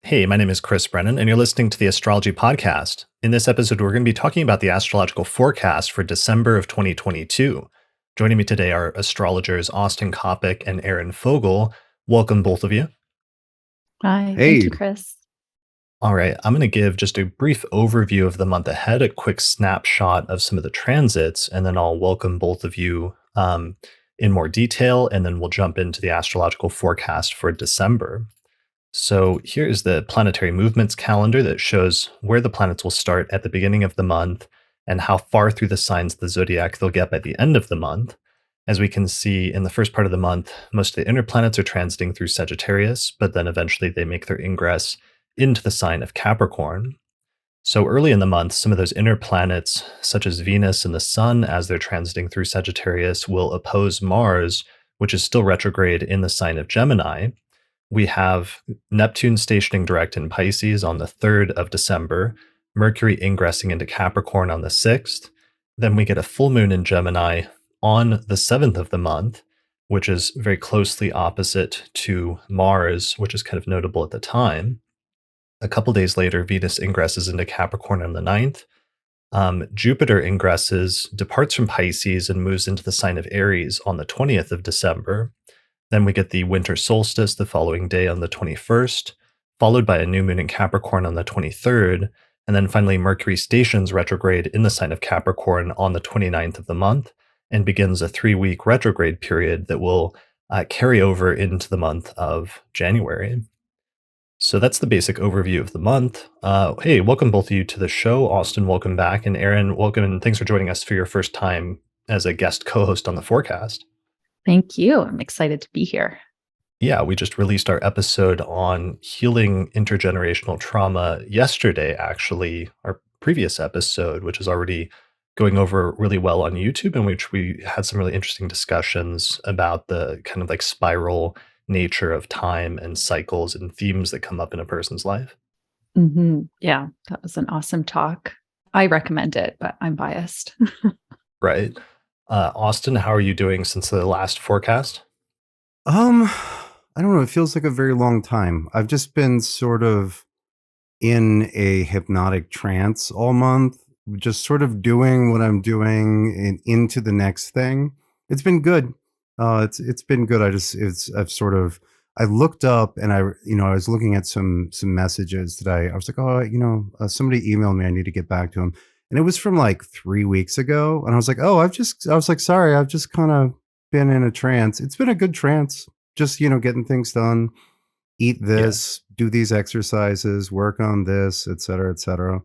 Hey, my name is Chris Brennan, and you're listening to the Astrology Podcast. In this episode, we're going to be talking about the astrological forecast for December of 2022. Joining me today are astrologers Austin Coppock and Aerin Fogel. Welcome, both of you. Hi, thank Hey, you, Chris. All right, I'm going to give just a brief overview of the month ahead, a quick snapshot of some of the transits, and then I'll welcome both of you in more detail, and then we'll jump into the astrological forecast for December. So here is the planetary movements calendar that shows where the planets will start at the beginning of the month and how far through the signs of the zodiac they'll get by the end of the month. As we can see in the first part of the month, most of the inner planets are transiting through Sagittarius, but then eventually they make their ingress into the sign of Capricorn. So early in the month, some of those inner planets, such as Venus and the Sun, as they're transiting through Sagittarius, will oppose Mars, which is still retrograde in the sign of Gemini. We have Neptune stationing direct in Pisces on the 3rd of December, Mercury ingressing into Capricorn on the 6th. Then we get a full moon in Gemini on the 7th of the month, which is very closely opposite to Mars, which is kind of notable at the time. A couple days later, Venus ingresses into Capricorn on the 9th. Jupiter ingresses, departs from Pisces, and moves into the sign of Aries on the 20th of December. Then we get the winter solstice the following day on the 21st, followed by a new moon in Capricorn on the 23rd. And then finally, Mercury stations retrograde in the sign of Capricorn on the 29th of the month and begins a 3-week retrograde period that will carry over into the month of January. So that's the basic overview of the month. Hey, welcome both of you to the show. Austin, welcome back. And Aerin, welcome. And thanks for joining us for your first time as a guest co-host on the forecast. Thank you. I'm excited to be here. Yeah, we just released our episode on healing intergenerational trauma yesterday, actually, our previous episode, which is already going over really well on YouTube, in which we had some really interesting discussions about the kind of like spiral nature of time and cycles and themes that come up in a person's life. Yeah, that was an awesome talk. I recommend it, but I'm biased. Right. Austin, how are you doing since the last forecast? I don't know. It feels like a very long time. I've just been sort of in a hypnotic trance all month, just sort of doing what I'm doing and into the next thing. It's been good. It's been good. I looked up and I was looking at some messages that I was like, somebody emailed me. I need to get back to him. And it was from like 3 weeks ago. And I was like, I was like, sorry, I've just kind of been in a trance. It's been a good trance, just, getting things done, eat Yeah. this, do these exercises, work on this, et cetera, et cetera.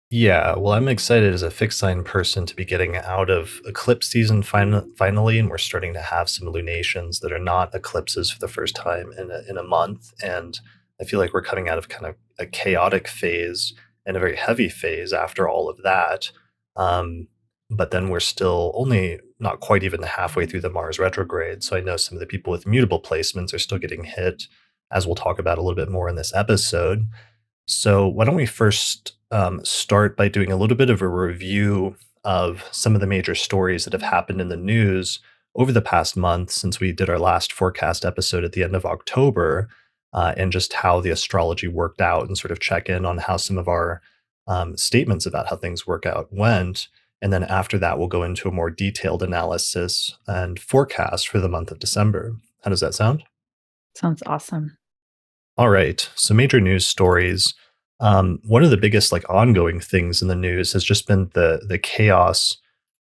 Yeah, well, I'm excited as a fixed sign person to be getting out of eclipse season finally, and we're starting to have some lunations that are not eclipses for the first time in a month. And I feel like we're coming out of kind of a chaotic phase and a very heavy phase after all of that. Um, but then we're still only not quite even halfway through the Mars retrograde. So I know some of the people with mutable placements are still getting hit, as we'll talk about a little bit more in this episode. So, why don't we first start by doing a little bit of a review of some of the major stories that have happened in the news over the past month since we did our last forecast episode at the end of October, and just how the astrology worked out, and sort of check in on how some of our statements about how things work out went. And then after that, we'll go into a more detailed analysis and forecast for the month of December. How does that sound? Sounds awesome. All right. So major news stories. One of the biggest like ongoing things in the news has just been the chaos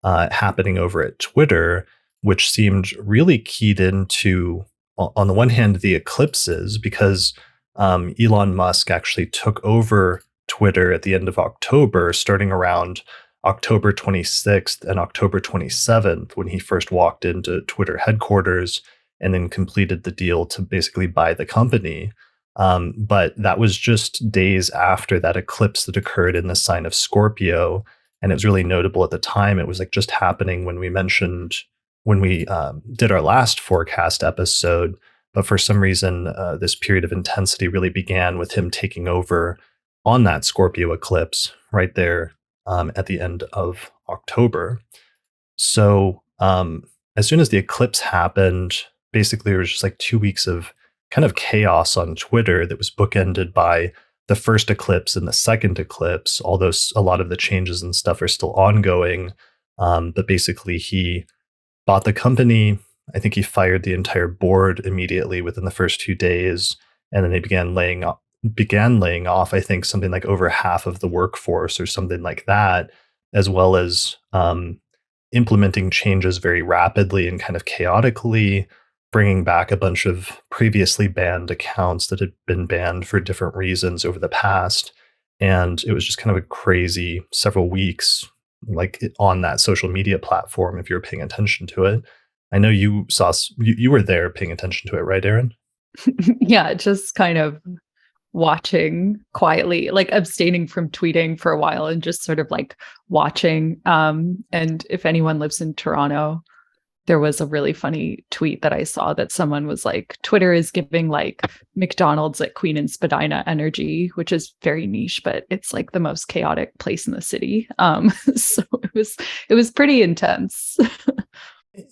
happening over at Twitter, which seemed really keyed into, on the one hand, the eclipses, because Elon Musk actually took over Twitter at the end of October, starting around October 26th and October 27th, when he first walked into Twitter headquarters and then completed the deal to basically buy the company. But that was just days after that eclipse that occurred in the sign of Scorpio. And it was really notable at the time. It was like just happening when we did our last forecast episode. But for some reason, this period of intensity really began with him taking over on that Scorpio eclipse right there at the end of October. So as soon as the eclipse happened, basically there was just like 2 weeks of kind of chaos on Twitter that was bookended by the first eclipse and the second eclipse, although a lot of the changes and stuff are still ongoing. But basically, he bought the company. I think he fired the entire board immediately within the first 2 days, and then they began laying off, I think, something like over half of the workforce or something like that, as well as implementing changes very rapidly and kind of chaotically, bringing back a bunch of previously banned accounts that had been banned for different reasons over the past. And it was just kind of a crazy several weeks, like on that social media platform, if you're paying attention to it. I know you were there paying attention to it, right, Aerin? Yeah, just kind of watching quietly, like abstaining from tweeting for a while and just sort of like watching. And if anyone lives in Toronto, there was a really funny tweet that I saw that someone was like, Twitter is giving like McDonald's at Queen and Spadina energy, which is very niche, but it's like the most chaotic place in the city. So it was pretty intense.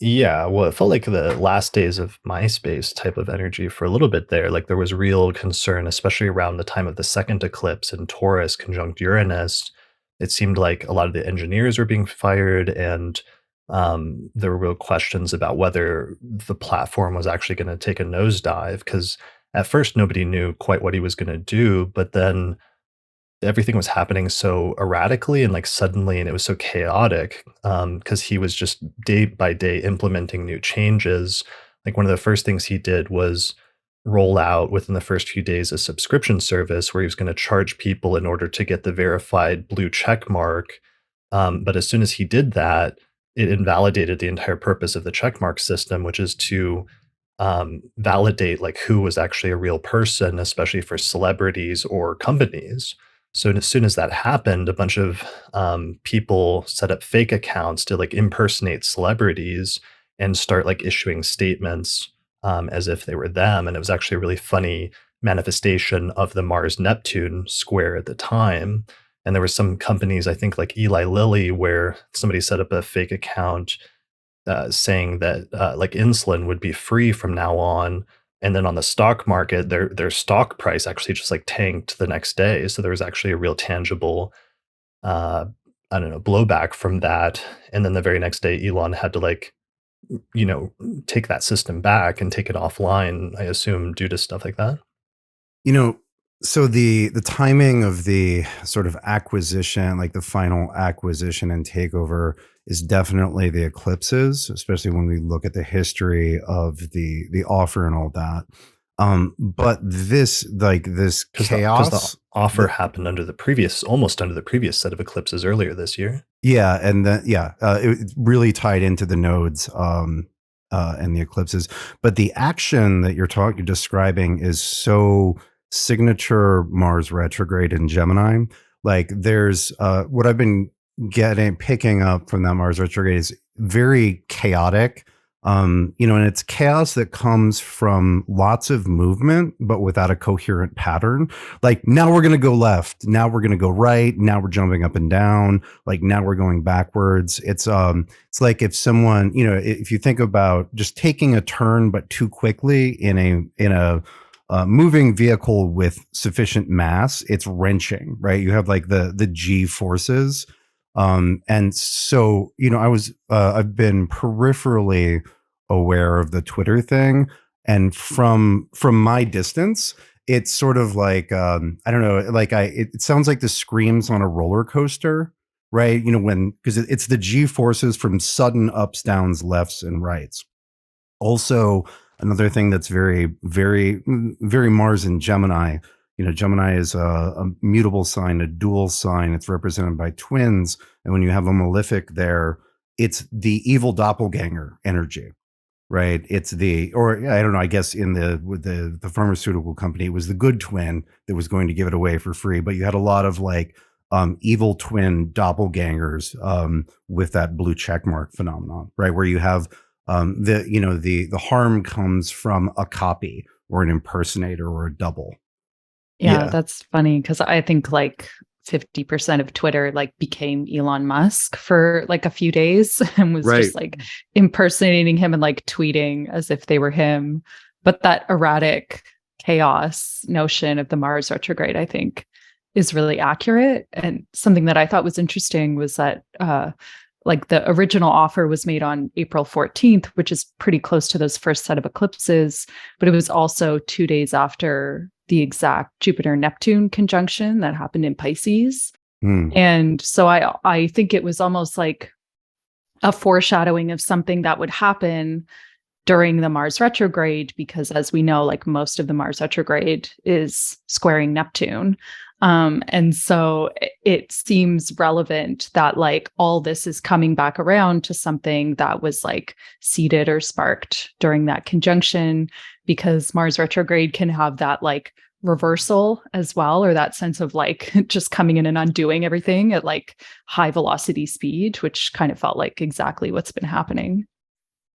Yeah, well, it felt like the last days of MySpace type of energy for a little bit there. Like there was real concern, especially around the time of the second eclipse in Taurus conjunct Uranus. It seemed like a lot of the engineers were being fired, and there were real questions about whether the platform was actually going to take a nosedive. Because at first nobody knew quite what he was going to do, but then everything was happening so erratically and like suddenly, and it was so chaotic because he was just day by day implementing new changes. Like one of the first things he did was roll out within the first few days a subscription service where he was going to charge people in order to get the verified blue check mark. But as soon as he did that, it invalidated the entire purpose of the checkmark system, which is to validate like who was actually a real person, especially for celebrities or companies. So as soon as that happened, a bunch of people set up fake accounts to like impersonate celebrities and start like issuing statements as if they were them. And it was actually a really funny manifestation of the Mars-Neptune square at the time. And there were some companies, I think like Eli Lilly, where somebody set up a fake account saying that like insulin would be free from now on. And then on the stock market, their stock price actually just like tanked the next day. So there was actually a real tangible, I don't know, blowback from that. And then the very next day, Elon had to like, take that system back and take it offline, I assume, due to stuff like that. You know, so the timing of the sort of acquisition, like the final acquisition and takeover, is definitely the eclipses, especially when we look at the history of the offer and all that. But this chaos, because the offer happened almost under the previous set of eclipses earlier this year. Yeah, and then it really tied into the nodes and the eclipses. But the action that you're describing is so signature Mars retrograde in Gemini. Like there's what I've been picking up from that Mars retrograde is very chaotic. And it's chaos that comes from lots of movement, but without a coherent pattern. Like now we're going to go left. Now we're going to go right. Now we're jumping up and down. Like now we're going backwards. It's like if someone, if you think about just taking a turn, but too quickly in a moving vehicle with sufficient mass, it's wrenching, right? You have like the G forces. And so, I've been peripherally aware of the Twitter thing. And from my distance, it's sort of like, I don't know, like it sounds like the screams on a roller coaster, right? Because it's the G forces from sudden ups, downs, lefts, and rights. Also, another thing that's very, very, very Mars and Gemini. Gemini is a mutable sign, a dual sign. It's represented by twins. And when you have a malefic there, it's the evil doppelganger energy, right? I don't know, I guess with the pharmaceutical company, it was the good twin that was going to give it away for free. But you had a lot of like evil twin doppelgangers with that blue checkmark phenomenon, right? Where you have the harm comes from a copy or an impersonator or a double. Yeah, that's funny because I think like 50% of Twitter like became Elon Musk for like a few days and was just like impersonating him and like tweeting as if they were him. But that erratic chaos notion of the Mars retrograde, I think, is really accurate. And something that I thought was interesting was that like the original offer was made on April 14th, which is pretty close to those first set of eclipses, but it was also 2 days after the exact Jupiter-Neptune conjunction that happened in Pisces. And so I think it was almost like a foreshadowing of something that would happen during the Mars retrograde, because as we know, like most of the Mars retrograde is squaring Neptune. And so it seems relevant that like all this is coming back around to something that was like seeded or sparked during that conjunction, because Mars retrograde can have that like reversal as well, or that sense of like just coming in and undoing everything at like high velocity speed, which kind of felt like exactly what's been happening.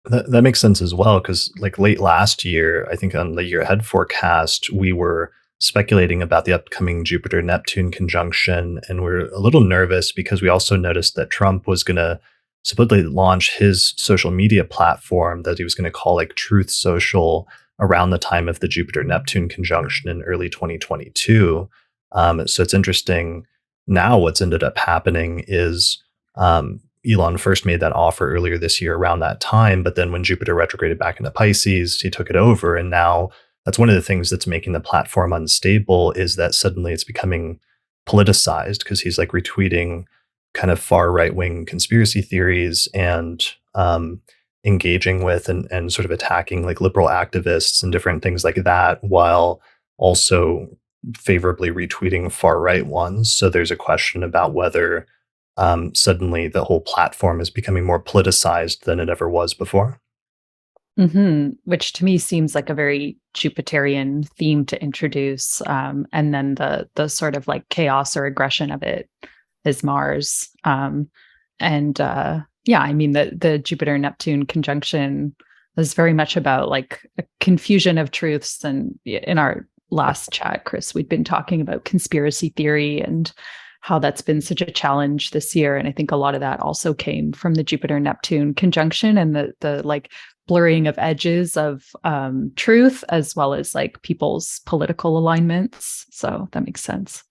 That makes sense as well, because like late last year, I think on the year ahead forecast, we were speculating about the upcoming Jupiter-Neptune conjunction, and we're a little nervous because we also noticed that Trump was going to supposedly launch his social media platform that he was going to call like Truth Social around the time of the Jupiter-Neptune conjunction in early 2022. So it's interesting now what's ended up happening is Elon first made that offer earlier this year around that time, but then when Jupiter retrograded back into Pisces, he took it over. And now that's one of the things that's making the platform unstable, is that suddenly it's becoming politicized, because he's like retweeting kind of far right-wing conspiracy theories and engaging with and sort of attacking like liberal activists and different things like that, while also favorably retweeting far right ones. So there's a question about whether suddenly the whole platform is becoming more politicized than it ever was before. Which to me seems like a very Jupiterian theme to introduce. And then the sort of like chaos or aggression of it is Mars. Yeah, I mean, the Jupiter-Neptune conjunction is very much about like a confusion of truths. And in our last chat, Chris, we'd been talking about conspiracy theory and how that's been such a challenge this year. And I think a lot of that also came from the Jupiter-Neptune conjunction and the like blurring of edges of truth, as well as like people's political alignments. So that makes sense.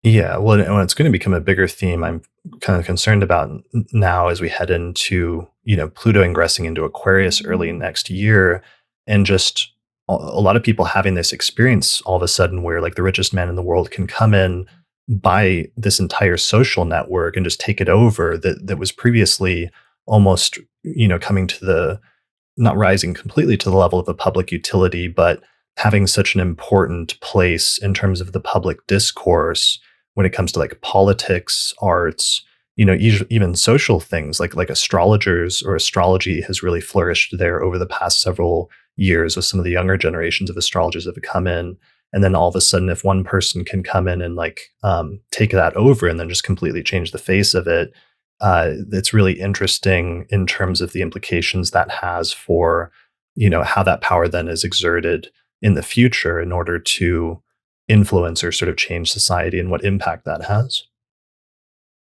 Yeah, well, and it's going to become a bigger theme, I'm kind of concerned about now as we head into, Pluto ingressing into Aquarius early next year, and just a lot of people having this experience all of a sudden where like the richest man in the world can come in, buy this entire social network and just take it over that was previously almost, coming to the, not rising completely to the level of a public utility, but having such an important place in terms of the public discourse when it comes to like politics, arts, even social things like astrologers or astrology has really flourished there over the past several years with some of the younger generations of astrologers that have come in. And then all of a sudden, if one person can come in and like take that over and then just completely change the face of it, it's really interesting in terms of the implications that has for, how that power then is exerted in the future in order to influence or sort of change society and what impact that has.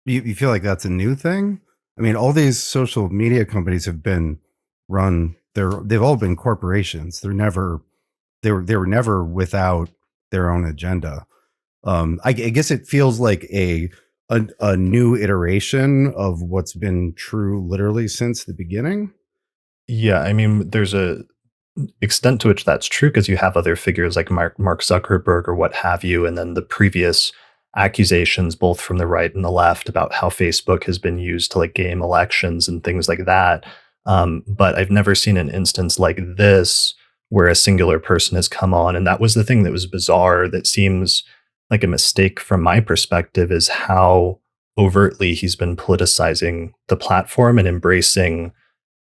You feel like that's a new thing? I mean, all these social media companies have been run. They've all been corporations. They were never without their own agenda. I guess it feels like a new iteration of what's been true literally since the beginning. Yeah, I mean, there's a extent to which that's true because you have other figures like Mark Zuckerberg or what have you, and then the previous accusations both from the right and the left about how Facebook has been used to like game elections and things like that. But I've never seen an instance like this where a singular person has come on. And that was the thing that was bizarre, that seems like a mistake from my perspective, is how overtly he's been politicizing the platform and embracing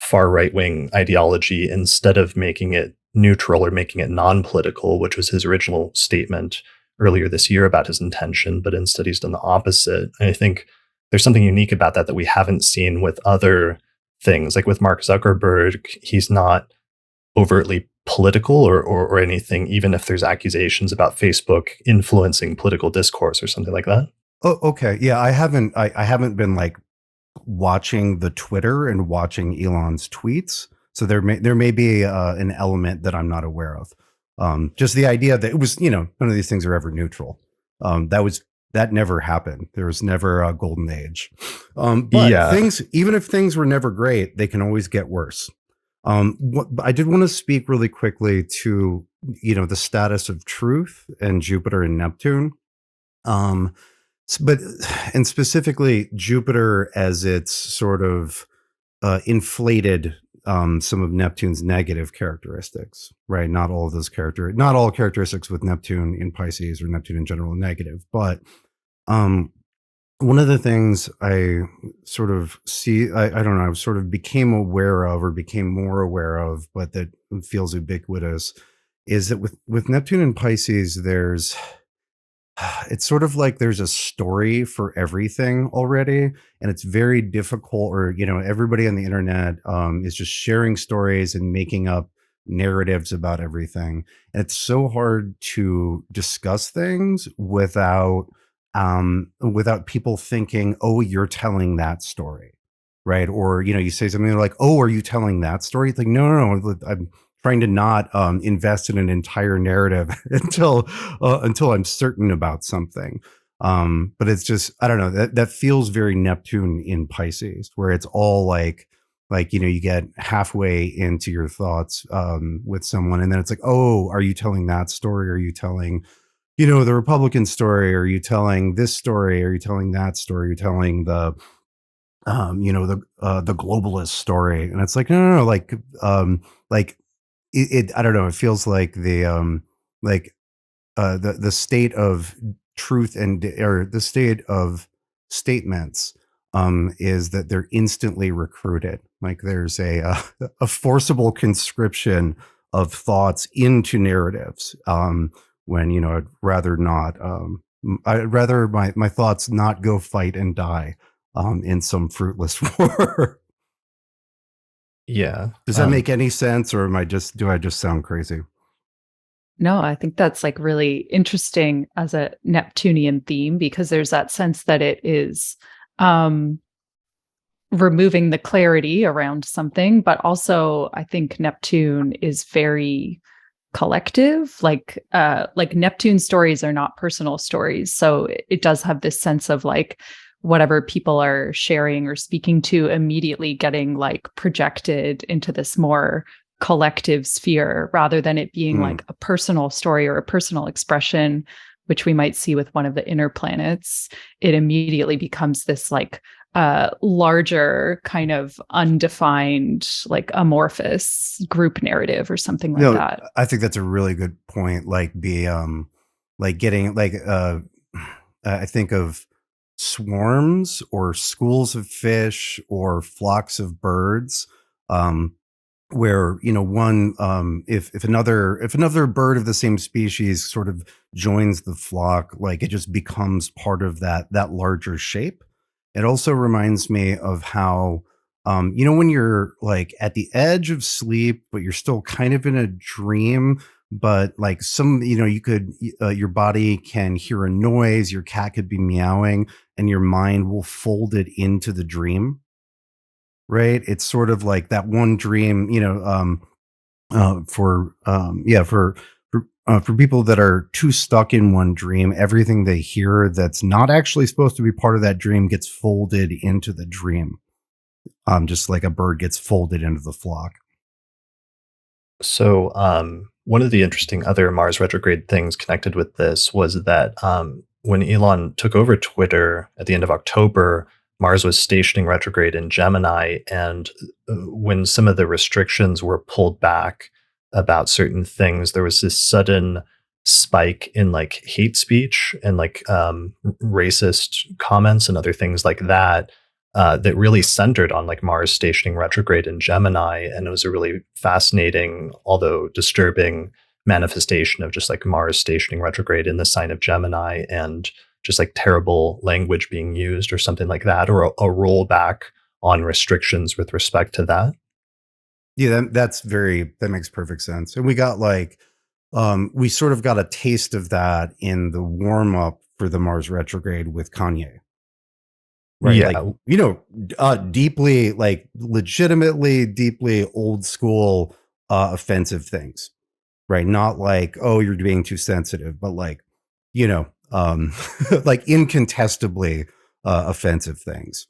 far right-wing ideology instead of making it neutral or making it non-political, which was his original statement earlier this year about his intention, but instead he's done the opposite. And I think there's something unique about that we haven't seen with other things. Like with Mark Zuckerberg, he's not overtly political or anything, even if there's accusations about Facebook influencing political discourse or something like that. Oh, okay. Yeah, I haven't been like watching the Twitter and watching Elon's tweets, so there may be an element that I'm not aware of. Just the idea that it was, none of these things are ever neutral. That never happened. There was never a golden age. But Yeah. things, even if things were never great, they can always get worse. I did want to speak really quickly to, the status of truth and Jupiter and Neptune. But, and specifically Jupiter as it's sort of inflated some of Neptune's negative characteristics, right? Not all characteristics with Neptune in Pisces or Neptune in general are negative, but one of the things I sort of see, I don't know, I sort of became aware of or became more aware of, but that feels ubiquitous, is that with Neptune and Pisces, it's sort of like there's a story for everything already, and it's very difficult, or everybody on the internet is just sharing stories and making up narratives about everything, and it's so hard to discuss things without people thinking, oh, you're telling that story, right? Or you say something like, oh, are you telling that story? It's like, no, I'm trying to not invest in an entire narrative until I'm certain about something. But it's just, I don't know, that feels very Neptune in Pisces, where it's all like you get halfway into your thoughts with someone, and then it's like, oh, are you telling that story? Are you telling the Republican story? Are you telling this story? Are you telling that story? Are you telling the the globalist story? And it's like, no, like I don't know, it feels like the state of truth or the state of statements is that they're instantly recruited. Like there's a forcible conscription of thoughts into narratives, when I'd rather my thoughts not go fight and die in some fruitless war. Yeah. Does that make any sense, or do I just sound crazy? No, I think that's like really interesting as a Neptunian theme, because there's that sense that it is removing the clarity around something, but also I think Neptune is very collective. Like Neptune stories are not personal stories, so it does have this sense of like whatever people are sharing or speaking to immediately getting like projected into this more collective sphere, rather than it being like a personal story or a personal expression, which we might see with one of the inner planets. It immediately becomes this like larger kind of undefined, like amorphous group narrative or something like that. I think that's a really good point. Like getting I think of swarms or schools of fish or flocks of birds, where one if another bird of the same species sort of joins the flock, like it just becomes part of that larger shape. It also reminds me of how when you're like at the edge of sleep but you're still kind of in a dream, but like you could your body can hear a noise, your cat could be meowing, and your mind will fold it into the dream. Right? It's sort of like that one dream, for people that are too stuck in one dream, everything they hear that's not actually supposed to be part of that dream gets folded into the dream. Just like a bird gets folded into the flock. So, one of the interesting other Mars retrograde things connected with this was that when Elon took over Twitter at the end of October, Mars was stationing retrograde in Gemini. And when some of the restrictions were pulled back about certain things, there was this sudden spike in like hate speech and like racist comments and other things like that. That really centered on like Mars stationing retrograde in Gemini. And it was a really fascinating, although disturbing manifestation of just like Mars stationing retrograde in the sign of Gemini, and just like terrible language being used or something like that, or a rollback on restrictions with respect to that. Yeah, that makes perfect sense. And we got we sort of got a taste of that in the warm up for the Mars retrograde with Kanye. Right. Like, Yeah. deeply, like legitimately deeply old school, offensive things. right? Not like, oh, you're being too sensitive, but like, you know, like incontestably offensive things.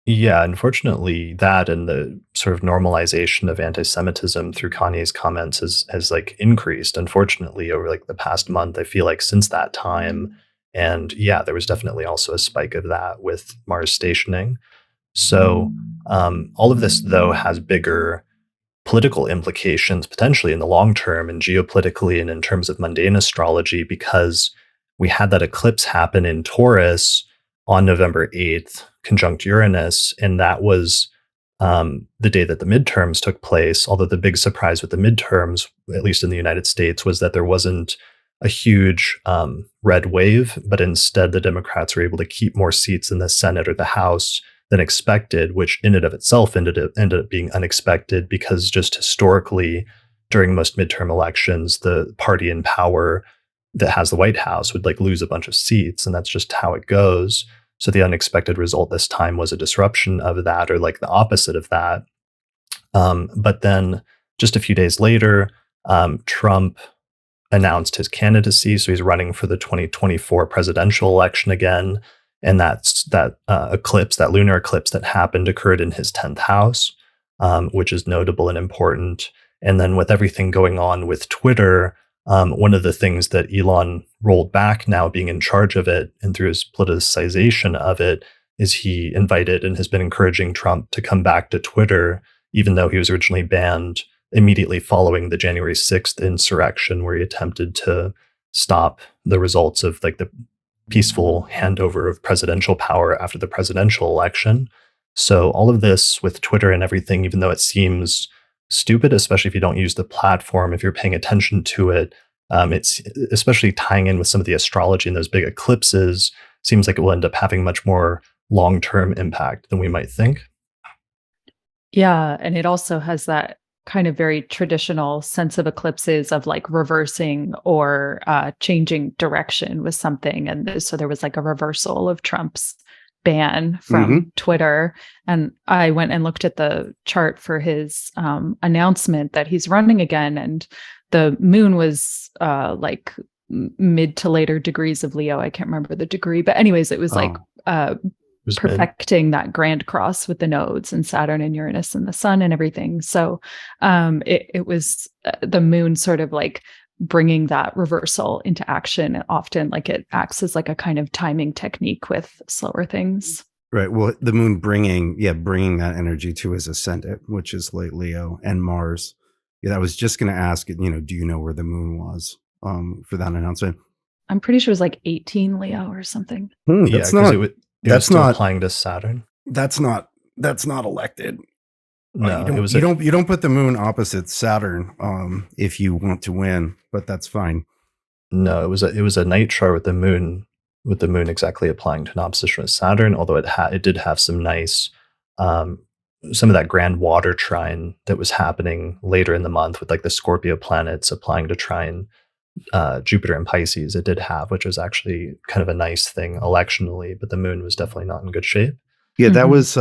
Yeah, unfortunately, that and the sort of normalization of anti-Semitism through Kanye's comments has like increased, unfortunately, over like the past month. I feel like since that time. And yeah, there was definitely also a spike of that with Mars stationing. So all of this, though, has bigger political implications potentially in the long term and geopolitically and in terms of mundane astrology, because we had that eclipse happen in Taurus on November 8th, conjunct Uranus. And that was the day that the midterms took place. Although the big surprise with the midterms, at least in the United States, was that there wasn't a huge red wave, but instead the Democrats were able to keep more seats in the Senate or the House than expected, which in and of itself ended up being unexpected because just historically, during most midterm elections, the party in power that has the White House would like lose a bunch of seats, and that's just how it goes. So the unexpected result this time was a disruption of that, or like the opposite of that. But then just a few days later, Trump announced his candidacy. So he's running for the 2024 presidential election again. And that's that eclipse, that lunar eclipse that happened, occurred in his 10th house, which is notable and important. And then with everything going on with Twitter, one of the things that Elon rolled back now being in charge of it and through his politicization of it is he invited and has been encouraging Trump to come back to Twitter, even though he was originally banned immediately following the January 6th insurrection, where he attempted to stop the results of like the peaceful handover of presidential power after the presidential election. So all of this with Twitter and everything, even though it seems stupid, especially if you don't use the platform, if you're paying attention to it, it's especially tying in with some of the astrology and those big eclipses, seems like it will end up having much more long-term impact than we might think. Yeah, and it also has that kind of very traditional sense of eclipses of like reversing or changing direction with something. And so there was like a reversal of Trump's ban from Twitter. And I went and looked at the chart for his announcement that he's running again. And the moon was like mid to later degrees of Leo. I can't remember the degree, but anyways, it was like perfecting that grand cross with the nodes and Saturn and Uranus and the sun and everything. So it was the moon sort of like bringing that reversal into action. Often like it acts as like a kind of timing technique with slower things. Right. Well, the moon bringing that energy to his ascendant, which is late Leo, and Mars. Yeah, I was just going to ask, do you know where the moon was for that announcement? I'm pretty sure it was like 18 Leo or something. That's not. It was still applying to Saturn. That's not elected. No, you don't put the moon opposite Saturn if you want to win, but that's fine. No, it was a night chart with the moon exactly applying to an opposition with Saturn, although it did have some nice some of that grand water trine that was happening later in the month with like the Scorpio planets applying to trine Jupiter and Pisces. It did have, which was actually kind of a nice thing electionally, but the moon was definitely not in good shape. Yeah, that was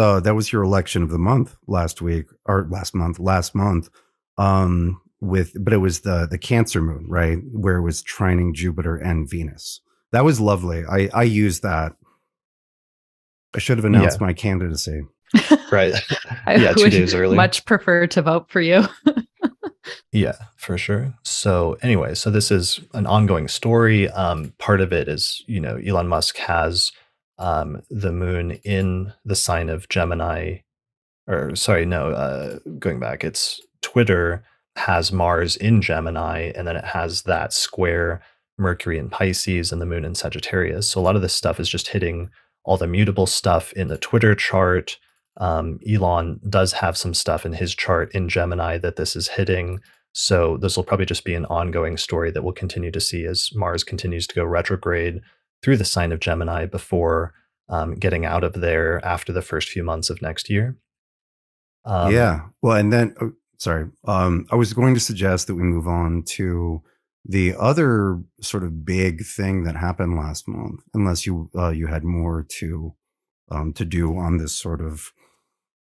your election of the month last month. But it was the Cancer moon, right, where it was trining Jupiter and Venus. That was lovely. I used that. I should have announced my candidacy. Right. I 2 days early. Much prefer to vote for you. Yeah, for sure. So anyway, so this is an ongoing story. Part of it is, Elon Musk has the moon in the sign of Gemini, going back, it's Twitter has Mars in Gemini, and then it has that square Mercury in Pisces and the moon in Sagittarius. So a lot of this stuff is just hitting all the mutable stuff in the Twitter chart. Elon does have some stuff in his chart in Gemini that this is hitting. So this will probably just be an ongoing story that we'll continue to see as Mars continues to go retrograde through the sign of Gemini before getting out of there after the first few months of next year. Well, and then, I was going to suggest that we move on to the other sort of big thing that happened last month, unless you had more to do on this sort of.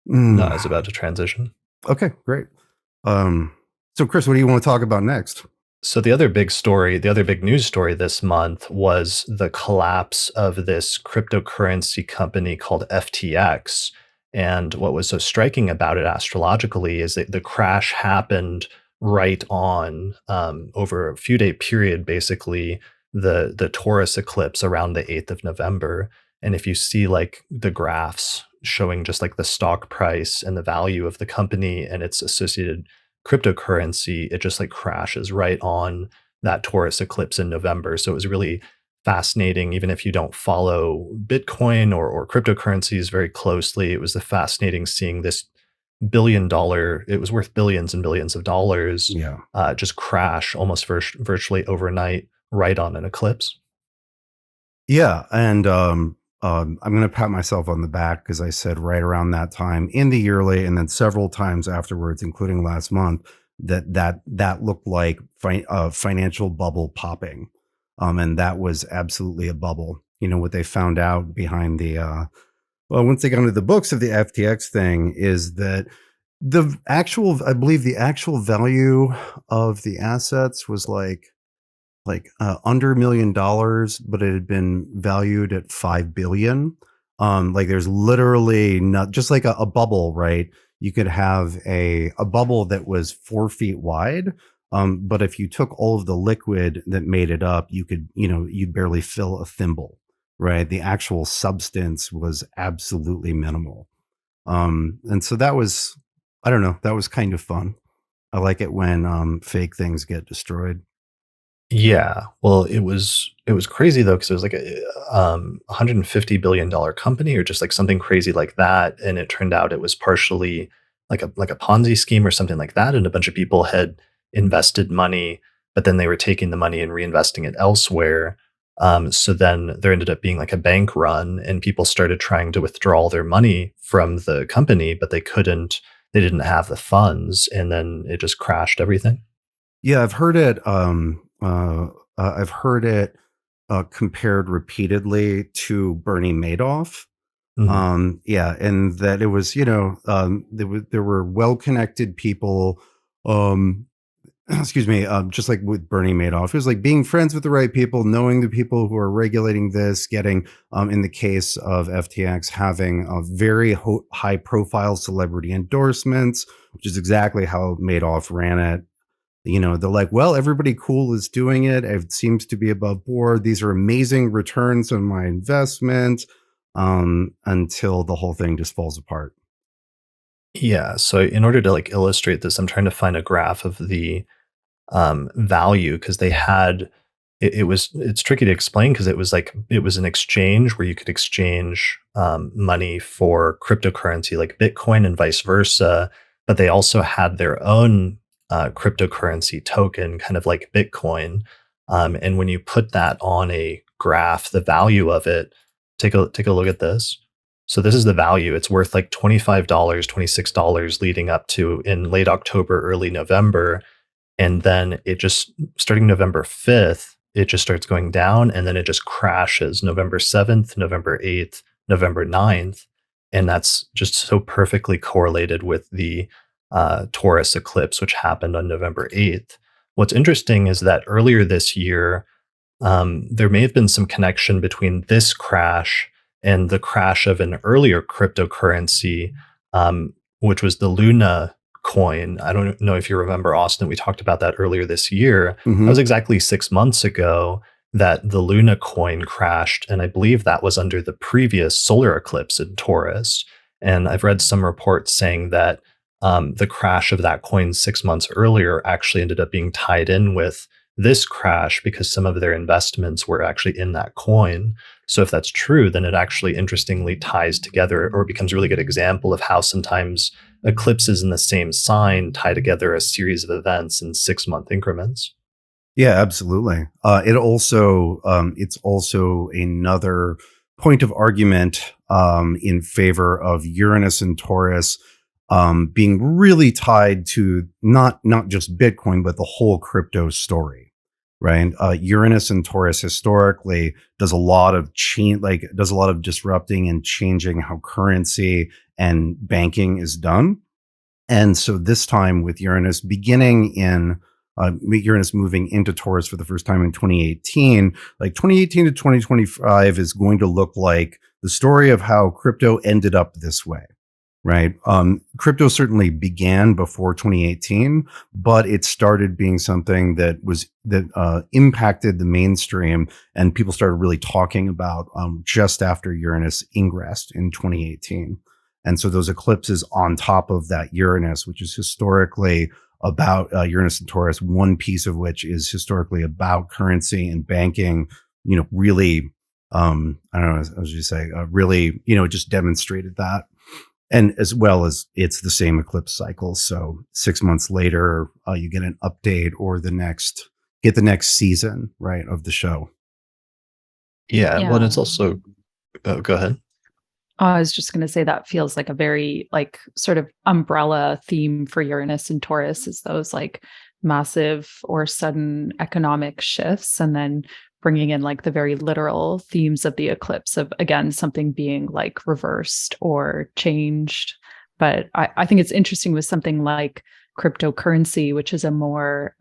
No, I was about to transition. Okay, great. So Chris, what do you want to talk about next? So the other big story, the other big news story this month was the collapse of this cryptocurrency company called FTX. And what was so striking about it astrologically is that the crash happened right on over a few day period, basically the Taurus eclipse around the 8th of November. And if you see like the graphs showing just like the stock price and the value of the company and its associated cryptocurrency, it just like crashes right on that Taurus eclipse in November. So it was really fascinating, even if you don't follow Bitcoin or cryptocurrencies very closely. It was fascinating seeing this $1 billion, it was worth billions and billions of dollars, Yeah. just crash almost virtually overnight right on an eclipse. Yeah, and I'm going to pat myself on the back because I said right around that time in the yearly, and then several times afterwards, including last month, that looked like financial bubble popping, and that was absolutely a bubble. You know what they found out behind the well, once they got into the books of the FTX thing, is that I believe the actual value of the assets was like under $1 million, but it had been valued at 5 billion. Like there's literally not just like a bubble, right? You could have a bubble that was 4 feet wide. But if you took all of the liquid that made it up, you'd barely fill a thimble, right? The actual substance was absolutely minimal. And so that was, I don't know, that was kind of fun. I like it when fake things get destroyed. Yeah, well, it was crazy though because it was like a $150 billion company or just like something crazy like that, and it turned out it was partially like a Ponzi scheme or something like that, and a bunch of people had invested money, but then they were taking the money and reinvesting it elsewhere. So then there ended up being like a bank run, and people started trying to withdraw their money from the company, but they couldn't. They didn't have the funds, and then it just crashed everything. Yeah, I've heard it. I've heard it compared repeatedly to Bernie Madoff. Mhm. Yeah, and that it was, there were well-connected people. Um, excuse me, just like with Bernie Madoff, it was like being friends with the right people, knowing the people who are regulating this, getting, in the case of FTX, having a very high-profile celebrity endorsements, which is exactly how Madoff ran it. They're like, well, everybody cool is doing it. It seems to be above board. These are amazing returns on my investment, until the whole thing just falls apart. Yeah, so in order to like illustrate this, I'm trying to find a graph of the value because they had it's tricky to explain because it was an exchange where you could exchange money for cryptocurrency like Bitcoin and vice versa, but they also had their own cryptocurrency token, kind of like Bitcoin. And when you put that on a graph, the value of it, take a look at this. So this is the value. It's worth like $25, $26 leading up to in late October, early November, and then it just starting November 5th, it just starts going down and then it just crashes November 7th, November 8th, November 9th. And that's just so perfectly correlated with the Taurus eclipse, which happened on November 8th. What's interesting is that earlier this year, there may have been some connection between this crash and the crash of an earlier cryptocurrency, which was the Luna coin. I don't know if you remember, Austin, we talked about that earlier this year. That was Hmm. exactly 6 months ago that the Luna coin crashed. And I believe that was under the previous solar eclipse in Taurus. And I've read some reports saying that the crash of that coin 6 months earlier actually ended up being tied in with this crash because some of their investments were actually in that coin. So if that's true, then it actually interestingly ties together or becomes a really good example of how sometimes eclipses in the same sign tie together a series of events in 6 month increments. Yeah, absolutely. It's also another point of argument in favor of Uranus and Taurus being really tied to not just Bitcoin, but the whole crypto story, right? Uranus and Taurus historically does a lot of does a lot of disrupting and changing how currency and banking is done. And so this time with Uranus beginning in Uranus moving into Taurus for the first time in 2018. Like 2018 to 2025 is going to look like the story of how crypto ended up this way. Right. Crypto certainly began before 2018, but it started being something that impacted the mainstream, and people started really talking about just after Uranus ingressed in 2018. And so those eclipses on top of that Uranus, which is historically about Uranus and Taurus, one piece of which is historically about currency and banking, really, I don't know, as you say, really, just demonstrated that. And as well as it's the same eclipse cycle. So 6 months later, you get an update or the next season, right, of the show. Yeah. Well, and Yeah. it's also, go ahead. I was just going to say that feels like a very like sort of umbrella theme for Uranus and Taurus is those like massive or sudden economic shifts, and then bringing in like the very literal themes of the eclipse of, again, something being like reversed or changed. But I think it's interesting with something like cryptocurrency, which is a more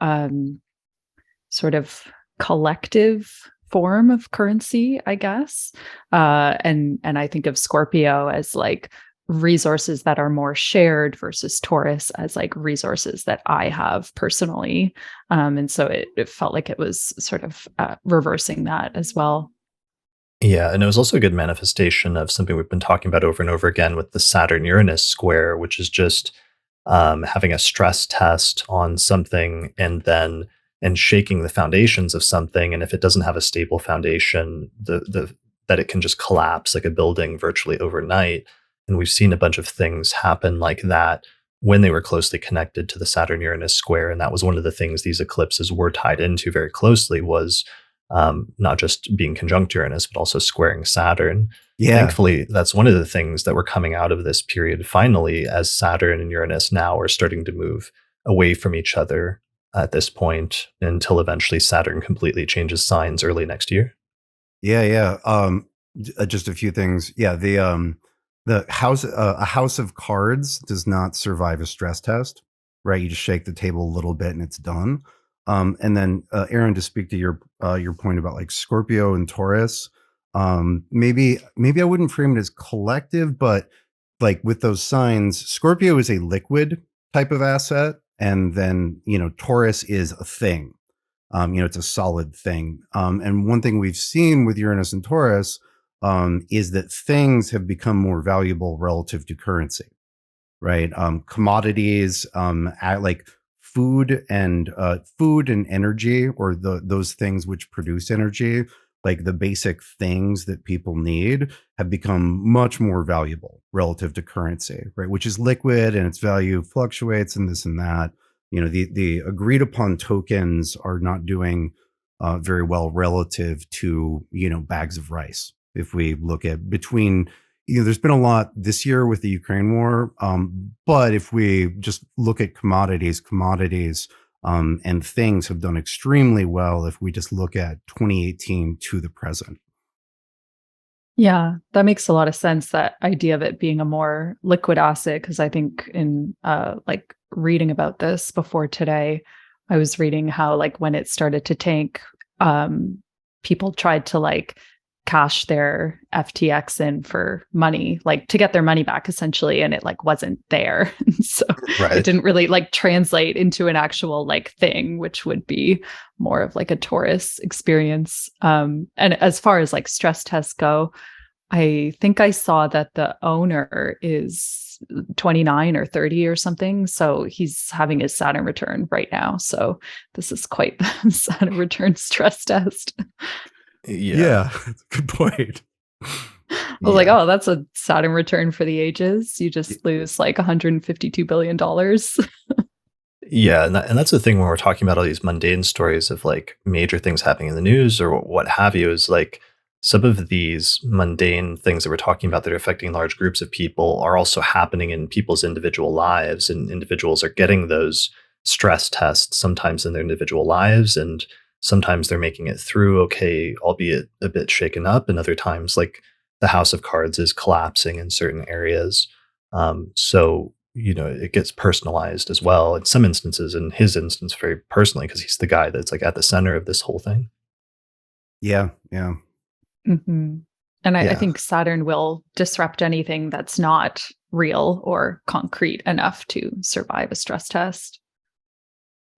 sort of collective form of currency, I guess. And I think of Scorpio as like resources that are more shared versus Taurus as like resources that I have personally. And so it felt like it was sort of reversing that as well. Yeah, and it was also a good manifestation of something we've been talking about over and over again with the Saturn-Uranus square, which is just having a stress test on something and shaking the foundations of something. And if it doesn't have a stable foundation, that it can just collapse like a building virtually overnight. And we've seen a bunch of things happen like that when they were closely connected to the Saturn-Uranus square. And that was one of the things these eclipses were tied into very closely was not just being conjunct Uranus, but also squaring Saturn. Yeah. Thankfully, that's one of the things that we're coming out of this period finally, as Saturn and Uranus now are starting to move away from each other at this point until eventually Saturn completely changes signs early next year. Yeah. Just a few things. Yeah. The house, a house of cards does not survive a stress test, right? You just shake the table a little bit and it's done. And then, Aerin, to speak to your point about like Scorpio and Taurus, maybe I wouldn't frame it as collective, but like with those signs, Scorpio is a liquid type of asset, and then Taurus is a thing. It's a solid thing. And one thing we've seen with Uranus and Taurus is that things have become more valuable relative to currency, right? Commodities, like food and energy, or those things which produce energy, like the basic things that people need, have become much more valuable relative to currency, right? Which is liquid and its value fluctuates and this and that. The agreed upon tokens are not doing very well relative to bags of rice. If we look at between, there's been a lot this year with the Ukraine war, but if we just look at commodities and things have done extremely well if we just look at 2018 to the present. Yeah, that makes a lot of sense. That idea of it being a more liquid asset, because I think in like reading about this before today, I was reading how like when it started to tank, people tried to like cash their FTX in for money, like to get their money back essentially, and it like wasn't there. So Right. it didn't really like translate into an actual like thing, which would be more of like a Taurus experience. And as far as like stress tests go, I think I saw that the owner is 29 or 30 or something. So he's having his Saturn return right now. So this is quite the Saturn return stress test. Yeah, that's a good point. I was like, oh, that's a Saturn return for the ages. You just lose like $152 billion. Yeah, and that's the thing when we're talking about all these mundane stories of like major things happening in the news or what have you, is like some of these mundane things that we're talking about that are affecting large groups of people are also happening in people's individual lives, and individuals are getting those stress tests sometimes in their individual lives, and sometimes they're making it through okay, albeit a bit shaken up, and other times like the house of cards is collapsing in certain areas. So it gets personalized as well in some instances, in his instance very personally, because he's the guy that's like at the center of this whole thing. Yeah, yeah. Hmm. And I Yeah. think Saturn will disrupt anything that's not real or concrete enough to survive a stress test.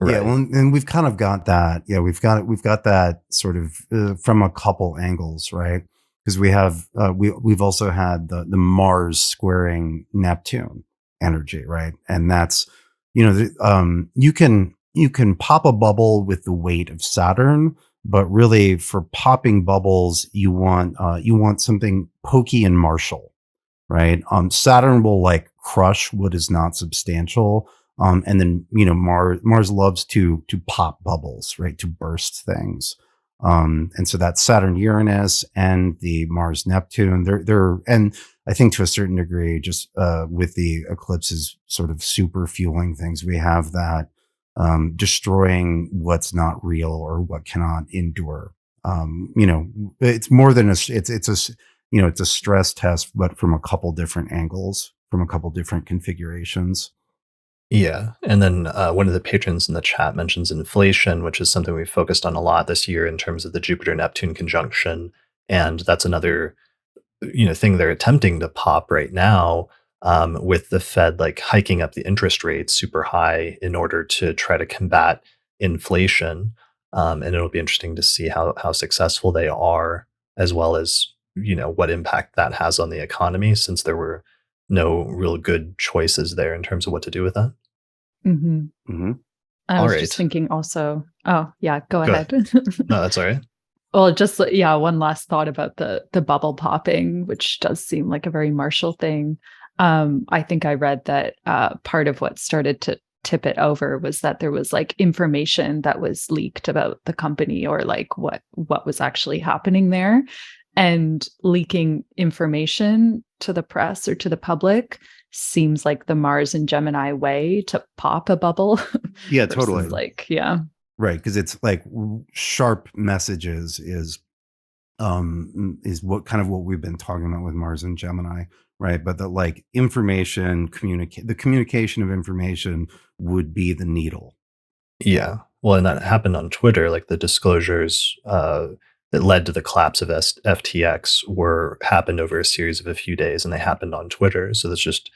Yeah, Right. well, and we've kind of got that. Yeah, we've got that sort of from a couple angles, right? Because we've also had the Mars squaring Neptune energy, right? And that's you can pop a bubble with the weight of Saturn, but really for popping bubbles, you want something pokey and martial, right? Saturn will like crush what is not substantial. And then Mars loves to pop bubbles, right? To burst things. And so that's Saturn Uranus and the Mars Neptune. They're and I think to a certain degree, just with the eclipses sort of super fueling things, we have that destroying what's not real or what cannot endure. It's more than it's a stress test, but from a couple different angles, from a couple different configurations. Yeah. And then one of the patrons in the chat mentions inflation, which is something we've focused on a lot this year in terms of the Jupiter Neptune conjunction. And that's another thing they're attempting to pop right now, with the Fed like hiking up the interest rates super high in order to try to combat inflation. And it'll be interesting to see how successful they are, as well as what impact that has on the economy, since there were no real good choices there in terms of what to do with that. Hmm. Hmm. I All was just right, thinking also, oh, yeah, go go ahead. ahead. No, that's all right. Well, just yeah, one last thought about the bubble popping, which does seem like a very martial thing. I think I read that part of what started to tip it over was that there was like information that was leaked about the company, or like what was actually happening there. And leaking information to the press or to the public seems like the Mars and Gemini way to pop a bubble Yeah, versus totally. like, yeah. Right, because it's like sharp messages is what we've been talking about with Mars and Gemini, right? But the like the communication of information would be the needle. Yeah. Well, and that happened on Twitter. Like the disclosures that led to the collapse of FTX were happened over a series of a few days, and they happened on Twitter. So that's just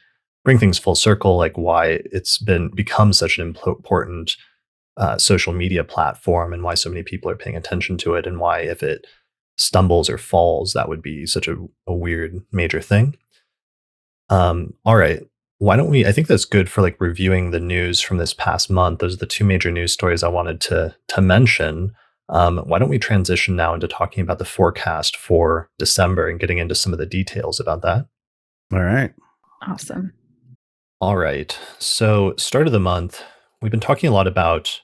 bring things full circle, like why it's become such an important social media platform, and why so many people are paying attention to it, and why if it stumbles or falls, that would be such a weird major thing. All right. Why don't we? I think that's good for like reviewing the news from this past month. Those are the two major news stories I wanted to mention. Why don't we transition now into talking about the forecast for December and getting into some of the details about that? All right. Awesome. All right. So, start of the month, we've been talking a lot about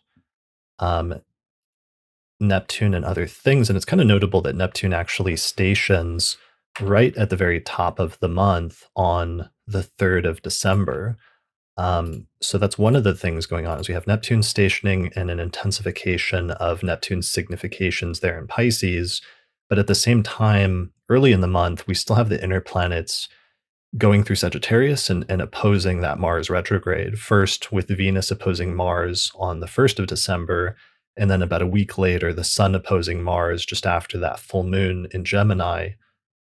um, Neptune and other things, and it's kind of notable that Neptune actually stations right at the very top of the month on the 3rd of December. So that's one of the things going on is we have Neptune stationing and an intensification of Neptune's significations there in Pisces. But at the same time, early in the month, we still have the inner planets going through Sagittarius and opposing that Mars retrograde. First, with Venus opposing Mars on the 1st of December. And then about a week later, the Sun opposing Mars just after that full moon in Gemini,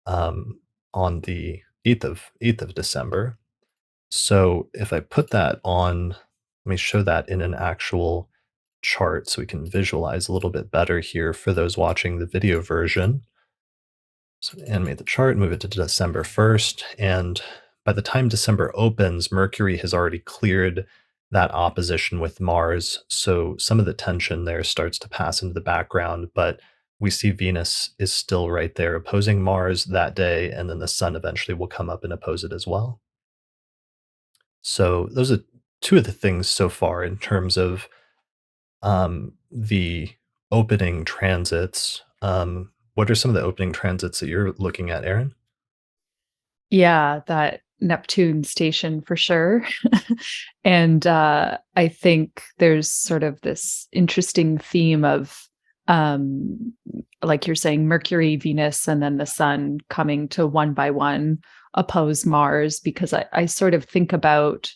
um, on the 8th of December. So if I put that on, let me show that in an actual chart so we can visualize a little bit better here for those watching the video version. So animate the chart, move it to December 1st. And by the time December opens, Mercury has already cleared that opposition with Mars. So some of the tension there starts to pass into the background, but we see Venus is still right there opposing Mars that day. And then the Sun eventually will come up and oppose it as well. So those are two of the things so far in terms of the opening transits. What are some of the opening transits that you're looking at, Aaron? Yeah, that Neptune station for sure. And I think there's sort of this interesting theme of, um, like you're saying, Mercury, Venus, and then the Sun coming to one by one oppose Mars, because I sort of think about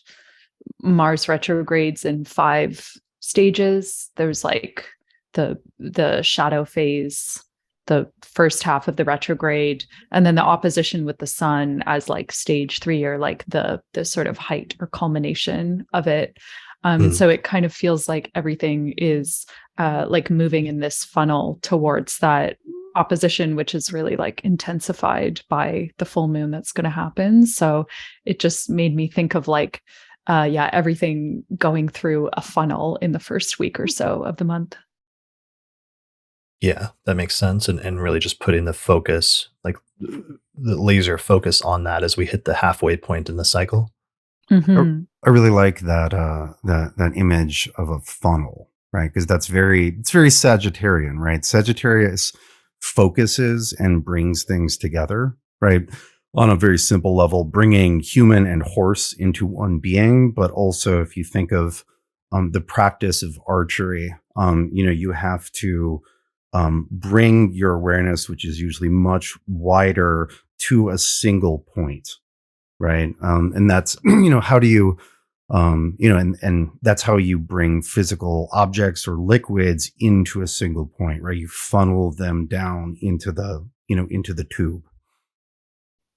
Mars retrogrades in 5 stages. There's like the shadow phase, the first half of the retrograde, and then the opposition with the sun as like stage 3, or like the sort of height or culmination of it. And so it kind of feels like everything is like moving in this funnel towards that opposition, which is really like intensified by the full moon that's going to happen. So it just made me think of like, everything going through a funnel in the first week or so of the month. Yeah, that makes sense. And really just putting the focus, like the laser focus on that as we hit the halfway point in the cycle. Mm-hmm. I really like that that image of a funnel, right? Because it's very Sagittarian, right? Sagittarius focuses and brings things together, right? On a very simple level, bringing human and horse into one being. But also, if you think of the practice of archery, you have to bring your awareness, which is usually much wider, to a single point, right? And that's how do you and that's how you bring physical objects or liquids into a single point, right? You funnel them down into the tube.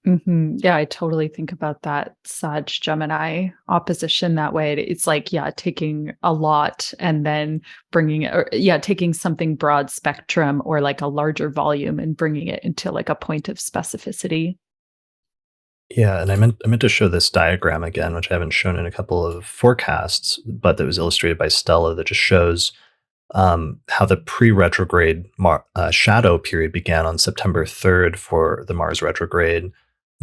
Mm-hmm. Yeah, I totally think about that Sag Gemini opposition that way. It's like, taking a lot and then bringing it, or taking something broad spectrum or like a larger volume and bringing it into like a point of specificity. Yeah, and I meant to show this diagram again, which I haven't shown in a couple of forecasts, but that was illustrated by Stella, that just shows how the pre-retrograde shadow period began on September 3rd for the Mars retrograde.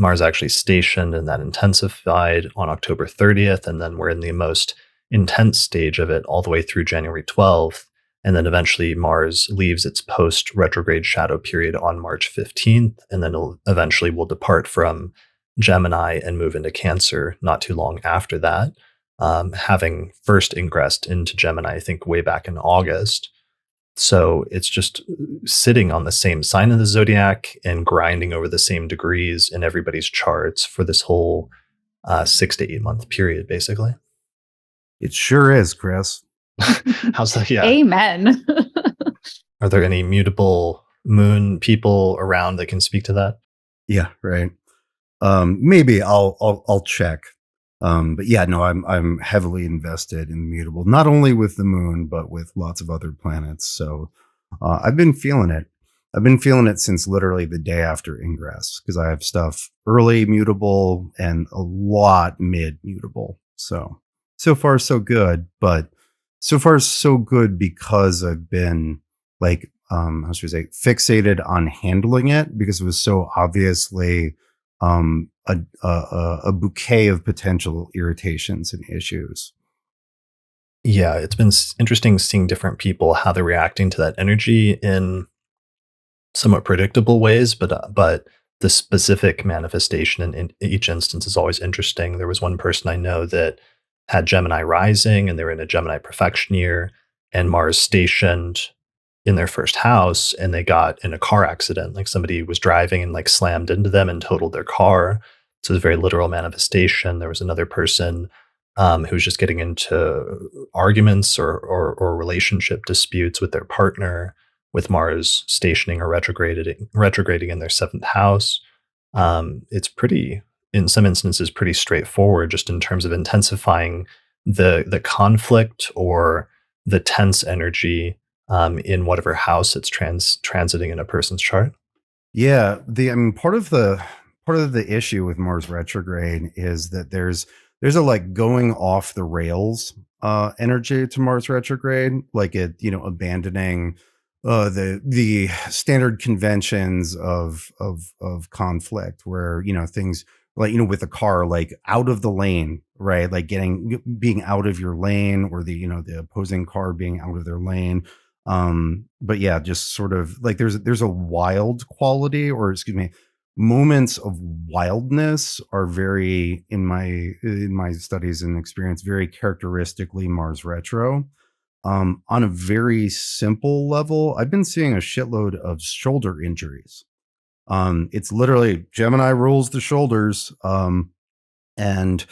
Mars actually stationed, and that intensified on October 30th, and then we're in the most intense stage of it all the way through January 12th. And then eventually Mars leaves its post-retrograde shadow period on March 15th, and then eventually will depart from Gemini and move into Cancer not too long after that, having first ingressed into Gemini, I think, way back in August. So it's just sitting on the same sign of the zodiac and grinding over the same degrees in everybody's charts for this whole 6 to 8 month period, basically. It sure is, Chris. How's that? Yeah. Amen. Are there any mutable moon people around that can speak to that? Yeah, right. Maybe I'll check. But yeah, no, I'm heavily invested in mutable, not only with the moon, but with lots of other planets. So I've been feeling it. I've been feeling it since literally the day after ingress, because I have stuff early mutable and a lot mid mutable. So far so good, but so far so good because I've been like, how should I say, fixated on handling it, because it was so obviously a bouquet of potential irritations and issues. Yeah, it's been interesting seeing different people, how they're reacting to that energy in somewhat predictable ways, but the specific manifestation in each instance is always interesting. There was one person I know that had Gemini rising, and they were in a Gemini profection year, and Mars stationed in their first house, and they got in a car accident. Like somebody was driving and like slammed into them and totaled their car. So it was a very literal manifestation. There was another person who was just getting into arguments or relationship disputes with their partner, with Mars stationing or retrograding in their 7th house. It's pretty, in some instances, pretty straightforward, just in terms of intensifying the conflict or the tense energy in whatever house it's transiting in a person's chart. Yeah, part of the issue with Mars retrograde is that there's a like going off the rails energy to Mars retrograde, like it, abandoning the standard conventions of conflict, where things like, with a car, like out of the lane, right? Like being out of your lane, or the opposing car being out of their lane. But yeah, just sort of like there's a wild quality, or excuse me, moments of wildness are very, in my studies and experience, very characteristically Mars retro. On a very simple level, I've been seeing a shitload of shoulder injuries. It's literally Gemini rules the shoulders. And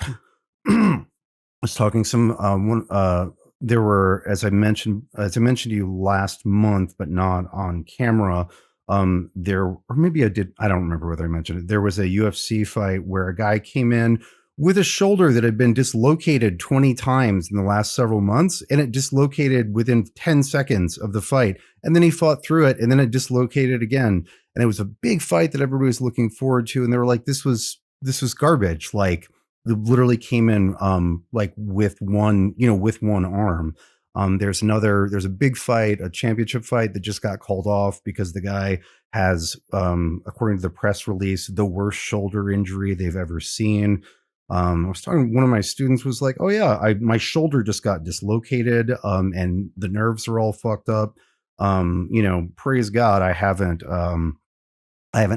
was talking there were, as I mentioned to you last month, but not on camera. Or maybe I don't remember whether I mentioned it. There was a UFC fight where a guy came in with a shoulder that had been dislocated 20 times in the last several months, and it dislocated within 10 seconds of the fight. And then he fought through it, and then it dislocated again. And it was a big fight that everybody was looking forward to. And they were like, this was garbage. Like, it literally came in like with one arm. There's a big fight, a championship fight that just got called off because the guy has, according to the press release, the worst shoulder injury they've ever seen. I was talking, one of my students was like, oh yeah, my shoulder just got dislocated, and the nerves are all fucked up. Praise God, I haven't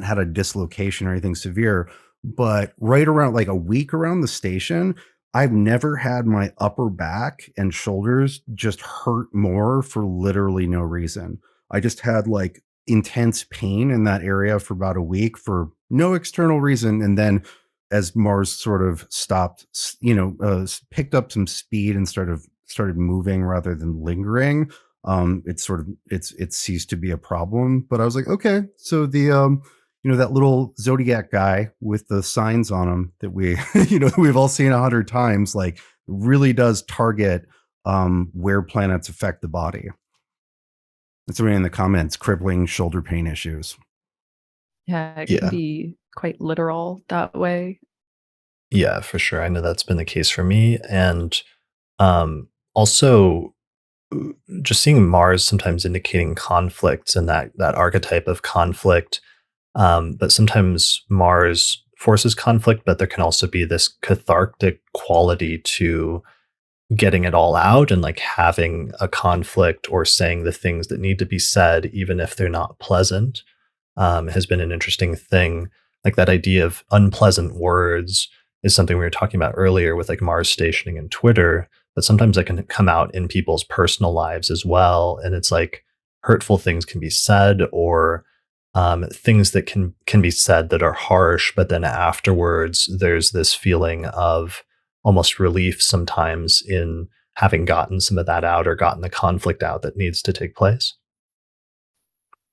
had a dislocation or anything severe. But right around like a week around the station, I've never had my upper back and shoulders just hurt more for literally no reason. I just had like intense pain in that area for about a week for no external reason. And then as Mars sort of stopped, picked up some speed and started moving rather than lingering, it ceased to be a problem. But I was like, okay, so the that little zodiac guy with the signs on him that we've all seen 100 times, like, really does target where planets affect the body. And somebody in the comments, crippling shoulder pain issues. Yeah, it can be quite literal that way. Yeah, for sure. I know that's been the case for me. And also just seeing Mars sometimes indicating conflicts and that archetype of conflict. But sometimes Mars forces conflict, but there can also be this cathartic quality to getting it all out and like having a conflict or saying the things that need to be said, even if they're not pleasant, has been an interesting thing. Like that idea of unpleasant words is something we were talking about earlier with like Mars stationing in Twitter, but sometimes that can come out in people's personal lives as well. And it's like hurtful things can be said, or things that can be said that are harsh, but then afterwards there's this feeling of almost relief sometimes in having gotten some of that out or gotten the conflict out that needs to take place.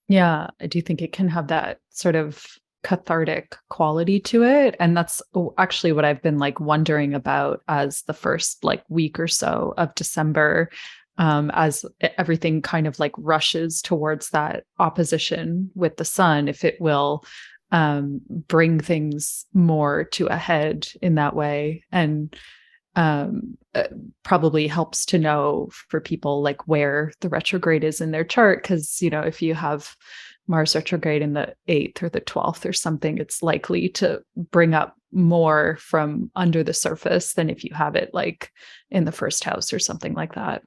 Yeah, I do think it can have that sort of cathartic quality to it. And that's actually what I've been like wondering about as the first like week or so of December, as everything kind of like rushes towards that opposition with the sun, if it will bring things more to a head in that way. And probably helps to know for people like where the retrograde is in their chart. Because, if you have Mars retrograde in the 8th or the 12th or something, it's likely to bring up more from under the surface than if you have it like in the first house or something like that.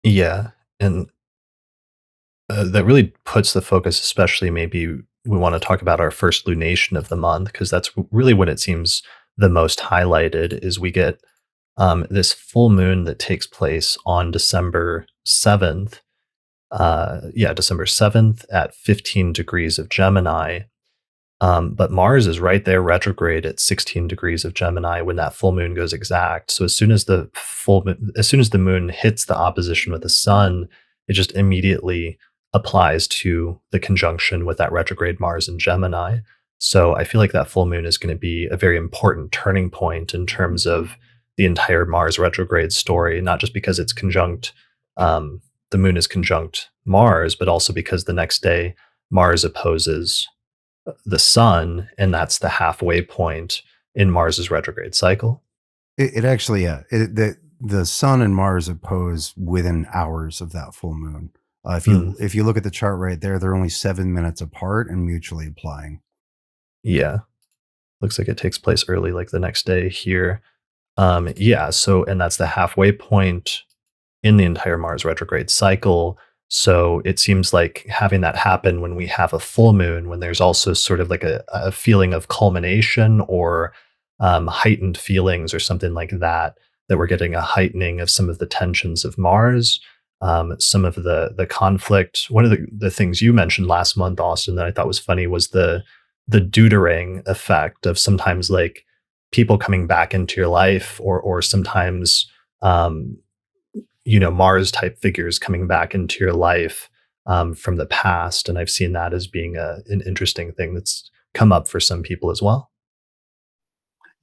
Yeah. And that really puts the focus, especially maybe we want to talk about our first lunation of the month, because that's really when it seems the most highlighted is we get this full moon that takes place on December 7th. December 7th at 15 degrees of Gemini. But Mars is right there retrograde at 16 degrees of Gemini when that full moon goes exact. So as soon as the moon hits the opposition with the sun, it just immediately applies to the conjunction with that retrograde Mars in Gemini. So I feel like that full moon is going to be a very important turning point in terms of the entire Mars retrograde story, not just because it's conjunct, the moon is conjunct Mars, but also because the next day Mars opposes the sun, and that's the halfway point in Mars's retrograde cycle. It actually, yeah, the sun and Mars oppose within hours of that full moon. If you look at the chart right there, they're only 7 minutes apart and mutually applying. Yeah, looks like it takes place early, like the next day here. So, and that's the halfway point in the entire Mars retrograde cycle. So it seems like having that happen when we have a full moon, when there's also sort of like a feeling of culmination or heightened feelings or something like that we're getting a heightening of some of the tensions of Mars, some of the conflict. One of the things you mentioned last month, Austin, that I thought was funny was the deutering effect of sometimes like people coming back into your life, or sometimes Mars type figures coming back into your life from the past. And I've seen that as being an interesting thing that's come up for some people as well.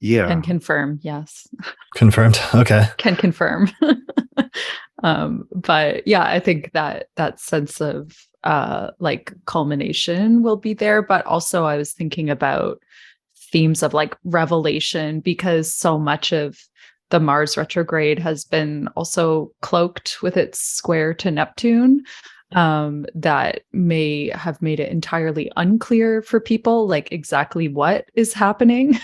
Yeah. Can confirm, yes. Confirmed. Okay. Can confirm. But yeah, I think that sense of like culmination will be there. But also I was thinking about themes of like revelation, because so much of the Mars retrograde has been also cloaked with its square to Neptune, that may have made it entirely unclear for people, like exactly what is happening.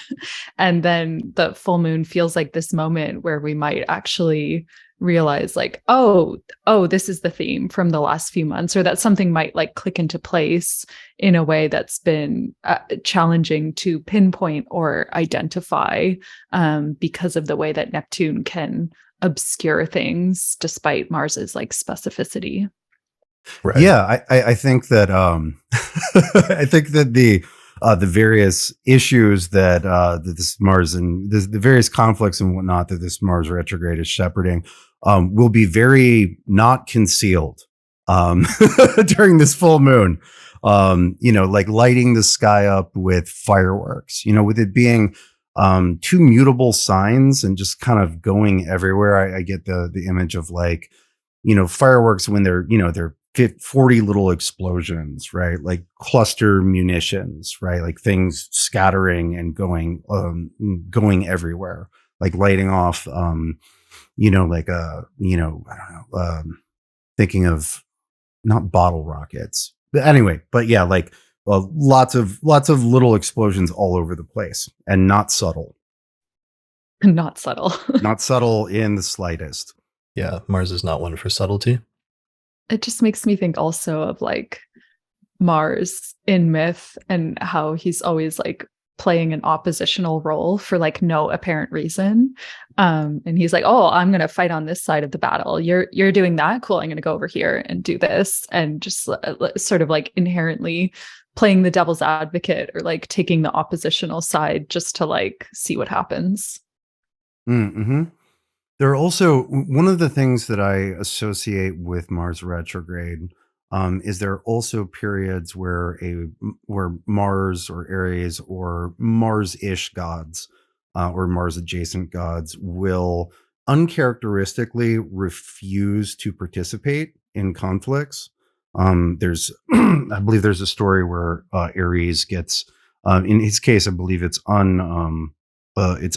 And then the full moon feels like this moment where we might actually realize like, oh, this is the theme from the last few months, or that something might like click into place in a way that's been challenging to pinpoint or identify, because of the way that Neptune can obscure things despite Mars's like specificity. Right. Yeah, I think that I think that the various issues that this Mars and the various conflicts and whatnot that this Mars retrograde is shepherding will be very not concealed during this full moon. Like lighting the sky up with fireworks. With it being two mutable signs and just kind of going everywhere. I get the image of like, fireworks when they're 40 little explosions, right? Like cluster munitions, right? Like things scattering and going everywhere, like lighting off, like I don't know, thinking of not bottle rockets, but anyway, but yeah, like lots of little explosions all over the place, and not subtle. Not subtle. Not subtle in the slightest. Yeah, Mars is not one for subtlety. It just makes me think also of like Mars in myth and how he's always like playing an oppositional role for like no apparent reason. And he's like, oh, I'm going to fight on this side of the battle. You're doing that. Cool. I'm going to go over here and do this. And just sort of like inherently playing the devil's advocate, or like taking the oppositional side just to like see what happens. Mm-hmm. There are also, one of the things that I associate with Mars retrograde is there are also periods where Mars or Aries or Mars-ish gods or Mars-adjacent gods will uncharacteristically refuse to participate in conflicts. There's, I believe there's a story where Aries gets, in his case, I believe it's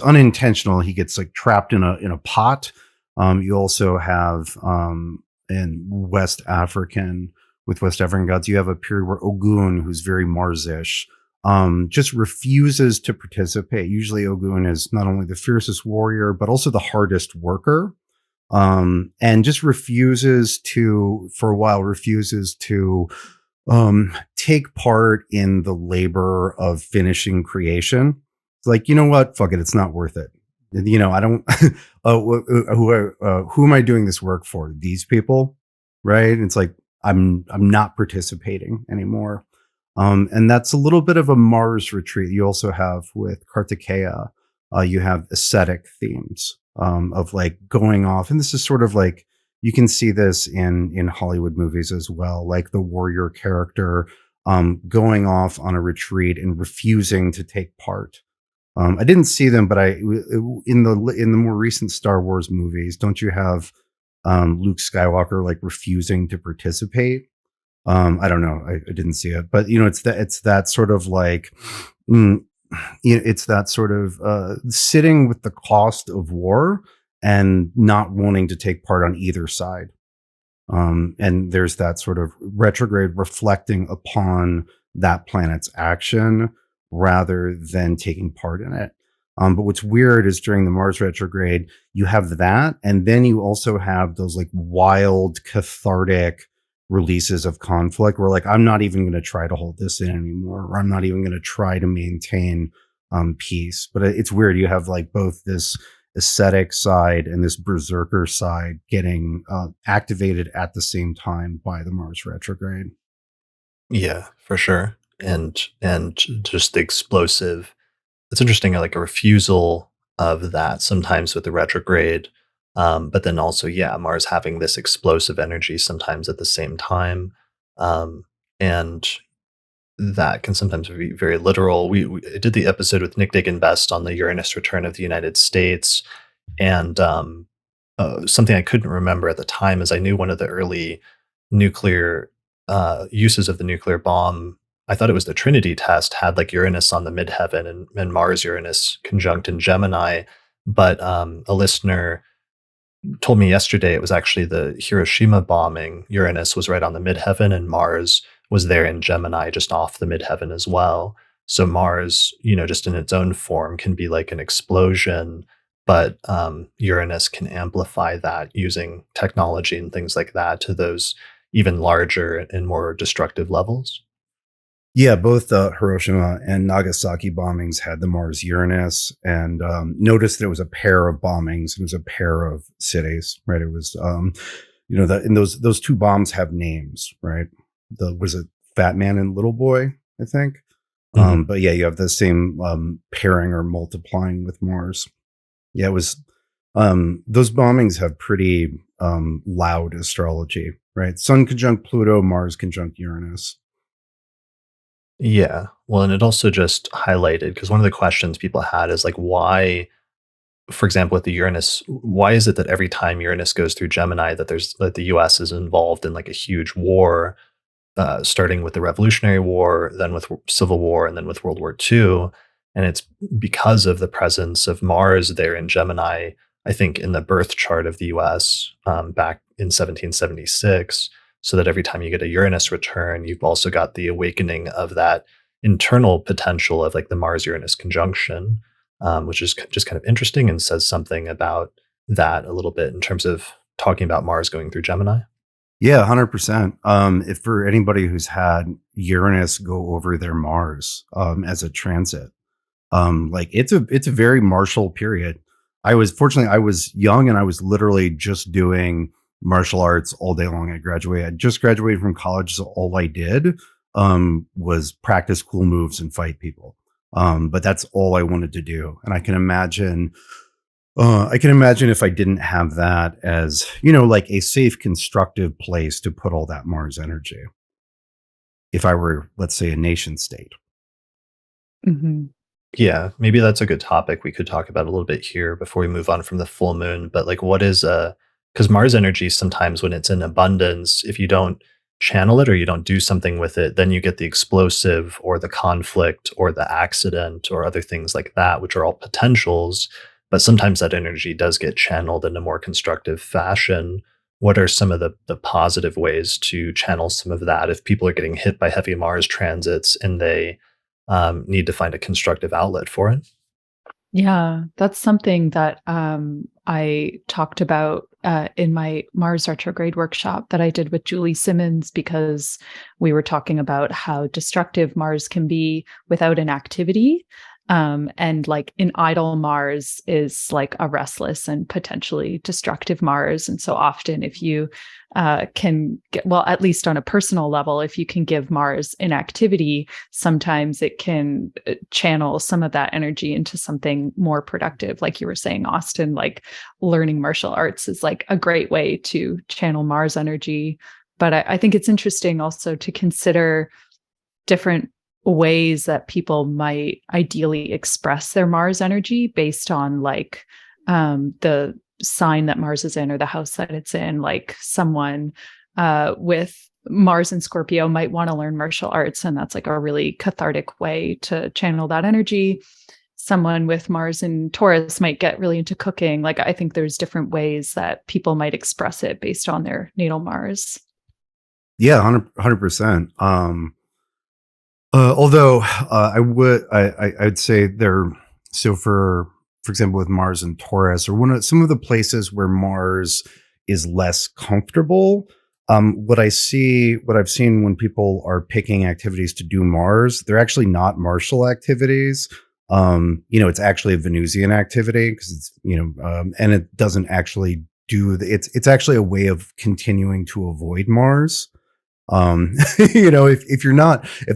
unintentional. He gets like trapped in a pot. You also have in West African gods, you have a period where Ogun, who's very Mars-ish, just refuses to participate. Usually Ogun is not only the fiercest warrior, but also the hardest worker. And just refuses to take part in the labor of finishing creation. Like, you know what? Fuck it. It's not worth it. I don't, who am I doing this work for? These people, right? It's like, I'm not participating anymore. And that's a little bit of a Mars retreat. You also have with Kartikeya, you have ascetic themes, of like going off. And this is sort of like, you can see this in Hollywood movies as well, like the warrior character, going off on a retreat and refusing to take part. I didn't see them, but in the more recent Star Wars movies, don't you have Luke Skywalker like refusing to participate? I don't know. I didn't see it, but it's that sort of like, it's that sort of sitting with the cost of war and not wanting to take part on either side. And there's that sort of retrograde reflecting upon that planet's action rather than taking part in it. But what's weird is during the Mars retrograde, you have that. And then you also have those like wild, cathartic releases of conflict where like, I'm not even going to try to hold this in anymore, or I'm not even going to try to maintain peace. But it's weird. You have like both this ascetic side and this berserker side getting activated at the same time by the Mars retrograde. Yeah, for sure. And just the it's interesting, like a refusal of that sometimes with the retrograde. But then also, yeah, Mars having this explosive energy sometimes at the same time. And that can sometimes be very literal. We did the episode with Nick Diggin Best on the Uranus return of the United States. And something I couldn't remember at the time is I knew one of the early nuclear uses of the nuclear bomb. I thought it was the Trinity test, had like Uranus on the midheaven and Mars Uranus conjunct in Gemini. But a listener told me yesterday it was actually the Hiroshima bombing. Uranus was right on the midheaven and Mars was there in Gemini just off the midheaven as well. So Mars, just in its own form can be like an explosion, but Uranus can amplify that using technology and things like that to those even larger and more destructive levels. Yeah, both Hiroshima and Nagasaki bombings had the Mars Uranus, and noticed that it was a pair of bombings. It was a pair of cities, right? It was, and those two bombs have names, right? Was it Fat Man and Little Boy, I think. But yeah, you have the same pairing or multiplying with Mars. Yeah, it was. Those bombings have pretty loud astrology, right? Sun conjunct Pluto, Mars conjunct Uranus. Yeah. Well, and it also just highlighted because one of the questions people had is like, why, for example, with the Uranus, why is it that every time Uranus goes through Gemini, that the US is involved in like a huge war, starting with the Revolutionary War, then with Civil War, and then with World War II? And it's because of the presence of Mars there in Gemini, I think in the birth chart of the US back in 1776. So that every time you get a Uranus return, you've also got the awakening of that internal potential of like the Mars-Uranus conjunction, which is just kind of interesting and says something about that a little bit in terms of talking about Mars going through Gemini. Yeah, 100%. If for anybody who's had Uranus go over their Mars as a transit, like it's a very martial period. I was young and I was literally just doing martial arts all day long. I just graduated from college, so all I did was practice cool moves and fight people. But that's all I wanted to do. And I can imagine if I didn't have that as, like a safe, constructive place to put all that Mars energy. If I were, let's say, a nation state. Mm-hmm. Yeah, maybe that's a good topic we could talk about a little bit here before we move on from the full moon. But like, what is because Mars energy sometimes when it's in abundance, if you don't channel it or you don't do something with it, then you get the explosive or the conflict or the accident or other things like that, which are all potentials. But sometimes that energy does get channeled in a more constructive fashion. What are some of the positive ways to channel some of that if people are getting hit by heavy Mars transits and they need to find a constructive outlet for it? Yeah, that's something that I talked about in my Mars retrograde workshop that I did with Julie Simmons, because we were talking about how destructive Mars can be without an activity. And like an idle Mars is like a restless and potentially destructive Mars. And so often if you can get, well, at least on a personal level, if you can give Mars inactivity, sometimes it can channel some of that energy into something more productive. Like you were saying, Austin, like learning martial arts is like a great way to channel Mars energy. But I think it's interesting also to consider different ways that people might ideally express their Mars energy based on like the sign that Mars is in or the house that it's in. Like someone with Mars in Scorpio might want to learn martial arts, and that's like a really cathartic way to channel that energy. Someone with Mars in Taurus might get really into cooking. Like I think there's different ways that people might express it based on their natal Mars. Yeah, 100%. Although I'd say so for example, with Mars and Taurus, or some of the places where Mars is less comfortable, what I've seen when people are picking activities to do Mars, they're actually not martial activities. It's actually a Venusian activity because it's, and it doesn't actually it's actually a way of continuing to avoid Mars. If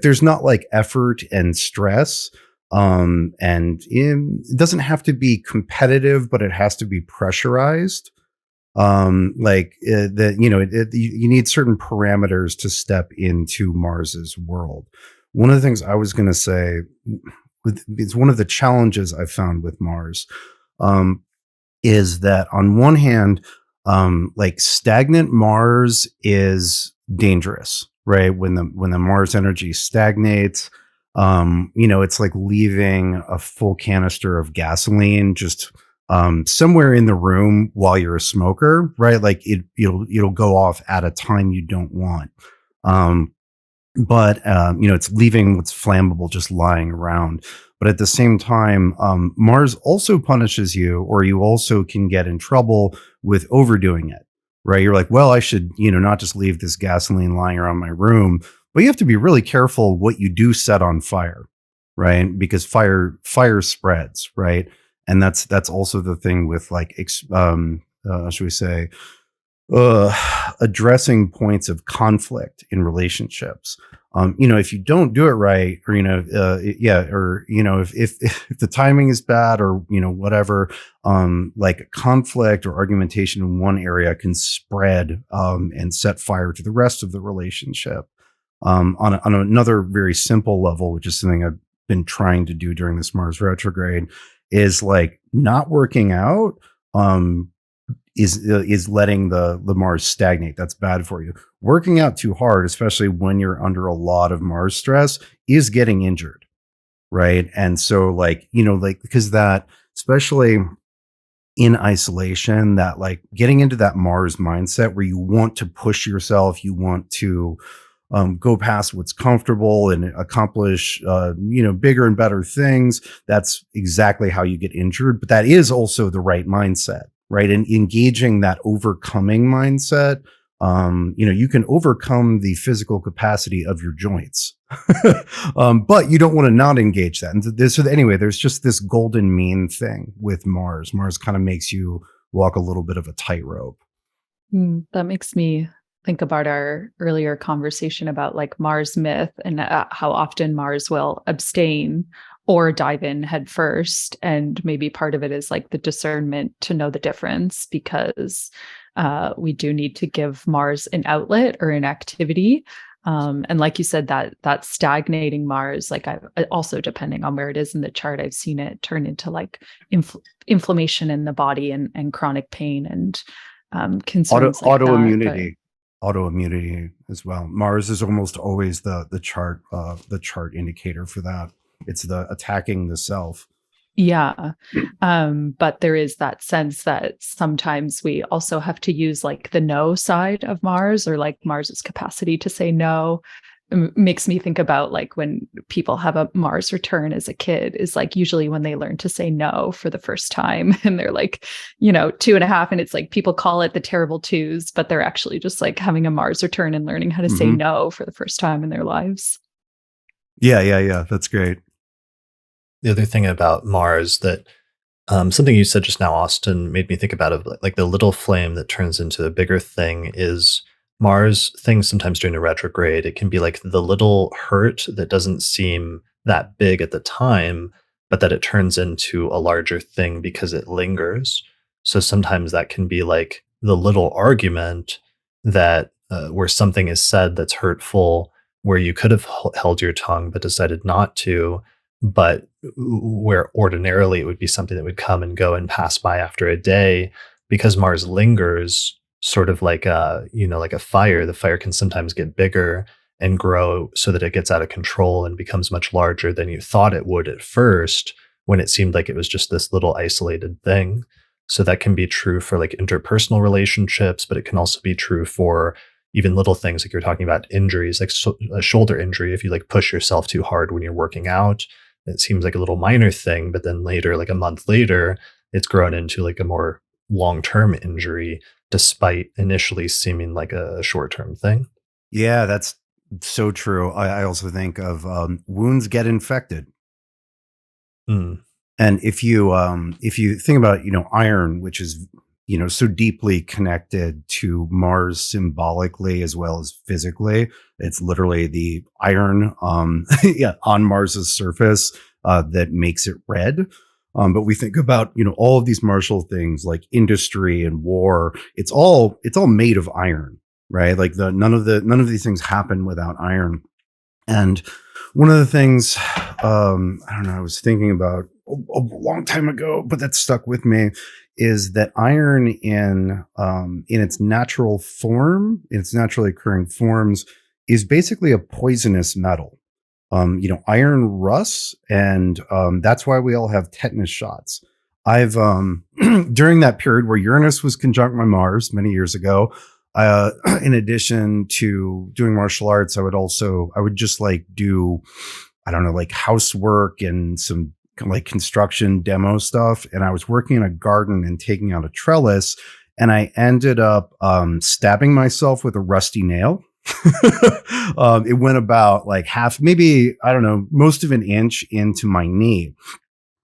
there's not like effort and stress, And it doesn't have to be competitive, but it has to be pressurized. You need certain parameters to step into Mars's world. One of the things I was going to say, it's one of the challenges I found with Mars, is that on one hand, like stagnant Mars is dangerous, right? When the Mars energy stagnates, it's like leaving a full canister of gasoline just somewhere in the room while you're a smoker, right? Like it'll go off at a time you don't want. But it's leaving what's flammable just lying around. But at the same time, Mars also punishes you, or you also can get in trouble with overdoing it, right? You're like, well, I should, not just leave this gasoline lying around my room, but you have to be really careful what you do set on fire, right? Because fire spreads, right? And that's also the thing with like, should we say, addressing points of conflict in relationships. If you don't do it right, or if the timing is bad, or whatever, like conflict or argumentation in one area can spread and set fire to the rest of the relationship. On another very simple level, which is something I've been trying to do during this Mars retrograde, is like not working out. Is letting the Mars stagnate. That's bad for you. Working out too hard, especially when you're under a lot of Mars stress, is getting injured, right? And so because that, especially in isolation, that like getting into that Mars mindset where you want to push yourself, you want to go past what's comfortable and accomplish bigger and better things. That's exactly how you get injured. But that is also the right mindset, right? And engaging that overcoming mindset, you can overcome the physical capacity of your joints, but you don't want to not engage that. And anyway, there's just this golden mean thing with Mars. Mars kind of makes you walk a little bit of a tightrope. That makes me think about our earlier conversation about like Mars myth and how often Mars will abstain or dive in head first. And maybe part of it is like the discernment to know the difference, because we do need to give Mars an outlet or an activity. And like you said, that stagnating Mars, like I also, depending on where it is in the chart, I've seen it turn into like inflammation in the body and chronic pain and concerns like autoimmunity. Autoimmunity as well. Mars is almost always the chart indicator for that. It's the attacking the self. Yeah. But there is that sense that sometimes we also have to use like the no side of Mars, or like Mars's capacity to say no. Makes me think about like when people have a Mars return as a kid, is like usually when they learn to say no for the first time, and they're like, 2.5, and it's like people call it the terrible twos, but they're actually just like having a Mars return and learning how to say no for the first time in their lives. Yeah. That's great. The other thing about Mars that something you said just now, Austin, made me think about of like the little flame that turns into a bigger thing is Mars things sometimes during a retrograde. It can be like the little hurt that doesn't seem that big at the time, but that it turns into a larger thing because it lingers. So sometimes that can be like the little argument that where something is said that's hurtful, where you could have held your tongue but decided not to, but where ordinarily it would be something that would come and go and pass by after a day. Because Mars lingers, sort of like like a fire. The fire can sometimes get bigger and grow so that it gets out of control and becomes much larger than you thought it would at first, when it seemed like it was just this little isolated thing. So that can be true for like interpersonal relationships, but it can also be true for even little things like you're talking about injuries, like a shoulder injury. If you like push yourself too hard when you're working out, it seems like a little minor thing, but then later, like a month later, it's grown into like a more long-term injury, despite initially seeming like a short-term thing. Yeah, that's so true. I also think of wounds get infected. And if you think about, iron, which is so deeply connected to Mars symbolically as well as physically. It's literally the iron yeah, on Mars's surface that makes it red. But we think about, all of these martial things like industry and war. It's all made of iron, right? Like none of these things happen without iron. And one of the things, I don't know, I was thinking about a long time ago, but that stuck with me, is that iron in its natural form, in its naturally occurring forms, is basically a poisonous metal. Iron rusts, and that's why we all have tetanus shots. I've during that period where Uranus was conjunct my Mars many years ago, in addition to doing martial arts, I would just like do, I don't know, like housework and some like construction demo stuff. And I was working in a garden and taking out a trellis, and I ended up stabbing myself with a rusty nail. It went about like half, maybe, I don't know, most of an inch into my knee.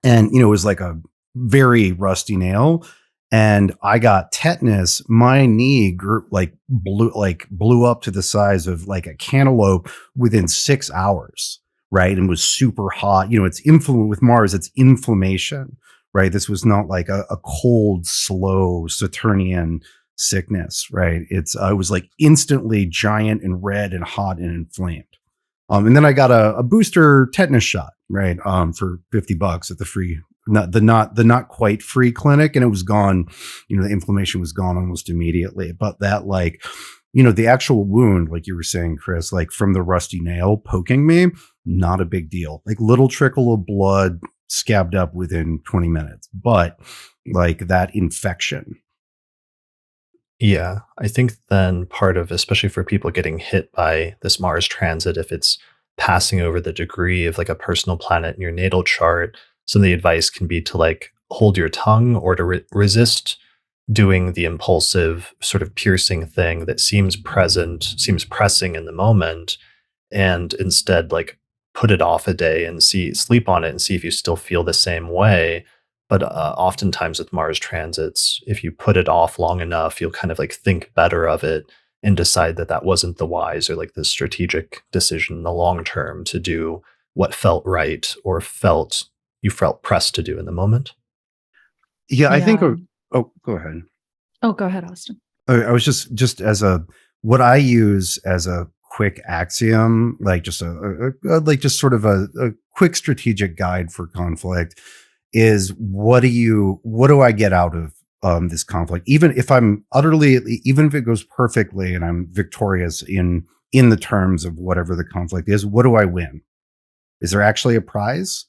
And, it was like a very rusty nail. And I got tetanus. My knee grew blew up to the size of like a cantaloupe within 6 hours. Right. And was super hot. It's with Mars, it's inflammation, right? This was not like a cold, slow Saturnian sickness, right? It was like instantly giant and red and hot and inflamed. And then I got a booster tetanus shot, right? For $50 at the free, the not quite free clinic. And it was gone. The inflammation was gone almost immediately. But that the actual wound, like you were saying, Chris, like from the rusty nail poking me, not a big deal. Like little trickle of blood scabbed up within 20 minutes. But like that infection. Yeah, I think then part of, especially for people getting hit by this Mars transit, if it's passing over the degree of like a personal planet in your natal chart, some of the advice can be to like hold your tongue or to resist doing the impulsive sort of piercing thing that seems pressing in the moment, and instead like put it off a day and sleep on it and see if you still feel the same way. But oftentimes with Mars transits, if you put it off long enough, you'll kind of like think better of it and decide that that wasn't the wise or like the strategic decision in the long term to do what felt right or you felt pressed to do in the moment. Yeah, I think. Yeah. Oh, go ahead. Oh, go ahead, Austin. I was just as what I use as a quick axiom, like just just sort of a quick strategic guide for conflict, is what do I get out of this conflict? Even if it goes perfectly and I'm victorious in the terms of whatever the conflict is, what do I win? Is there actually a prize?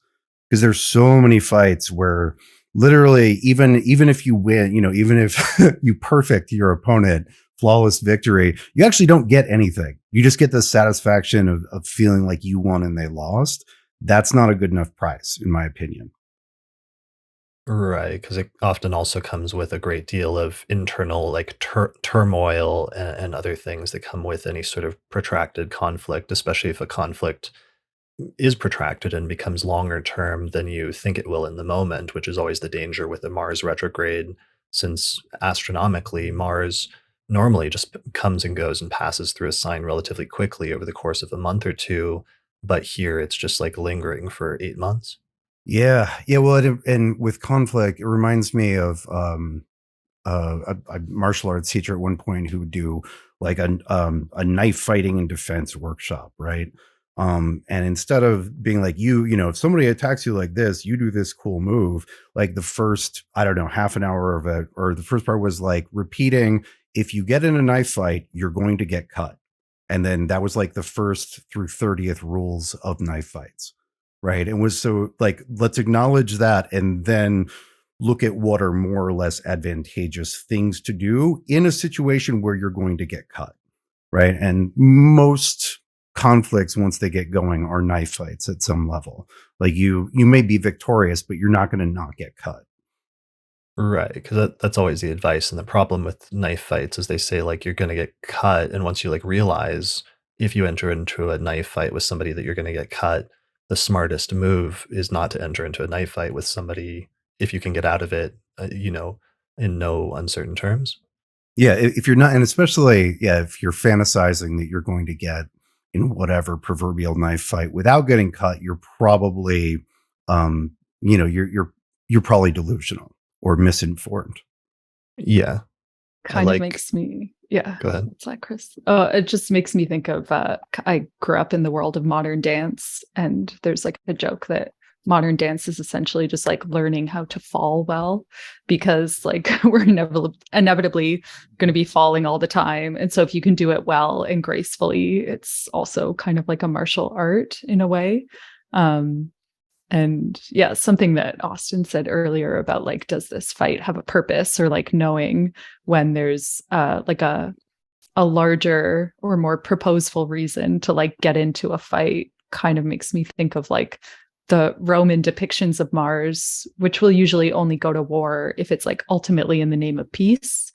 Because there's so many fights where literally, even if you win, even if you perfect your opponent, flawless victory, you actually don't get anything. You just get the satisfaction of feeling like you won and they lost. That's not a good enough prize, in my opinion. Right, because it often also comes with a great deal of internal like turmoil and other things that come with any sort of protracted conflict, especially if a conflict is protracted and becomes longer term than you think it will in the moment, which is always the danger with the Mars retrograde, since astronomically, Mars normally just comes and goes and passes through a sign relatively quickly over the course of a month or two. But here it's just like lingering for 8 months. Yeah, yeah. Well, and with conflict, it reminds me of a martial arts teacher at one point who would do like a knife fighting and defense workshop, right? And instead of being like if somebody attacks you like this, you do this cool move. Like the first, I don't know, half an hour of it, or the first part was like repeating, if you get in a knife fight, you're going to get cut. And then that was like the first through 30th rules of knife fights. Right. And was so like, let's acknowledge that and then look at what are more or less advantageous things to do in a situation where you're going to get cut. Right. And most conflicts, once they get going, are knife fights at some level. Like you may be victorious, but you're not going to not get cut. Right, because that's always the advice. And the problem with knife fights is they say like you're going to get cut. And once you like realize if you enter into a knife fight with somebody that you're going to get cut, the smartest move is not to enter into a knife fight with somebody if you can get out of it, in no uncertain terms. Yeah, if you're not, and especially, yeah, if you're fantasizing that you're going to get in whatever proverbial knife fight without getting cut, you're probably, you're probably delusional or misinformed. Yeah. Kind of makes me, yeah. Go ahead. What's that, Chris? It just makes me think of, I grew up in the world of modern dance, and there's like a joke that modern dance is essentially just like learning how to fall well, because like we're inevitably going to be falling all the time. And so if you can do it well and gracefully, it's also kind of like a martial art in a way. And yeah, something that Austin said earlier about like, does this fight have a purpose, or like knowing when there's like a larger or more proposeful reason to like get into a fight, kind of makes me think of like the Roman depictions of Mars, which will usually only go to war if it's like ultimately in the name of peace.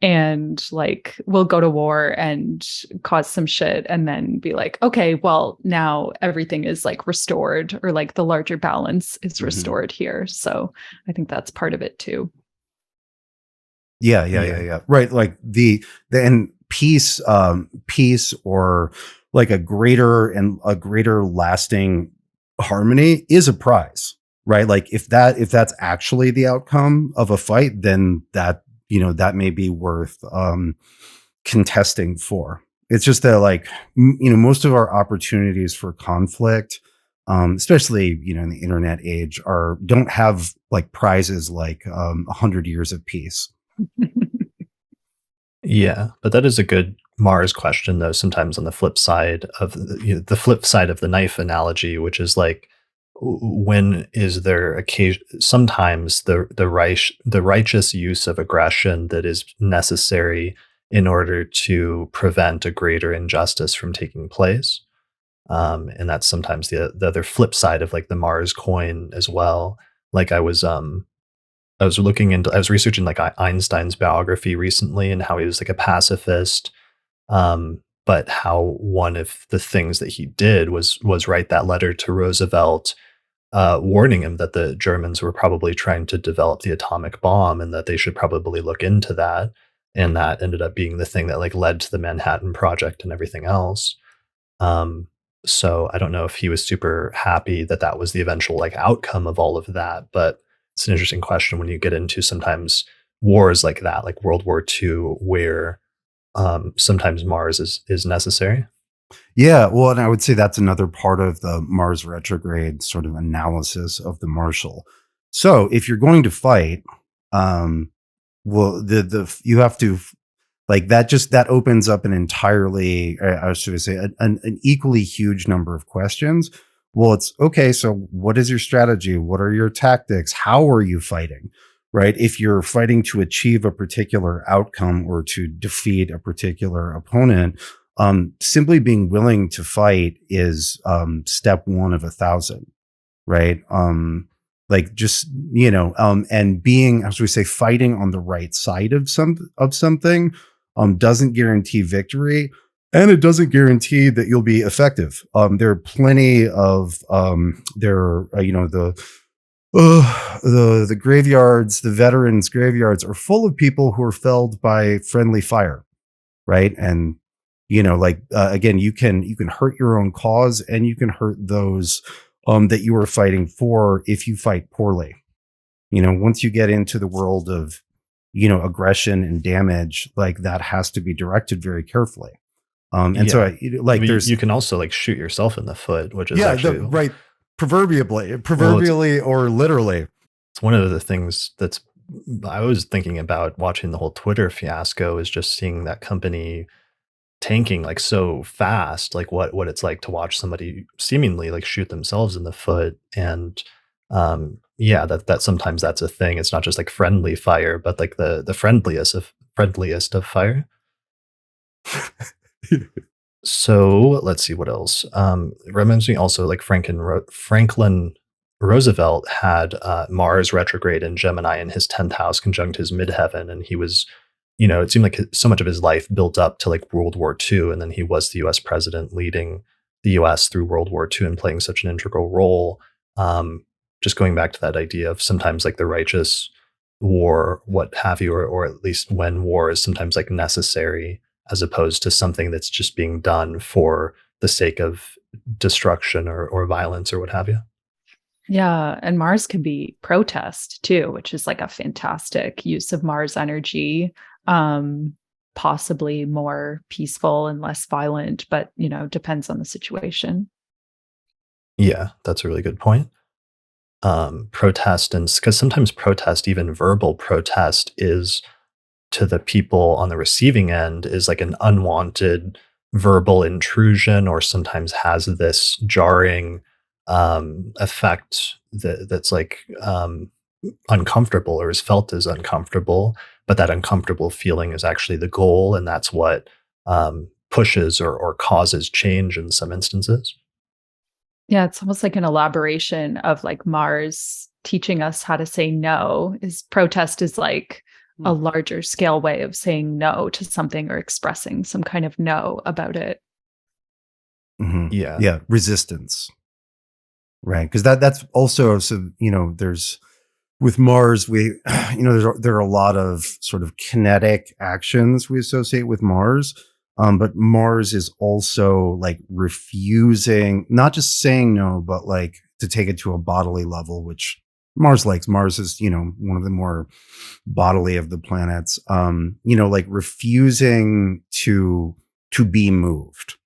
And like we'll go to war and cause some shit and then be like, okay, well, now everything is like restored, or like the larger balance is restored here. So I think that's part of it too. Yeah. Right. Like the and peace, or like a greater lasting harmony is a prize, right? Like if that's actually the outcome of a fight, then that may be worth contesting for. It's just that, like, most of our opportunities for conflict, especially in the internet age, don't have like prizes like 100 years of peace. Yeah, but that is a good Mars question, though. Sometimes on the flip side of the flip side of the knife analogy, which is like, when is there occasion? Sometimes the righteous use of aggression that is necessary in order to prevent a greater injustice from taking place, and that's sometimes the other flip side of like the Mars coin as well. Like I was researching like Einstein's biography recently, and how he was like a pacifist, but how one of the things that he did was write that letter to Roosevelt, warning him that the Germans were probably trying to develop the atomic bomb and that they should probably look into that. And that ended up being the thing that like led to the Manhattan Project and everything else. So I don't know if he was super happy that that was the eventual like outcome of all of that, but it's an interesting question when you get into sometimes wars like that, like World War II, where sometimes Mars is necessary. Yeah, well, and I would say that's another part of the Mars retrograde sort of analysis of the Martial. So if you're going to fight, well, you have to, like, that opens up an entirely, should I say, an equally huge number of questions. Well, it's okay. So what is your strategy? What are your tactics? How are you fighting? Right? If you're fighting to achieve a particular outcome or to defeat a particular opponent, simply being willing to fight is step one of 1,000, right? Like just and being, as we say, fighting on the right side of something doesn't guarantee victory, and it doesn't guarantee that you'll be effective. There are plenty of the graveyards, the veterans' graveyards are full of people who are felled by friendly fire, right? And again, you can hurt your own cause, and you can hurt those that you are fighting for if you fight poorly. Once you get into the world of aggression and damage, like that has to be directed very carefully. So you can also like shoot yourself in the foot, which is actually right, proverbially or literally. It's one of the things that's I was thinking about watching the whole Twitter fiasco, is just seeing that company tanking like so fast, like what it's like to watch somebody seemingly like shoot themselves in the foot. And that sometimes that's a thing. It's not just like friendly fire, but like the friendliest of fire. So let's see what else. Reminds me also like Franklin Roosevelt had Mars retrograde in Gemini in his 10th house conjunct his midheaven, and he was, it seemed like so much of his life built up to like World War II, and then he was the U.S. president, leading the U.S. through World War II and playing such an integral role. Just going back to that idea of sometimes like the righteous war, what have you, or at least when war is sometimes like necessary, as opposed to something that's just being done for the sake of destruction or violence or what have you. Yeah, and Mars can be protest too, which is like a fantastic use of Mars energy. Possibly more peaceful and less violent, but depends on the situation. Yeah, that's a really good point. Protest, and because sometimes protest, even verbal protest, is to the people on the receiving end is like an unwanted verbal intrusion, or sometimes has this jarring effect that's like uncomfortable, or is felt as uncomfortable, but that uncomfortable feeling is actually the goal, and that's what pushes or causes change in some instances. Yeah, it's almost like an elaboration of like Mars teaching us how to say no. Is protest is like a larger scale way of saying no to something or expressing some kind of no about it. Yeah. Yeah, resistance. Right, because that's also, so there's, with Mars, we there are a lot of sort of kinetic actions we associate with Mars, but Mars is also like refusing, not just saying no, but like to take it to a bodily level, which Mars likes. Mars is one of the more bodily of the planets. Like refusing to be moved.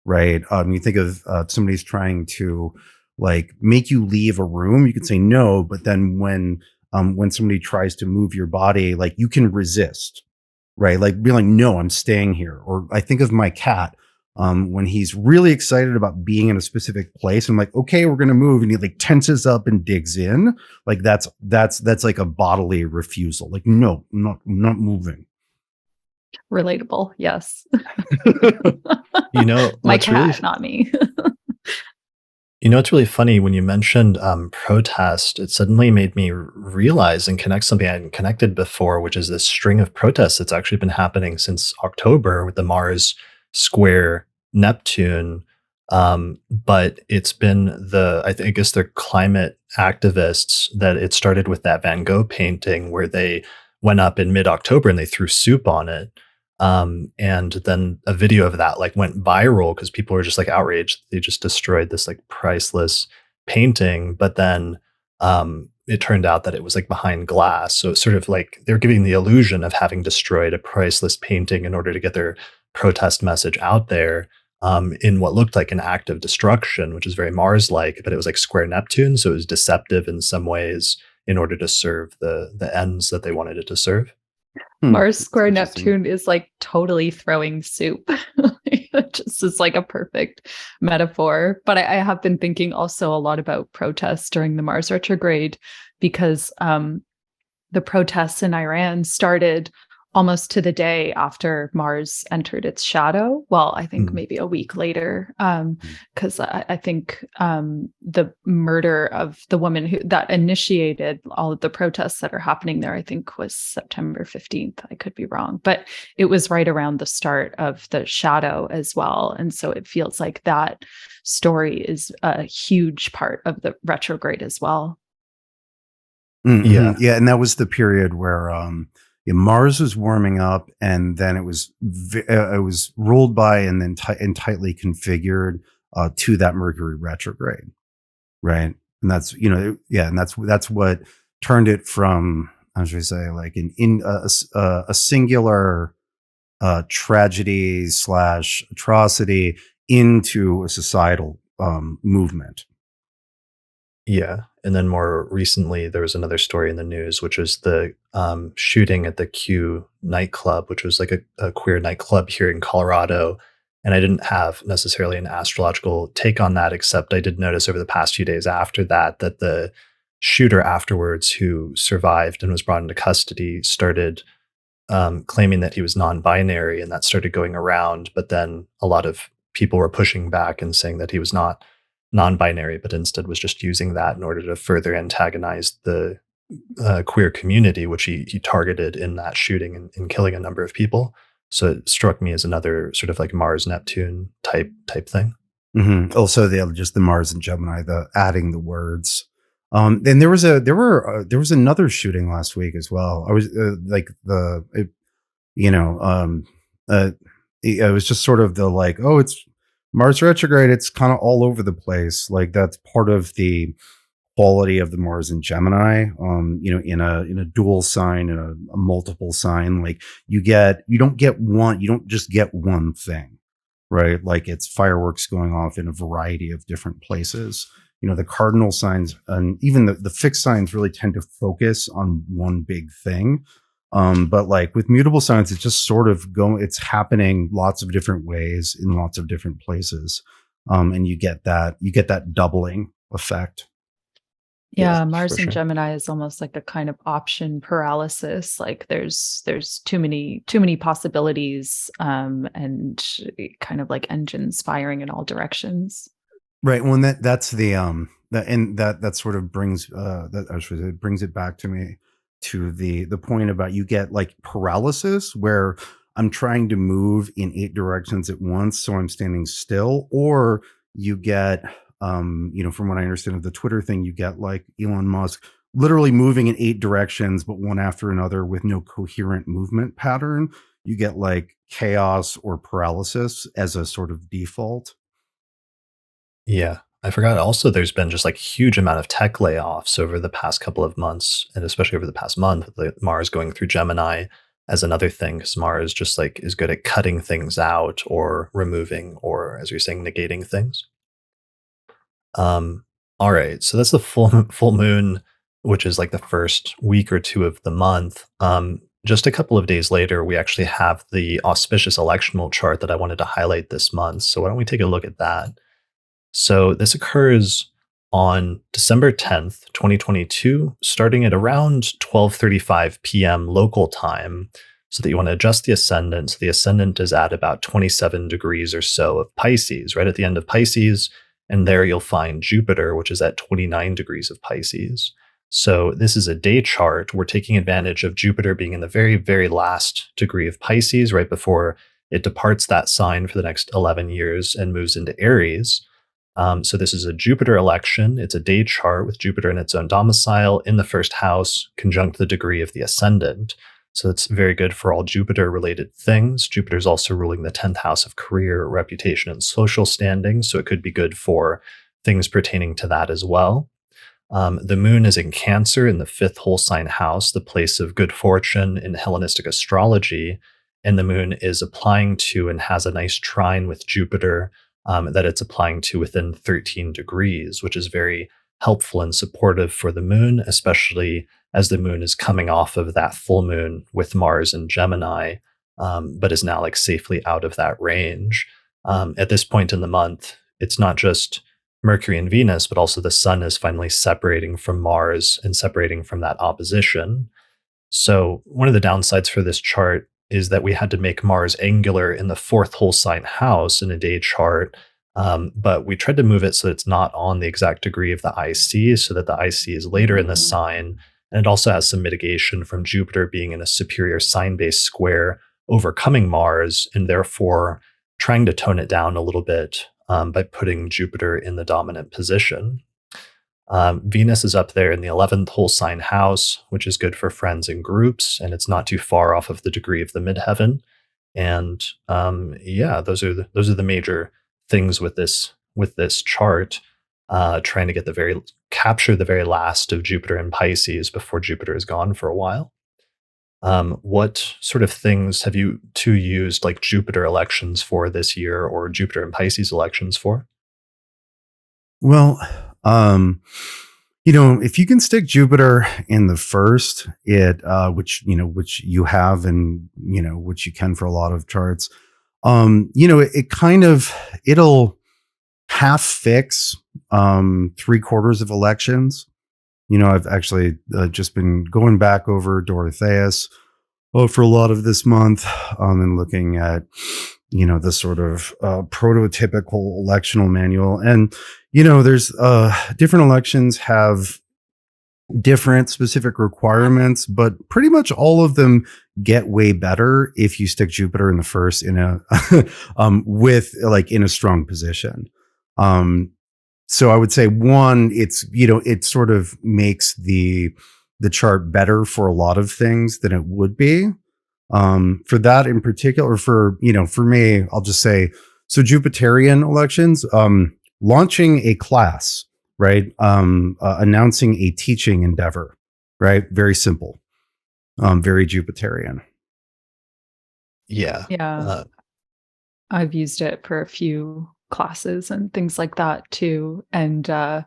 Right, you think of somebody's trying to like make you leave a room, you can say no, but then when somebody tries to move your body, like you can resist, right? Like be like, no, I'm staying here. Or I think of my cat, when he's really excited about being in a specific place, I'm like, okay, we're gonna move, and he like tenses up and digs in. Like that's like a bodily refusal. Like, no, I'm not moving. Relatable, yes. My what's cat, really not me. It's really funny when you mentioned protest. It suddenly made me realize and connect something I hadn't connected before, which is this string of protests that's actually been happening since October with the Mars square Neptune. But it's been I guess they're climate activists, that it started with that Van Gogh painting where they went up in mid-October and they threw soup on it. And then a video of that like went viral because people were just like outraged. They just destroyed this like priceless painting. But then it turned out that it was like behind glass. So it's sort of like they're giving the illusion of having destroyed a priceless painting in order to get their protest message out there, in what looked like an act of destruction, which is very Mars-like, but it was like square Neptune. So it was deceptive in some ways in order to serve the ends that they wanted it to serve. Mars square Neptune is like totally throwing soup. It just is like a perfect metaphor. But I have been thinking also a lot about protests during the Mars retrograde, because the protests in Iran started almost to the day after Mars entered its shadow. Well, I think maybe a week later, because I think the murder of the woman that initiated all of the protests that are happening there, I think was September 15th. I could be wrong, but it was right around the start of the shadow as well. And so it feels like that story is a huge part of the retrograde as well. Yeah. And that was the period where Mars was warming up, and then it was ruled by and then and tightly configured to that Mercury retrograde, right? And that's and that's what turned it from, how should I say, like a singular tragedy / atrocity into a societal movement. Yeah. And then more recently, there was another story in the news, which was the shooting at the Q nightclub, which was like a queer nightclub here in Colorado. And I didn't have necessarily an astrological take on that, except I did notice over the past few days after that the shooter afterwards, who survived and was brought into custody, started claiming that he was non-binary, and that started going around. But then a lot of people were pushing back and saying that he was not non-binary, but instead was just using that in order to further antagonize the queer community, which he targeted in that shooting and killing a number of people. So it struck me as another sort of like Mars Neptune type thing. Also, just the Mars and Gemini, the adding the words, And there was another shooting last week as well. I was like you know, it was just sort of the like, oh, it's Mars retrograde. It's kind of all over the place. Like that's part of the quality of the Mars in Gemini. In a dual sign, in a multiple sign, like you don't just get one thing, right? Like it's fireworks going off in a variety of different places. The cardinal signs and even the fixed signs really tend to focus on one big thing. But like with mutable signs, it's just sort of it's happening lots of different ways in lots of different places. And you get that doubling effect. Yeah, for Mars and sure. Gemini is almost like a kind of option paralysis. Like there's too many possibilities, and kind of like engines firing in all directions. Right. Well, and that's that sort of brings it brings it back to me to the point about you get like paralysis where I'm trying to move in 8 directions at once, so I'm standing still, or you get from what I understand of the Twitter thing, you get like Elon Musk literally moving in 8 directions, but one after another with no coherent movement pattern. You get like chaos or paralysis as a sort of default. Yeah. I forgot also there's been just like huge amount of tech layoffs over the past couple of months, and especially over the past month, with the Mars going through Gemini as another thing, because Mars just like is good at cutting things out or removing or, as you're saying, negating things. All right, so that's the full moon, which is like the first week or two of the month. Just a couple of days later, we actually have the auspicious electional chart that I wanted to highlight this month. So why don't we take a look at that? So this occurs on December 10th, 2022, starting at around 12:35 p.m. local time, so that you want to adjust the ascendant. So the ascendant is at about 27 degrees or so of Pisces, right at the end of Pisces, and there you'll find Jupiter, which is at 29 degrees of Pisces. So this is a day chart. We're taking advantage of Jupiter being in the very, very last degree of Pisces, right before it departs that sign for the next 11 years and moves into Aries. So this is a Jupiter election. It's a day chart with Jupiter in its own domicile in the first house, conjunct the degree of the ascendant. So it's very good for all Jupiter-related things. Jupiter is also ruling the 10th house of career, reputation, and social standing. So it could be good for things pertaining to that as well. The moon is in Cancer in the 5th whole sign house, the place of good fortune in Hellenistic astrology. And the moon is applying to and has a nice trine with Jupiter that it's applying to within 13 degrees, which is very helpful and supportive for the moon, especially as the moon is coming off of that full moon with Mars and Gemini, but is now like safely out of that range. At this point in the month, it's not just Mercury and Venus, but also the sun is finally separating from Mars and separating from that opposition. So one of the downsides for this chart is that we had to make Mars angular in the 4th whole sign house in a day chart. But we tried to move it so that it's not on the exact degree of the IC, so that the IC is later in the sign. And it also has some mitigation from Jupiter being in a superior sign-based square, overcoming Mars, and therefore trying to tone it down a little bit by putting Jupiter in the dominant position. Venus is up there in the 11th whole sign house, which is good for friends and groups, and it's not too far off of the degree of the midheaven. And those are the major things with this chart. Trying to capture the very last of Jupiter in Pisces before Jupiter is gone for a while. What sort of things have you two used like Jupiter elections for this year, or Jupiter and Pisces elections for? Well, if you can stick Jupiter in the first, which you have, and which you can for a lot of charts, it'll half fix 3/4 of elections. I've actually just been going back over Dorotheus for a lot of this month, and looking at the sort of prototypical electional manual. And there's different elections have different specific requirements, but pretty much all of them get way better if you stick Jupiter in the first in a with like in a strong position. So I would say one, it sort of makes the chart better for a lot of things than it would be. For that in particular, for me, I'll just say, so Jupiterian elections, launching a class, right? Announcing a teaching endeavor, right? Very simple, very Jupiterian. Yeah. Yeah. I've used it for a few classes and things like that too. And I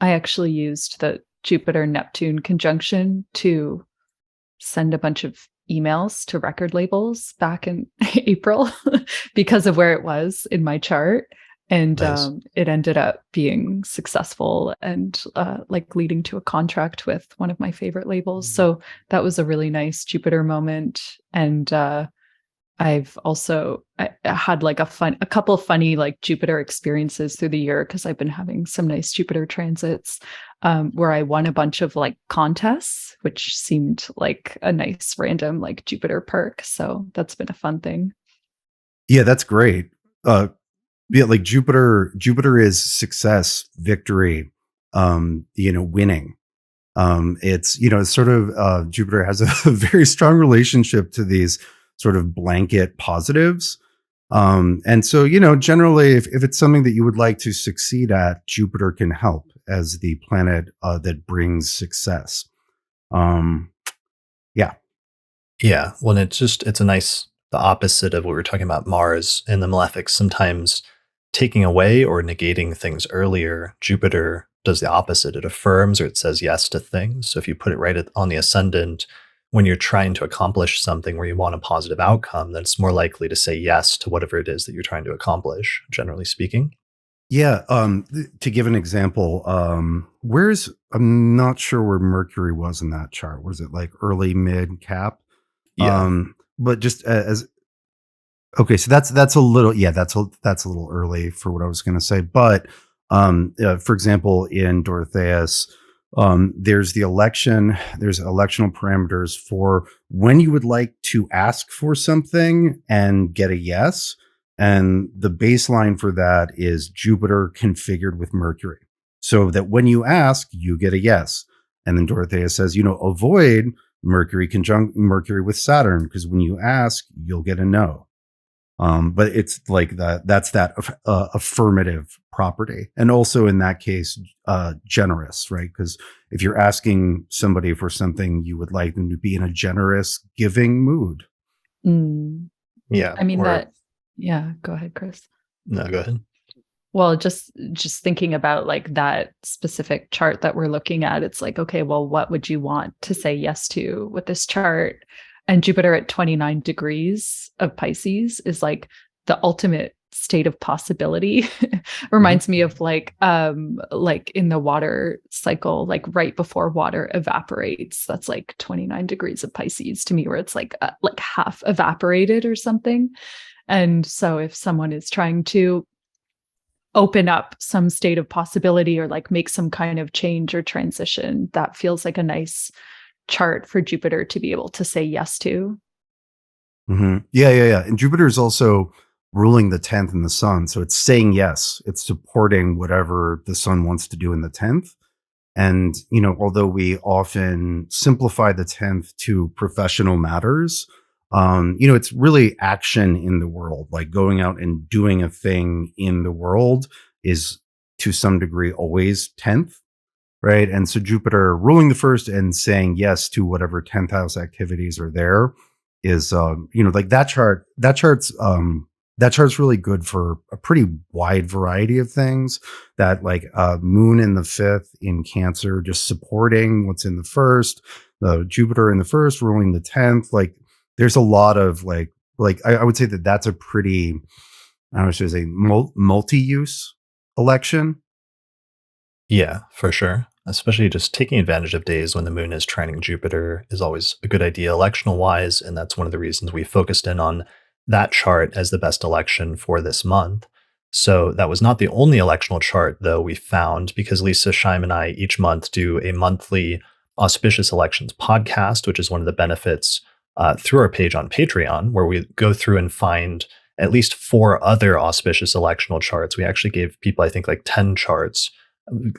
actually used the Jupiter-Neptune conjunction to send a bunch of emails to record labels back in April because of where it was in my chart. And Nice. it ended up being successful and like leading to a contract with one of my favorite labels. So that was a really nice Jupiter moment. And I've also I had like a couple of funny like Jupiter experiences through the year because I've been having some nice Jupiter transits where I won a bunch of like contests, which seemed like a nice random like Jupiter perk. So that's been a fun thing. Yeah, that's great. Yeah, like Jupiter is success, victory, winning. It's sort of Jupiter has a very strong relationship to these sort of blanket positives. And so, generally, if it's something that you would like to succeed at, Jupiter can help as the planet that brings success. Yeah. Yeah. Well, it's a nice, the opposite of what we were talking about Mars in the malefics, sometimes taking away or negating things earlier. Jupiter does the opposite. It affirms or it says yes to things. So if you put it right on the ascendant, when you're trying to accomplish something where you want a positive outcome, then it's more likely to say yes to whatever it is that you're trying to accomplish, generally speaking. Yeah. To give an example, I'm not sure where Mercury was in that chart. Was it like early, mid, cap? Yeah. But just as okay, so that's a little, that's a little early for what I was going to say. But for example, in Dorotheus, there's electional parameters for when you would like to ask for something and get a yes. And the baseline for that is Jupiter configured with Mercury. So that when you ask, you get a yes. And then Dorothea says, avoid Mercury conjunct Mercury with Saturn, because when you ask, you'll get a no. But it's like that's that affirmative property. And also in that case, generous, right? Because if you're asking somebody for something, you would like them to be in a generous giving mood. Yeah. I mean yeah, go ahead, Chris. No, go ahead. Well, just thinking about like that specific chart that we're looking at, it's like, okay, well, what would you want to say yes to with this chart? And Jupiter at 29 degrees of Pisces is like the ultimate state of possibility. Reminds me of like in the water cycle, like right before water evaporates. That's like 29 degrees of Pisces to me, where it's like half evaporated or something. And so if someone is trying to open up some state of possibility or like make some kind of change or transition, that feels like a nice chart for Jupiter to be able to say yes to. Mm-hmm. Yeah. And Jupiter is also ruling the 10th and the sun. So it's saying yes. It's supporting whatever the sun wants to do in the 10th. And, although we often simplify the 10th to professional matters, it's really action in the world, like going out and doing a thing in the world is to some degree always 10th. Right. And so Jupiter ruling the first and saying yes to whatever 10th house activities are there is, like that chart's really good for a pretty wide variety of things. That like moon in the 5th in Cancer, just supporting what's in the first, the Jupiter in the first ruling the 10th. Like there's a lot of like I would say that's a pretty, I don't know, should I say multi-use election. Yeah, for sure. Especially just taking advantage of days when the moon is trining Jupiter is always a good idea electional wise. And that's one of the reasons we focused in on that chart as the best election for this month. So that was not the only electional chart, though, we found, because Lisa Scheim and I each month do a monthly Auspicious Elections podcast, which is one of the benefits through our page on Patreon, where we go through and find at least 4 other auspicious electional charts. We actually gave people, I think, like 10 charts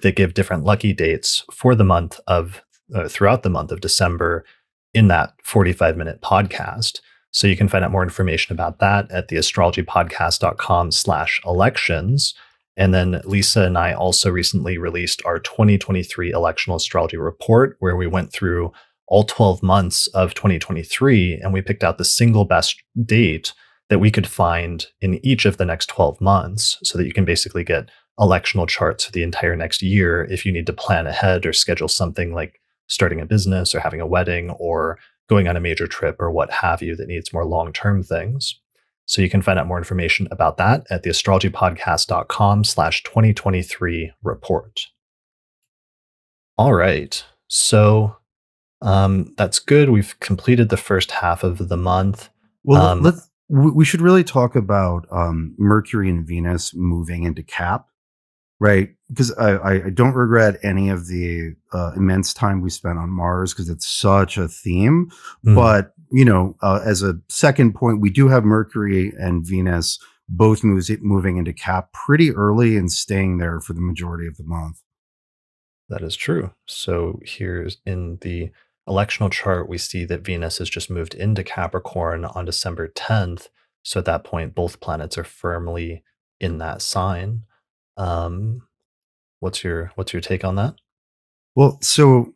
that give different lucky dates for the month of throughout the month of December in that 45-minute podcast. So you can find out more information about that at theastrologypodcast.com/elections. And then Lisa and I also recently released our 2023 electional astrology report, where we went through all 12 months of 2023 and we picked out the single best date that we could find in each of the next 12 months, so that you can basically get electional charts for the entire next year if you need to plan ahead or schedule something like starting a business or having a wedding or going on a major trip or what have you that needs more long-term things. So you can find out more information about that at theastrologypodcast.com/2023 report. All right. So that's good. We've completed the first half of the month. Well, we should really talk about Mercury and Venus moving into Cap, right? Because I don't regret any of the immense time we spent on Mars, because it's such a theme. But, as a second point, we do have Mercury and Venus both moving into Cap pretty early and staying there for the majority of the month. That is true. So here's in the electional chart, we see that Venus has just moved into Capricorn on December 10th. So at that point, both planets are firmly in that sign. What's your take on that? Well, so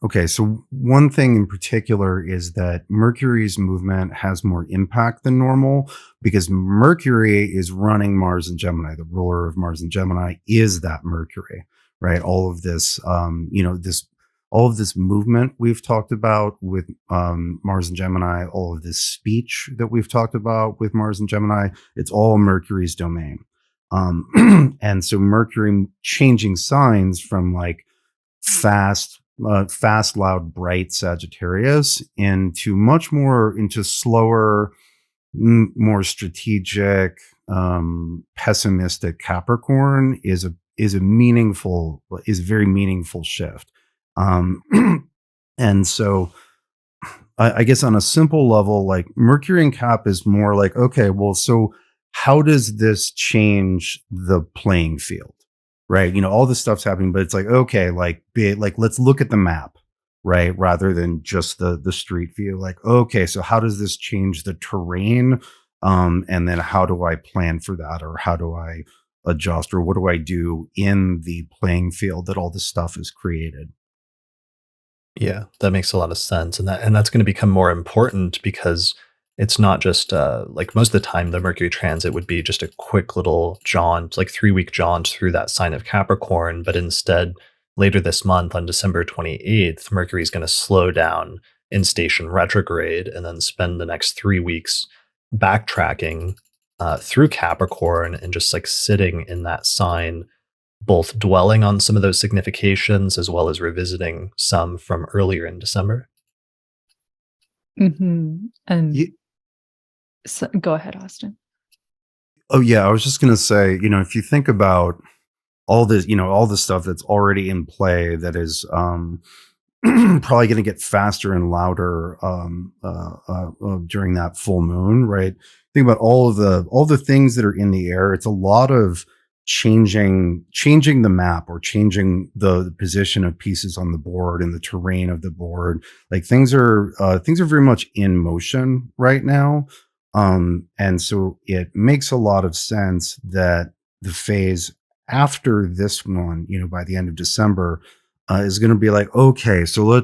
okay, so one thing in particular is that Mercury's movement has more impact than normal, because Mercury is running Mars and Gemini. The ruler of Mars and Gemini is that Mercury, right? All of this, all of this movement we've talked about with Mars and Gemini, all of this speech that we've talked about with Mars and Gemini, it's all Mercury's domain. And so Mercury changing signs from like fast, loud, bright Sagittarius into much more into slower, more strategic, pessimistic Capricorn is a very meaningful shift. And so I guess on a simple level, like Mercury in Cap is more like, okay, well, so how does this change the playing field? Right. All this stuff's happening, but it's like, okay, like let's look at the map, right? Rather than just the street view. Like, okay, so how does this change the terrain? And then how do I plan for that? Or how do I adjust? Or what do I do in the playing field that all this stuff is created? Yeah, that makes a lot of sense. And that's going to become more important, because it's not just like most of the time the Mercury transit would be just a quick little jaunt, like 3-week jaunt through that sign of Capricorn. But instead, later this month on December 28th, Mercury is going to slow down in station retrograde and then spend the next 3 weeks backtracking through Capricorn and just like sitting in that sign, both dwelling on some of those significations as well as revisiting some from earlier in December. And so, go ahead, Austin. Oh yeah, I was just gonna say, if you think about all this, all the stuff that's already in play that is probably going to get faster and louder during that full moon, right? Think about all the things that are in the air. It's a lot of changing the map, or changing the position of pieces on the board and the terrain of the board. Like things are very much in motion right now. And so it makes a lot of sense that the phase after this one, by the end of December, is going to be like, okay, so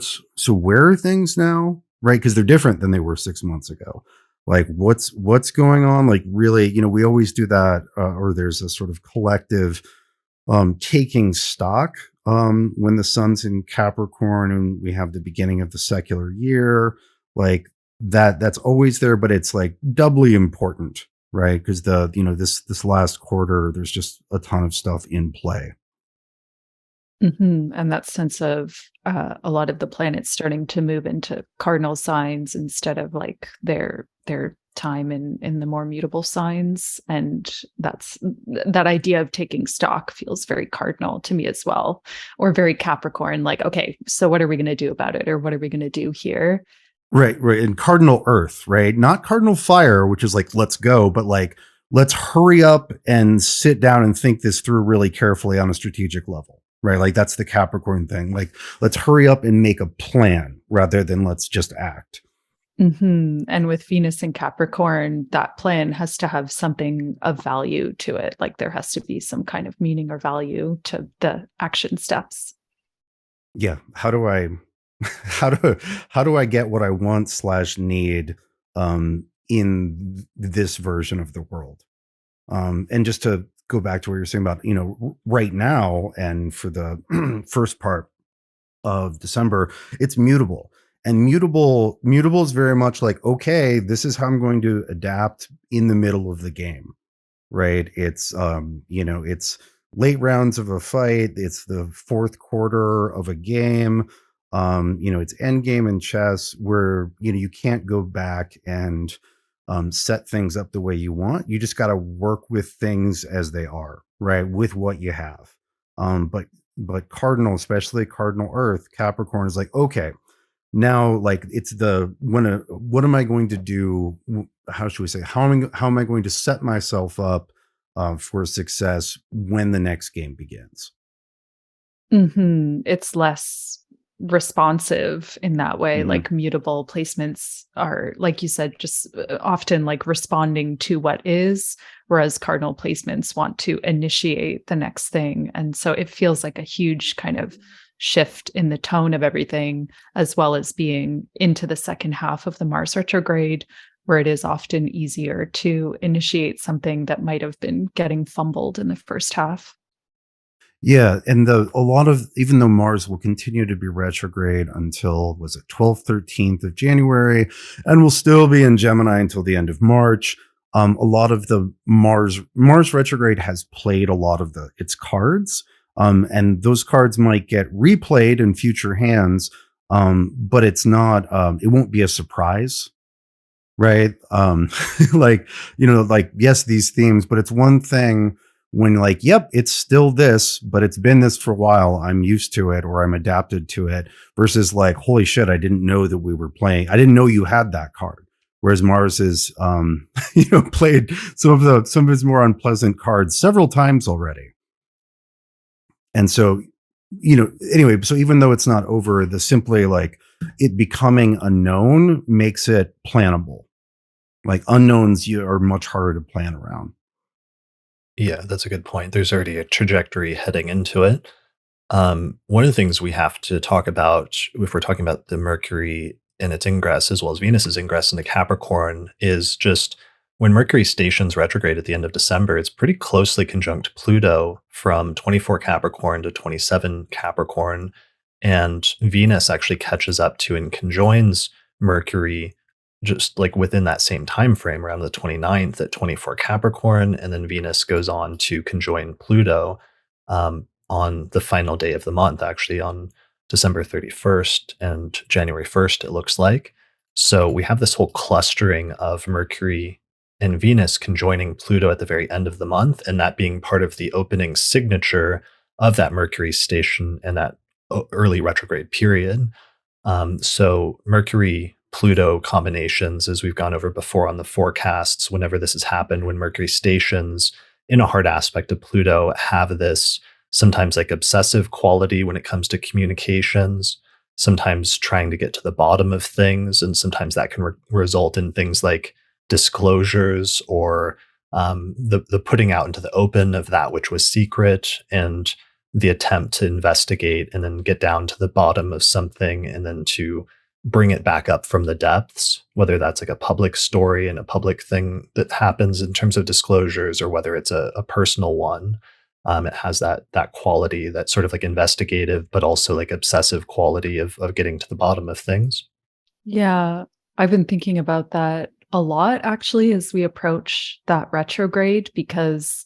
where are things now? Right. Because they're different than they were 6 months ago. Like what's going on? Like really, we always do that, or there's a sort of collective taking stock when the sun's in Capricorn and we have the beginning of the secular year. Like that's always there, but it's like doubly important, right? Because this last quarter, there's just a ton of stuff in play. And that sense of a lot of the planets starting to move into cardinal signs instead of like their time in the more mutable signs. And that idea of taking stock feels very cardinal to me as well, or very Capricorn. Like, okay, so what are we going to do about it? Or what are we going to do here? Right, right. And cardinal earth, right? Not cardinal fire, which is like, let's go, but like, let's hurry up and sit down and think this through really carefully on a strategic level, right? Like, that's the Capricorn thing. Like, let's hurry up and make a plan rather than let's just act. And with Venus and Capricorn, that plan has to have something of value to it. Like there has to be some kind of meaning or value to the action steps. Yeah. How do I, how do I get what I want slash need in this version of the world? And just to go back to what you're saying about, right now and for the first part of December, it's mutable. And mutable is very much like, okay, this is how I'm going to adapt in the middle of the game, right? It's it's late rounds of a fight, it's the fourth quarter of a game. It's end game in chess where you can't go back and set things up the way you want. You just got to work with things as they are, right? With what you have. But cardinal, especially cardinal earth, Capricorn is like, okay, now like it's what am I going to do? How should we say, how am I going to set myself up for success when the next game begins? It's less responsive in that way. Mhm. Like mutable placements are, like you said, just often like responding to what is, whereas cardinal placements want to initiate the next thing. And so it feels like a huge kind of shift in the tone of everything, as well as being into the second half of the Mars retrograde, where it is often easier to initiate something that might have been getting fumbled in the first half. Yeah, and even though Mars will continue to be retrograde until, was it 12th, 13th of January, and will still be in Gemini until the end of March. A lot of the Mars retrograde has played a lot of its cards, and those cards might get replayed in future hands, but it's not. It won't be a surprise, right? Like yes, these themes, but it's one thing when like, yep, it's still this, but it's been this for a while. I'm used to it or I'm adapted to it versus like, holy shit, I didn't know that we were playing. I didn't know you had that card. Whereas Mars is, played some of his more unpleasant cards several times already. And so, anyway, so even though it's not over, the simply like it becoming unknown makes it plannable. Like unknowns are much harder to plan around. Yeah, that's a good point. There's already a trajectory heading into it. One of the things we have to talk about, if we're talking about the Mercury and its ingress, as well as Venus's ingress into Capricorn, is just when Mercury stations retrograde at the end of December, it's pretty closely conjunct Pluto from 24 Capricorn to 27 Capricorn. And Venus actually catches up to and conjoins Mercury just like within that same time frame around the 29th at 24 Capricorn, and then Venus goes on to conjoin Pluto on the final day of the month, actually on December 31st and January 1st, it looks like. So we have this whole clustering of Mercury and Venus conjoining Pluto at the very end of the month, and that being part of the opening signature of that Mercury station and that early retrograde period. So Mercury Pluto combinations, as we've gone over before on the forecasts, whenever this has happened, when Mercury stations in a hard aspect of Pluto have this sometimes like obsessive quality when it comes to communications, sometimes trying to get to the bottom of things. And sometimes that can result in things like disclosures or the putting out into the open of that which was secret, and the attempt to investigate and then get down to the bottom of something and then to bring it back up from the depths, whether that's like a public story and a public thing that happens in terms of disclosures or whether it's a personal one. It has that quality, that sort of like investigative, but also like obsessive quality of getting to the bottom of things. Yeah, I've been thinking about that a lot actually as we approach that retrograde, because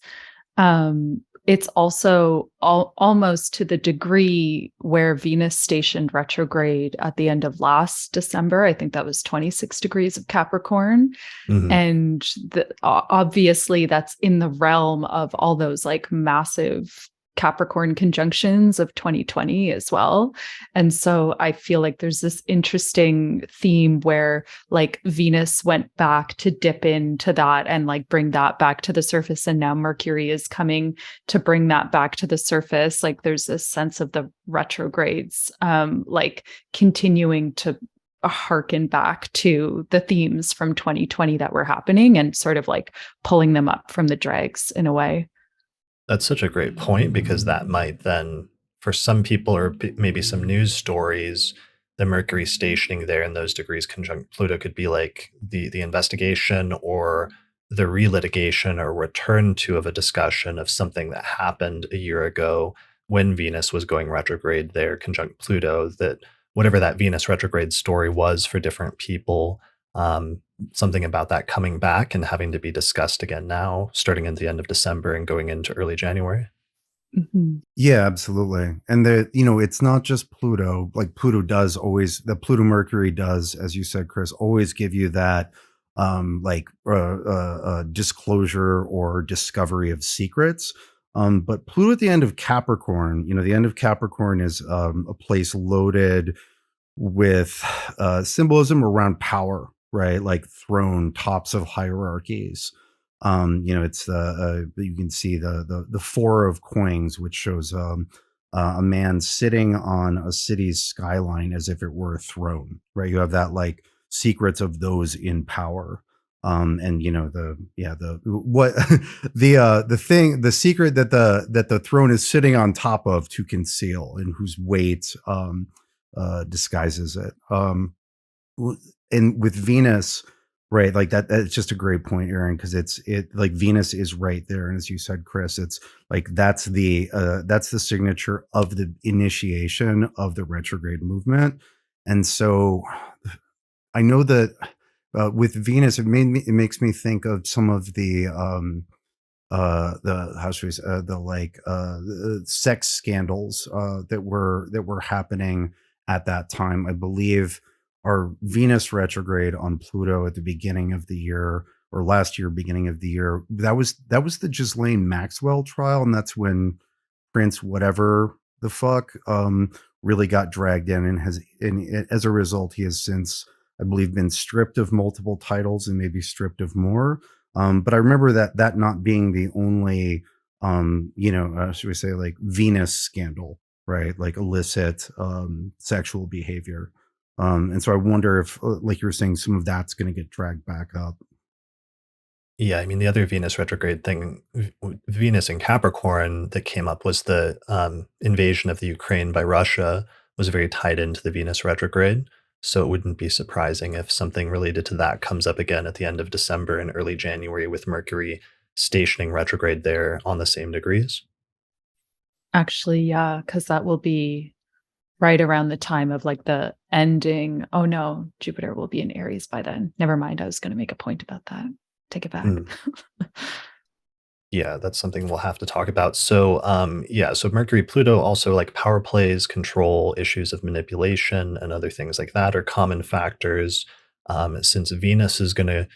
it's also almost to the degree where Venus stationed retrograde at the end of last December. I think that was 26 degrees of Capricorn. Mm-hmm. And obviously that's in the realm of all those like massive Capricorn conjunctions of 2020 as well. And so I feel like there's this interesting theme where like Venus went back to dip into that and like bring that back to the surface. And now Mercury is coming to bring that back to the surface. Like there's this sense of the retrogrades, like continuing to harken back to the themes from 2020 that were happening and sort of like pulling them up from the dregs in a way. That's such a great point, because that might then, for some people, or maybe some news stories, the Mercury stationing there in those degrees conjunct Pluto could be like the investigation or the relitigation or return to of a discussion of something that happened a year ago when Venus was going retrograde there conjunct Pluto, that whatever that Venus retrograde story was for different people, something about that coming back and having to be discussed again now, starting at the end of December and going into early January. Mhm. Yeah, absolutely. And it's not just Pluto. Like Pluto does always, the Pluto Mercury does, as you said, Chris, always give you that disclosure or discovery of secrets. But Pluto at the end of Capricorn, the end of Capricorn is a place loaded with symbolism around power, right? Like throne, tops of hierarchies. It's you can see the four of coins, which shows a man sitting on a city's skyline as if it were a throne, right? You have that like secrets of those in power. And the secret that the throne is sitting on top of to conceal, and whose weight disguises it. And with Venus, right, like that's just a great point, Aerin, because it like Venus is right there, and as you said, Chris, it's like that's the signature of the initiation of the retrograde movement. And so I know that with Venus, it makes me think of some of the how should we say, the sex scandals that were happening at that time. I believe our Venus retrograde on Pluto at the beginning of the year, or last year, beginning of the year, that was the Ghislaine Maxwell trial, and that's when Prince whatever the fuck really got dragged in, and as a result, he has since, I believe, been stripped of multiple titles and maybe stripped of more. But I remember that not being the only, should we say, like Venus scandal, right? Like illicit sexual behavior. And so I wonder if, like you were saying, some of that's going to get dragged back up. Yeah, I mean, the other Venus retrograde thing, Venus in Capricorn, that came up was the invasion of the Ukraine by Russia was very tied into the Venus retrograde. So it wouldn't be surprising if something related to that comes up again at the end of December and early January, with Mercury stationing retrograde there on the same degrees. Actually, yeah, because that will be right around the time of like the ending. Oh no, Jupiter will be in Aries by then. Never mind. I was going to make a point about that. Take it back. Mm. Yeah, that's something we'll have to talk about. So, so Mercury, Pluto, also like power plays, control, issues of manipulation, and other things like that are common factors. Since Venus is going to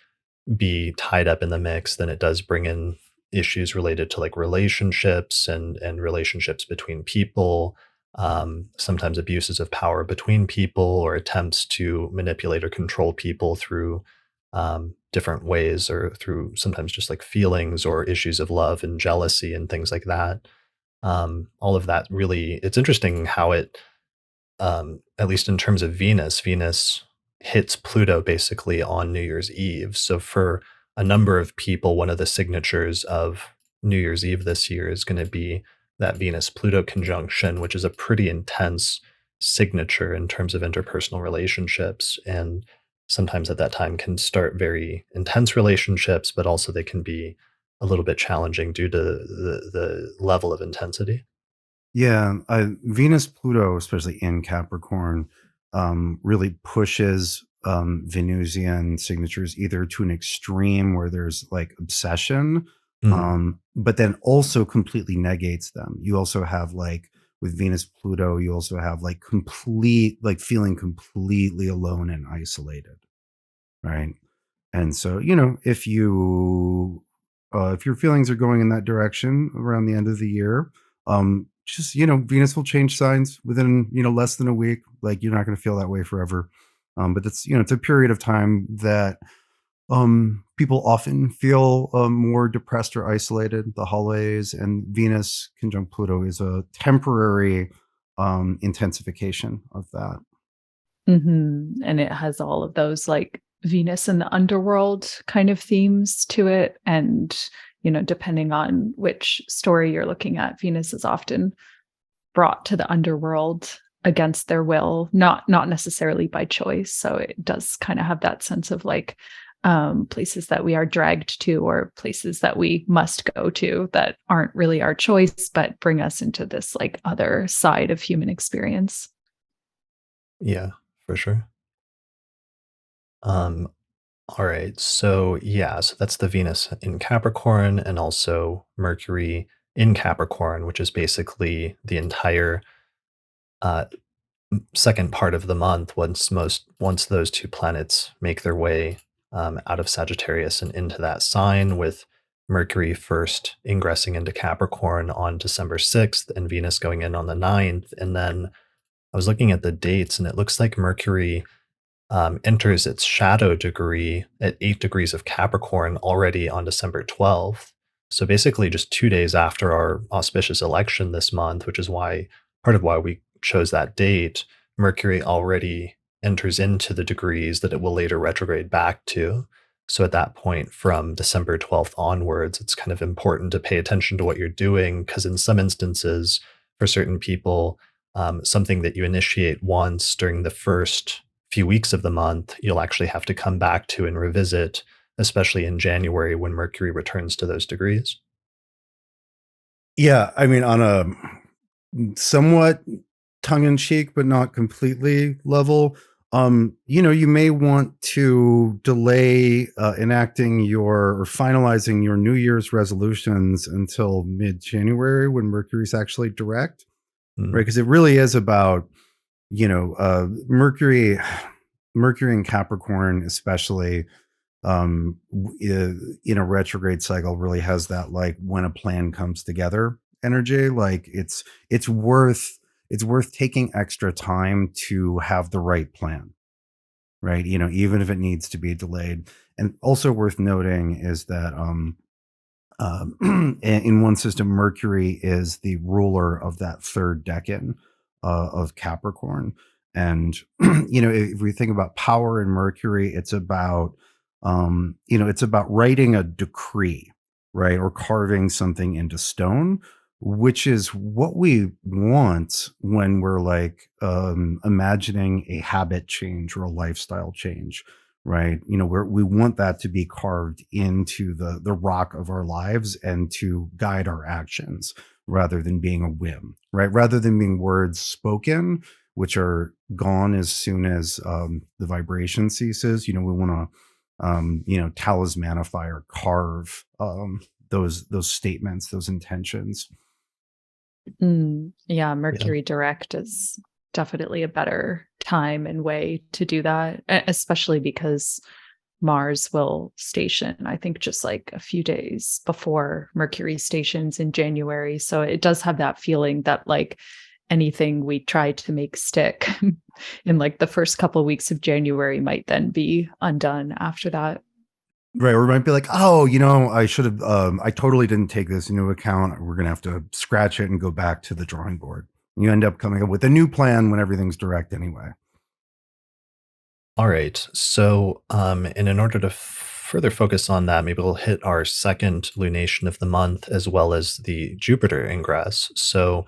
be tied up in the mix, then it does bring in issues related to like relationships and relationships between people. Sometimes abuses of power between people, or attempts to manipulate or control people through different ways, or through sometimes just like feelings or issues of love and jealousy and things like that. All of that really, it's interesting how it, at least in terms of Venus, Venus hits Pluto basically on New Year's Eve. So for a number of people, one of the signatures of New Year's Eve this year is going to be that Venus Pluto conjunction, which is a pretty intense signature in terms of interpersonal relationships. And sometimes at that time can start very intense relationships, but also they can be a little bit challenging due to the level of intensity. Yeah, Venus Pluto, especially in Capricorn, really pushes Venusian signatures either to an extreme where there's like obsession, Mm. but then also completely negates them. You also have like with Venus Pluto, you also have like complete, like feeling completely alone and isolated, right? And so, if your feelings are going in that direction around the end of the year, Just, Venus will change signs within, less than a week. Like, you're not going to feel that way forever. But it's a period of time that people often feel more depressed or isolated. The holidays, and Venus conjunct Pluto is a temporary intensification of that. And it has all of those like Venus and the underworld kind of themes to it. And, depending on which story you're looking at, Venus is often brought to the underworld against their will, not necessarily by choice. So it does kind of have that sense of like places that we are dragged to, or places that we must go to that aren't really our choice, but bring us into this like other side of human experience. Yeah, for sure. Um, all right. So yeah, so that's the Venus in Capricorn and also Mercury in Capricorn, which is basically the entire uh, second part of the month once those two planets make their way out of Sagittarius and into that sign, with Mercury first ingressing into Capricorn on December 6th and Venus going in on the 9th. And then I was looking at the dates, and it looks like Mercury enters its shadow degree at 8 degrees of Capricorn already on December 12th. So basically, just 2 days after our auspicious election this month, which is part of why we chose that date, Mercury already enters into the degrees that it will later retrograde back to. So at that point, from December 12th onwards, it's kind of important to pay attention to what you're doing, because in some instances, for certain people, something that you initiate once during the first few weeks of the month, you'll actually have to come back to and revisit, especially in January when Mercury returns to those degrees. Yeah, I mean, on a somewhat tongue-in-cheek but not completely level, you may want to delay enacting or finalizing your New Year's resolutions until mid-January, when Mercury's actually direct, right? Because it really is about, Mercury in Capricorn, especially in a retrograde cycle, really has that like when a plan comes together energy. Like it's worth taking extra time to have the right plan, right? Even if it needs to be delayed. And also worth noting is that in one system, Mercury is the ruler of that third decan of Capricorn. And if we think about power in Mercury, it's about it's about writing a decree, right, or carving something into stone, which is what we want when we're like imagining a habit change or a lifestyle change, right? We want that to be carved into the rock of our lives and to guide our actions, rather than being a whim, right? Rather than being words spoken, which are gone as soon as the vibration ceases. We want to talismanify or carve those statements, those intentions. Yeah, Yeah. Mercury direct is definitely a better time and way to do that, especially because Mars will station, I think, just like a few days before Mercury stations in January. So it does have that feeling that like anything we try to make stick in like the first couple of weeks of January might then be undone after that. Right. Or it might be like, oh, I should have, I totally didn't take this into account. We're going to have to scratch it and go back to the drawing board. You end up coming up with a new plan when everything's direct anyway. All right. So, and in order to further focus on that, maybe we'll hit our second lunation of the month as well as the Jupiter ingress. So,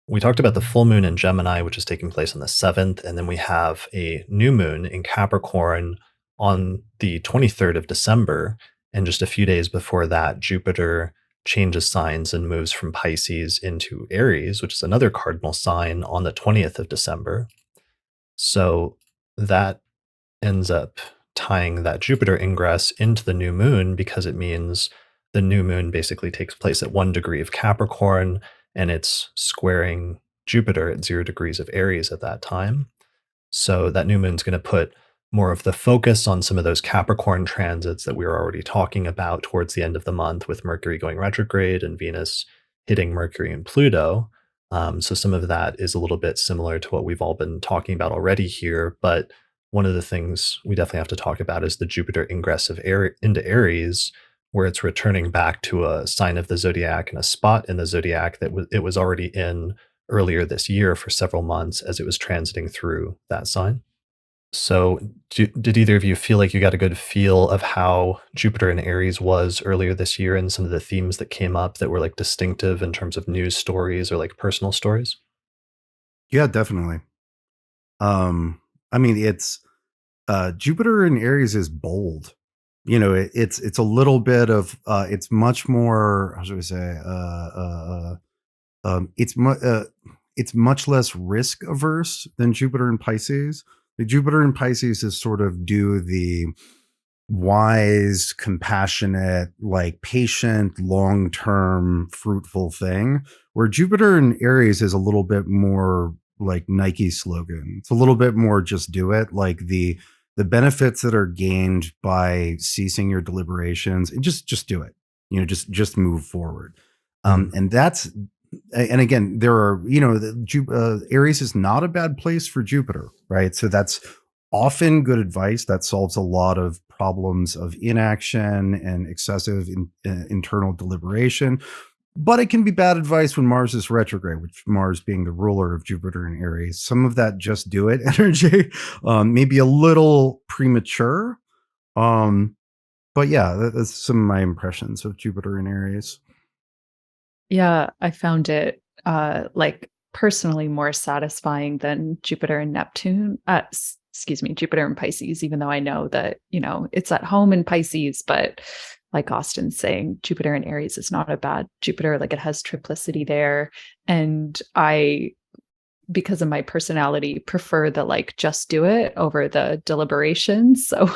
we talked about the full moon in Gemini, which is taking place on the 7th, and then we have a new moon in Capricorn on the 23rd of December. And just a few days before that, Jupiter changes signs and moves from Pisces into Aries, which is another cardinal sign, on the 20th of December. So that ends up tying that Jupiter ingress into the new moon, because it means the new moon basically takes place at 1 degree of Capricorn, and it's squaring Jupiter at 0 degrees of Aries at that time. So that new moon's going to put more of the focus on some of those Capricorn transits that we were already talking about towards the end of the month, with Mercury going retrograde and Venus hitting Mercury and Pluto. So some of that is a little bit similar to what we've all been talking about already here. But one of the things we definitely have to talk about is the Jupiter ingress of into Aries, where it's returning back to a sign of the zodiac and a spot in the zodiac that it was already in earlier this year for several months as it was transiting through that sign. So, did either of you feel like you got a good feel of how Jupiter in Aries was earlier this year and some of the themes that came up that were like distinctive in terms of news stories or like personal stories? Yeah, definitely. I mean, it's Jupiter in Aries is bold. It's a little bit of it's much more. How should I say? It's much less risk averse than Jupiter in Pisces. The Jupiter in Pisces is sort of do the wise, compassionate, like patient, long term, fruitful thing. Where Jupiter in Aries is a little bit more like Nike slogan. It's a little bit more just do it. Like the benefits that are gained by ceasing your deliberations and just do it. Just move forward. And that's and again, there are, Aries is not a bad place for Jupiter, right? So that's often good advice that solves a lot of problems of inaction and excessive internal deliberation. But it can be bad advice when Mars is retrograde, which Mars being the ruler of Jupiter and Aries. Some of that just do it energy, maybe a little premature. But yeah, that's some of my impressions of Jupiter and Aries. Yeah, I found it like personally more satisfying than Jupiter and Neptune. Excuse me, Jupiter and Pisces, even though I know that, it's at home in Pisces, but like Austin's saying, Jupiter and Aries is not a bad Jupiter. Like it has triplicity there. And I, because of my personality, prefer the like just do it over the deliberations. So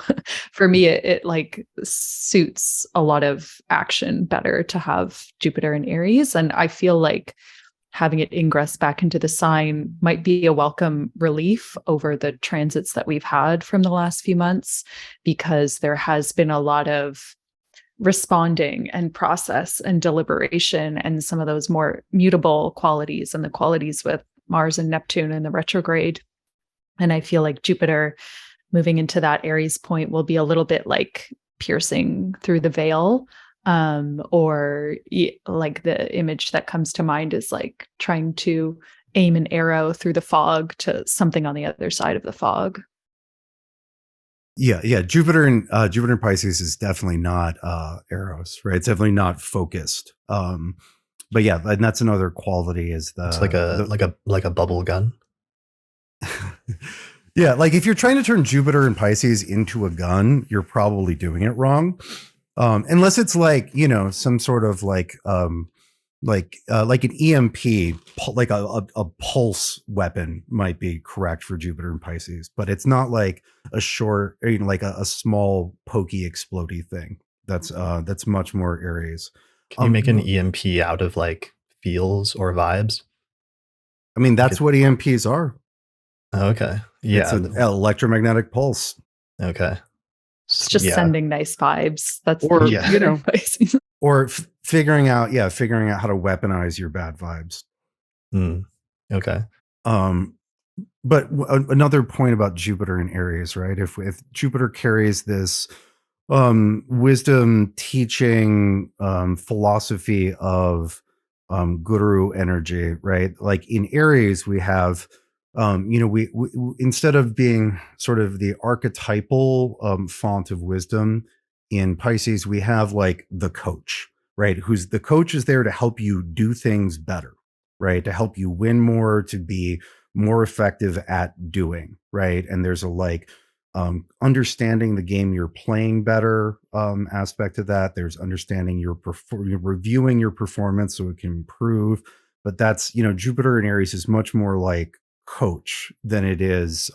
for me, it like suits a lot of action better to have Jupiter and Aries. And I feel like having it ingress back into the sign might be a welcome relief over the transits that we've had from the last few months, because there has been a lot of responding and process and deliberation and some of those more mutable qualities and the qualities with Mars and Neptune in the retrograde. And I feel like Jupiter moving into that Aries point will be a little bit like piercing through the veil. Or like the image that comes to mind is like trying to aim an arrow through the fog to something on the other side of the fog. Yeah. Jupiter and Pisces is definitely not arrows, right? It's definitely not focused. But yeah, and that's another quality is It's like a bubble gun. Yeah, like if you're trying to turn Jupiter and Pisces into a gun, you're probably doing it wrong. Unless it's like, some sort of like an EMP, like a pulse weapon might be correct for Jupiter and Pisces, but it's not like a short, like a small pokey explodey thing. That's much more Aries. Can you make an EMP out of like feels or vibes? I mean, that's what EMPs are. Okay. Yeah. It's an electromagnetic pulse. Okay. It's just sending nice vibes. That's or Pisces. Or figuring out how to weaponize your bad vibes. Okay. But another point about Jupiter and Aries, right? If Jupiter carries this wisdom, teaching, philosophy of guru energy, right? Like in Aries, we have we instead of being sort of the archetypal font of wisdom in Pisces, we have like the coach, right? The coach is there to help you do things better, right? To help you win more, to be more effective at doing, right? And there's a like understanding the game you're playing better aspect of that. There's understanding reviewing your performance so it can improve. But that's, Jupiter in Aries is much more like coach than it is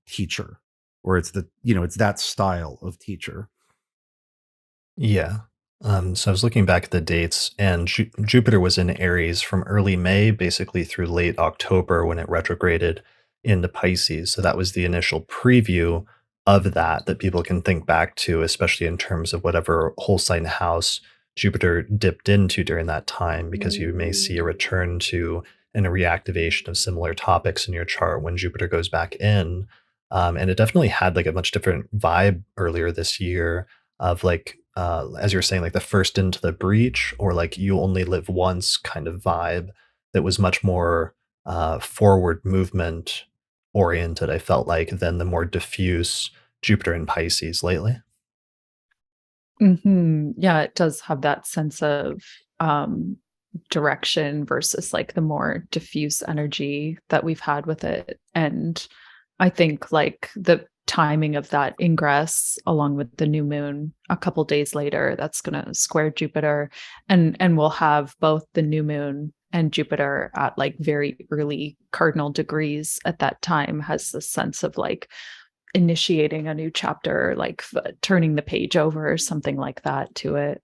teacher, or it's it's that style of teacher. Yeah. So I was looking back at the dates, and Jupiter was in Aries from early May, basically through late October when it retrograded into Pisces. So that was the initial preview of that people can think back to, especially in terms of whatever whole sign house Jupiter dipped into during that time, because you may see a return to and a reactivation of similar topics in your chart when Jupiter goes back in. And it definitely had like a much different vibe earlier this year of like, as you're saying, like the first into the breach, or like you only live once kind of vibe that was much more forward movement oriented, I felt like, than the more diffuse Jupiter in Pisces lately. Yeah, it does have that sense of um, direction versus like the more diffuse energy that we've had with it. And I think like the timing of that ingress along with the new moon a couple days later, that's going to square Jupiter, and we'll have both the new moon and Jupiter at like very early cardinal degrees at that time, has this sense of like initiating a new chapter, like turning the page over or something like that to it.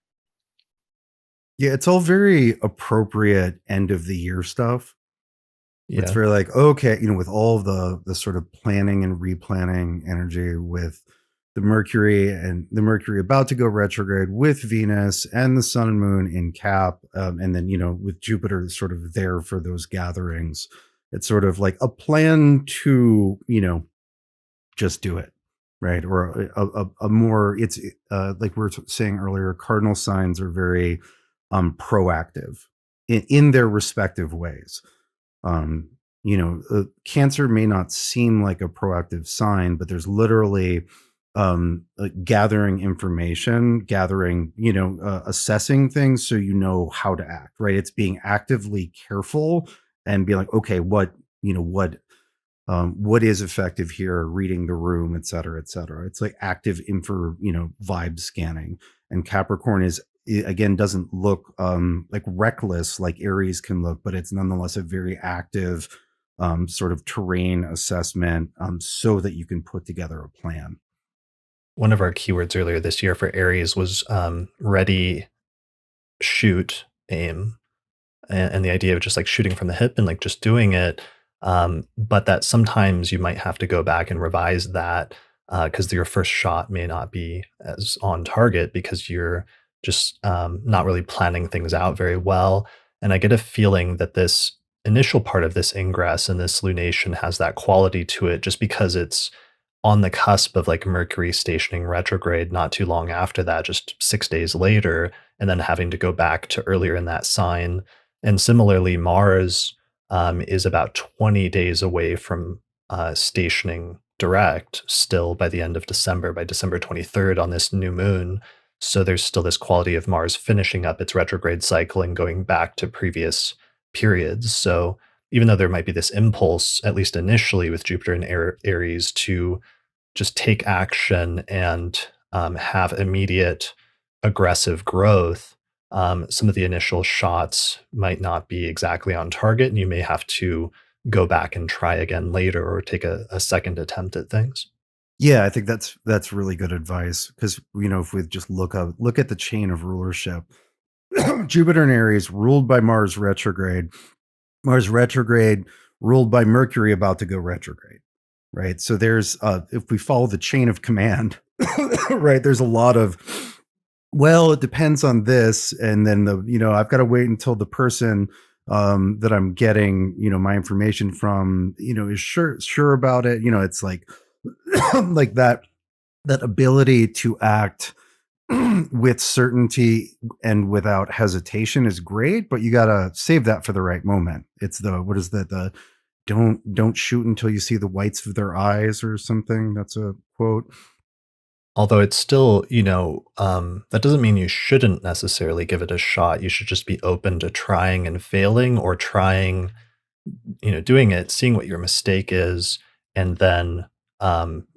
Yeah, it's all very appropriate end of the year stuff. It's Yeah. very like, okay, with all the sort of planning and replanning energy with the Mercury about to go retrograde, with Venus and the Sun and Moon in Cap, and then with Jupiter sort of there for those gatherings. It's sort of like a plan to just do it, right? Or a more, it's like we were saying earlier, cardinal signs are very proactive in their respective ways. Cancer may not seem like a proactive sign, but there's literally like gathering information, assessing things so you know how to act, right? It's being actively careful and be like, okay, what is effective here, reading the room, et cetera, et cetera. It's like active vibe scanning. And Capricorn again, doesn't look like reckless like Aries can look, but it's nonetheless a very active sort of terrain assessment, so that you can put together a plan. One of our keywords earlier this year for Aries was ready, shoot, aim, and the idea of just like shooting from the hip and like just doing it. But that sometimes you might have to go back and revise that, because your first shot may not be as on target because you're just not really planning things out very well. And I get a feeling that this initial part of this ingress and this lunation has that quality to it, just because it's on the cusp of like Mercury stationing retrograde not too long after that, just 6 days later, and then having to go back to earlier in that sign. And similarly, Mars is about 20 days away from stationing direct still by the end of December, by December 23rd on this new moon. So there's still this quality of Mars finishing up its retrograde cycle and going back to previous periods. So even though there might be this impulse, at least initially with Jupiter and Aries, to just take action and have immediate aggressive growth, some of the initial shots might not be exactly on target, and you may have to go back and try again later or take a second attempt at things. Yeah, I think that's really good advice, because if we just look at the chain of rulership, Jupiter and Aries ruled by Mars retrograde, Mars retrograde ruled by Mercury about to go retrograde, right? So there's if we follow the chain of command, right, there's a lot of, well, it depends on this, and then I've got to wait until the person that I'm getting my information from is sure about it. It's like like that ability to act with certainty and without hesitation is great, but you got to save that for the right moment. It's what is that, the don't shoot until you see the whites of their eyes or something. That's a quote. Although it's still, that doesn't mean you shouldn't necessarily give it a shot. You should just be open to trying and failing, or trying, doing it, seeing what your mistake is, and then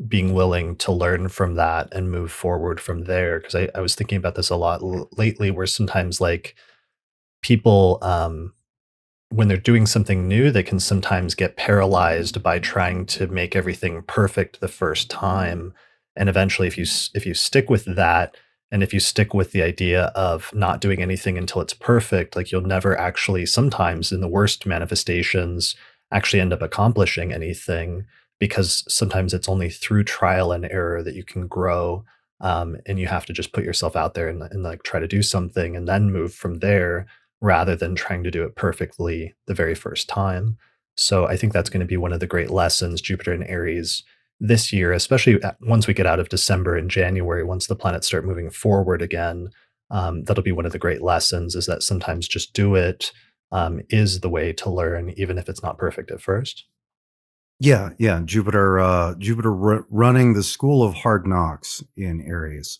being willing to learn from that and move forward from there. Because I was thinking about this a lot lately, where sometimes like people, when they're doing something new, they can sometimes get paralyzed by trying to make everything perfect the first time. And eventually, if you stick with that, and if you stick with the idea of not doing anything until it's perfect, like you'll never actually, sometimes in the worst manifestations, actually end up accomplishing anything, because sometimes it's only through trial and error that you can grow. and you have to just put yourself out there and like try to do something and then move from there rather than trying to do it perfectly the very first time. So I think that's going to be one of the great lessons Jupiter and Aries this year, especially once we get out of December and January, once the planets start moving forward again. That'll be one of the great lessons, is that sometimes just do it is the way to learn, even if it's not perfect at first. Yeah, yeah. Jupiter running the school of hard knocks in Aries.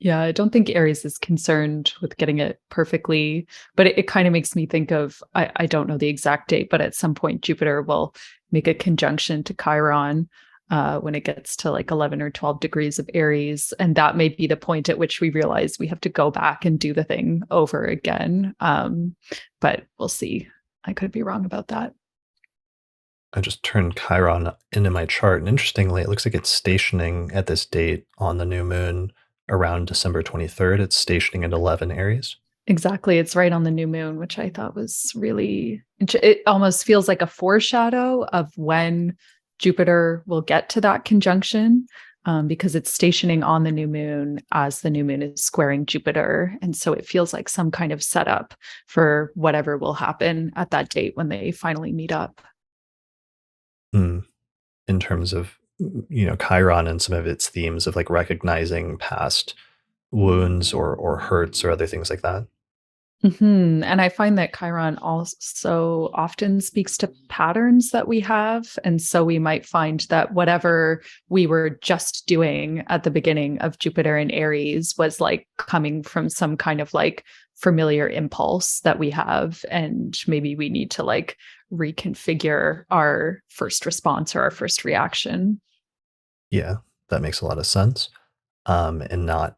Yeah, I don't think Aries is concerned with getting it perfectly, but it kind of makes me think of, I don't know the exact date, but at some point Jupiter will make a conjunction to Chiron when it gets to like 11 or 12 degrees of Aries. And that may be the point at which we realize we have to go back and do the thing over again. But we'll see. I could be wrong about that. I just turned Chiron into my chart, and interestingly, it looks like it's stationing at this date on the new moon around December 23rd. It's stationing at 11 Aries. Exactly. It's right on the new moon, which I thought was really, it almost feels like a foreshadow of when Jupiter will get to that conjunction, because it's stationing on the new moon as the new moon is squaring Jupiter. And so it feels like some kind of setup for whatever will happen at that date when they finally meet up. In terms of, Chiron and some of its themes of like recognizing past wounds or hurts or other things like that. And I find that Chiron also often speaks to patterns that we have. And so we might find that whatever we were just doing at the beginning of Jupiter in Aries was like coming from some kind of like familiar impulse that we have. And maybe we need to like reconfigure our first response or our first reaction. Yeah, that makes a lot of sense. And not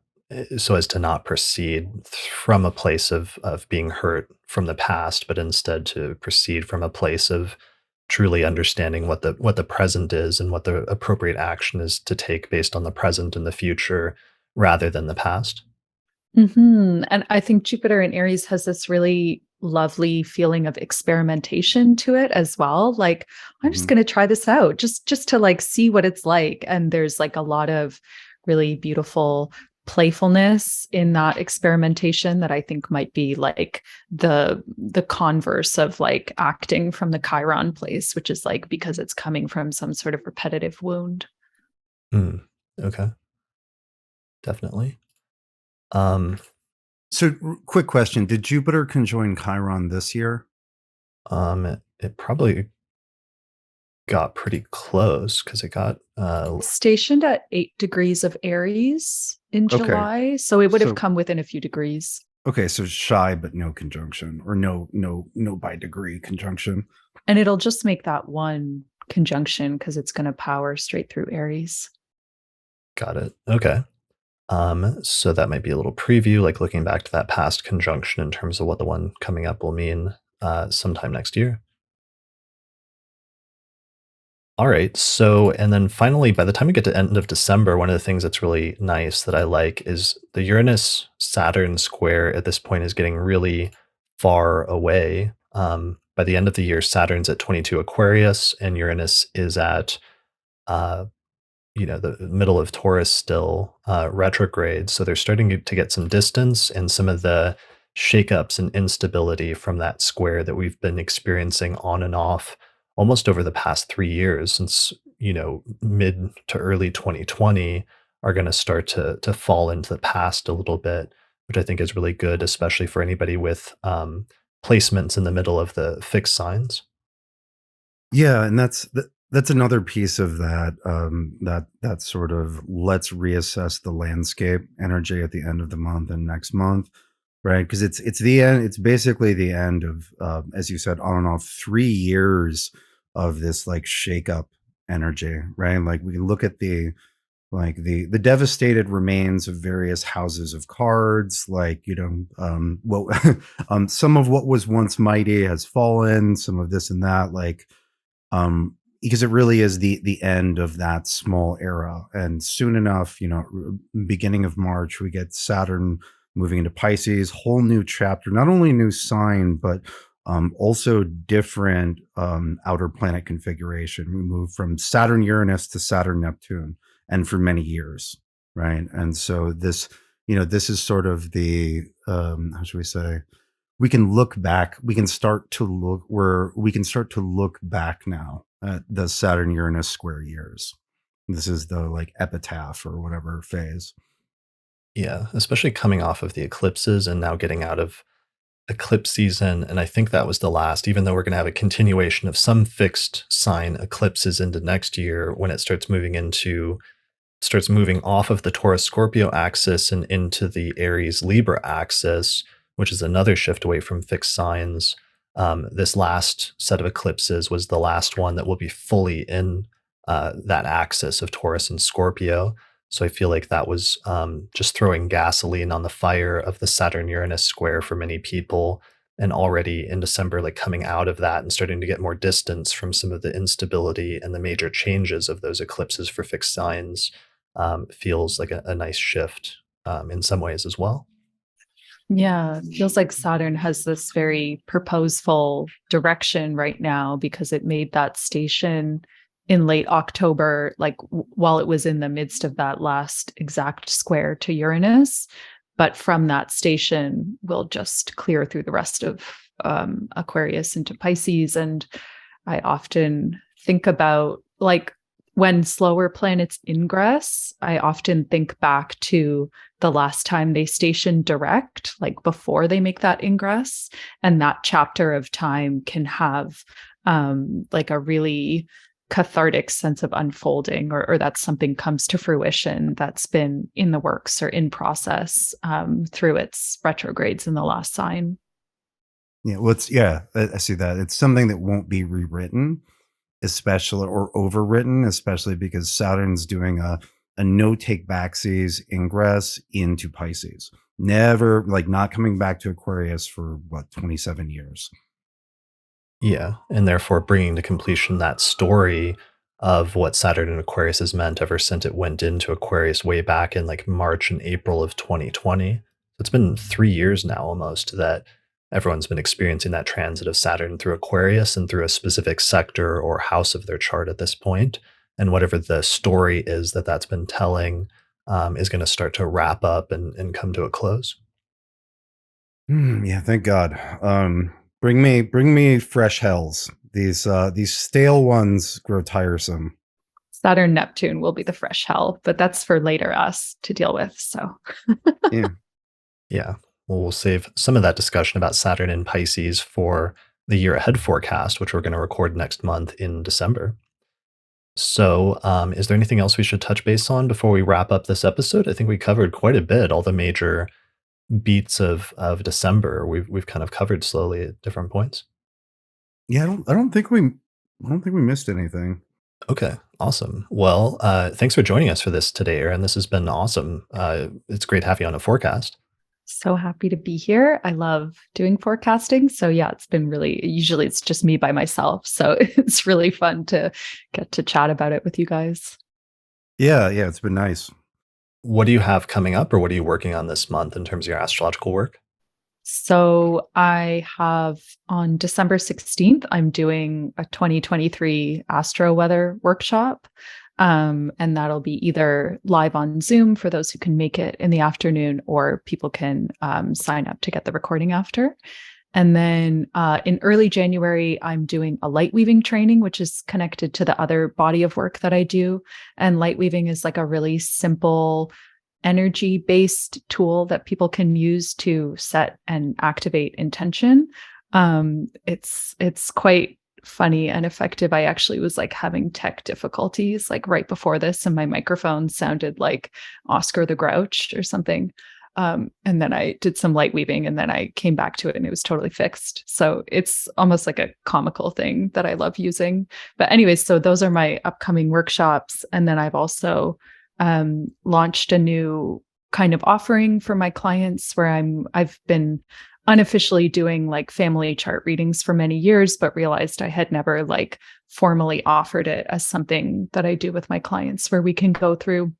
so as to not proceed from a place of being hurt from the past, but instead to proceed from a place of truly understanding what the present is and what the appropriate action is to take based on the present and the future rather than the past. And I think Jupiter in Aries has this really lovely feeling of experimentation to it as well. Like, I'm just Mhm. going to try this out just to like see what it's like. And there's like a lot of really beautiful playfulness in that experimentation that I think might be like the converse of like acting from the Chiron place, which is like because it's coming from some sort of repetitive wound. Mm, okay, definitely. Um, So, quick question: did Jupiter conjoin Chiron this year? it probably got pretty close because it got Stationed at 8 degrees of Aries in Okay, July, so it would have so come within a few degrees. okay, so shy but no conjunction, or no by degree conjunction. And it'll just make that one conjunction because it's going to power straight through Aries. got it. Okay. So that might be a little preview, like looking back to that past conjunction in terms of what the one coming up will mean sometime next year. All right. So, and then finally, by the time we get to end of December, one of the things that's really nice that I like is the Uranus-Saturn square at this point is getting really far away. By the end of the year, Saturn's at 22 Aquarius and Uranus is at uh, the middle of Taurus still, retrograde. So they're starting to get some distance, and some of the shakeups and instability from that square that we've been experiencing on and off almost over the past 3 years since, mid to early 2020 are going to start to fall into the past a little bit, which I think is really good, especially for anybody with placements in the middle of the fixed signs. Yeah, and that's another piece of that, that sort of let's reassess the landscape energy at the end of the month and next month, right? Because it's the end. It's basically the end of, as you said, on and off 3 years of this like shakeup energy, right? Like we look at the devastated remains of various houses of cards, like what some of what was once mighty has fallen, some of this and that, like because it really is the end of that small era. And soon enough, beginning of March, we get Saturn moving into Pisces, whole new chapter, not only new sign, but also different outer planet configuration. We move from Saturn Uranus to Saturn Neptune, and for many years. right? And so this, this is sort of the, how should we say, we can look back, we can start to look back now at the Saturn Uranus square years. This is the like epitaph or whatever phase. Yeah, especially coming off of the eclipses and now getting out of eclipse season. And I think that was the last, even though we're going to have a continuation of some fixed sign eclipses into next year when it starts moving off of the Taurus Scorpio axis and into the Aries Libra axis, which is another shift away from fixed signs. This last set of eclipses was the last one that will be fully in that axis of Taurus and Scorpio. So I feel like that was just throwing gasoline on the fire of the Saturn Uranus square for many people. And already in December, like coming out of that and starting to get more distance from some of the instability and the major changes of those eclipses for fixed signs feels like a nice shift in some ways as well. Yeah, it feels like Saturn has this very purposeful direction right now because it made that station in late October, like while it was in the midst of that last exact square to Uranus. But from that station, we'll just clear through the rest of Aquarius into Pisces. And I often think about like when slower planets ingress, I often think back to the last time they stationed direct, like before they make that ingress. And that chapter of time can have like a really cathartic sense of unfolding, or that something comes to fruition that's been in the works or in process through its retrogrades in the last sign. Yeah, well, I see that. It's something that won't be rewritten, especially or overwritten, especially because Saturn's doing a no take backsies ingress into Pisces. Never like not coming back to Aquarius for 27 years. Yeah, and therefore bringing to completion that story of what Saturn and Aquarius has meant ever since it went into Aquarius way back in like March and April of 2020. It's been 3 years now almost that everyone's been experiencing that transit of Saturn through Aquarius and through a specific sector or house of their chart at this point. And whatever the story is that that's been telling is going to start to wrap up and come to a close. Yeah, thank God. Bring me fresh hells. These stale ones grow tiresome. Saturn-Neptune will be the fresh hell, but that's for later us to deal with. So Yeah. Yeah. Well, we'll save some of that discussion about Saturn and Pisces for the year ahead forecast, which we're going to record next month in December. So, is there anything else we should touch base on before we wrap up this episode? I think we covered quite a bit, all the major beats of December. We've kind of covered slowly at different points. Yeah, I don't think we missed anything. Okay, awesome. Well, thanks for joining us for this today, Erin. This has been awesome. It's great having you on a forecast. so happy to be here. I love doing forecasting. So yeah, it's been really, usually it's just me by myself. So it's really fun to get to chat about it with you guys. Yeah, it's been nice. What do you have coming up, or what are you working on this month in terms of your astrological work? So I have on December 16th, I'm doing a 2023 astro weather workshop. And that'll be either live on Zoom for those who can make it in the afternoon, or people can sign up to get the recording after. And then in early January, I'm doing a light weaving training, which is connected to the other body of work that I do. And light weaving is like a really simple energy-based tool that people can use to set and activate intention. It's quite funny and effective. I actually was like having tech difficulties like right before this, and my microphone sounded like Oscar the Grouch or something. And then I did some light weaving, and then I came back to it and it was totally fixed. So it's almost like a comical thing that I love using. But anyways, so those are my upcoming workshops. And then I've also launched a new kind of offering for my clients where I've been unofficially doing like family chart readings for many years, but realized I had never like formally offered it as something that I do with my clients, where we can go through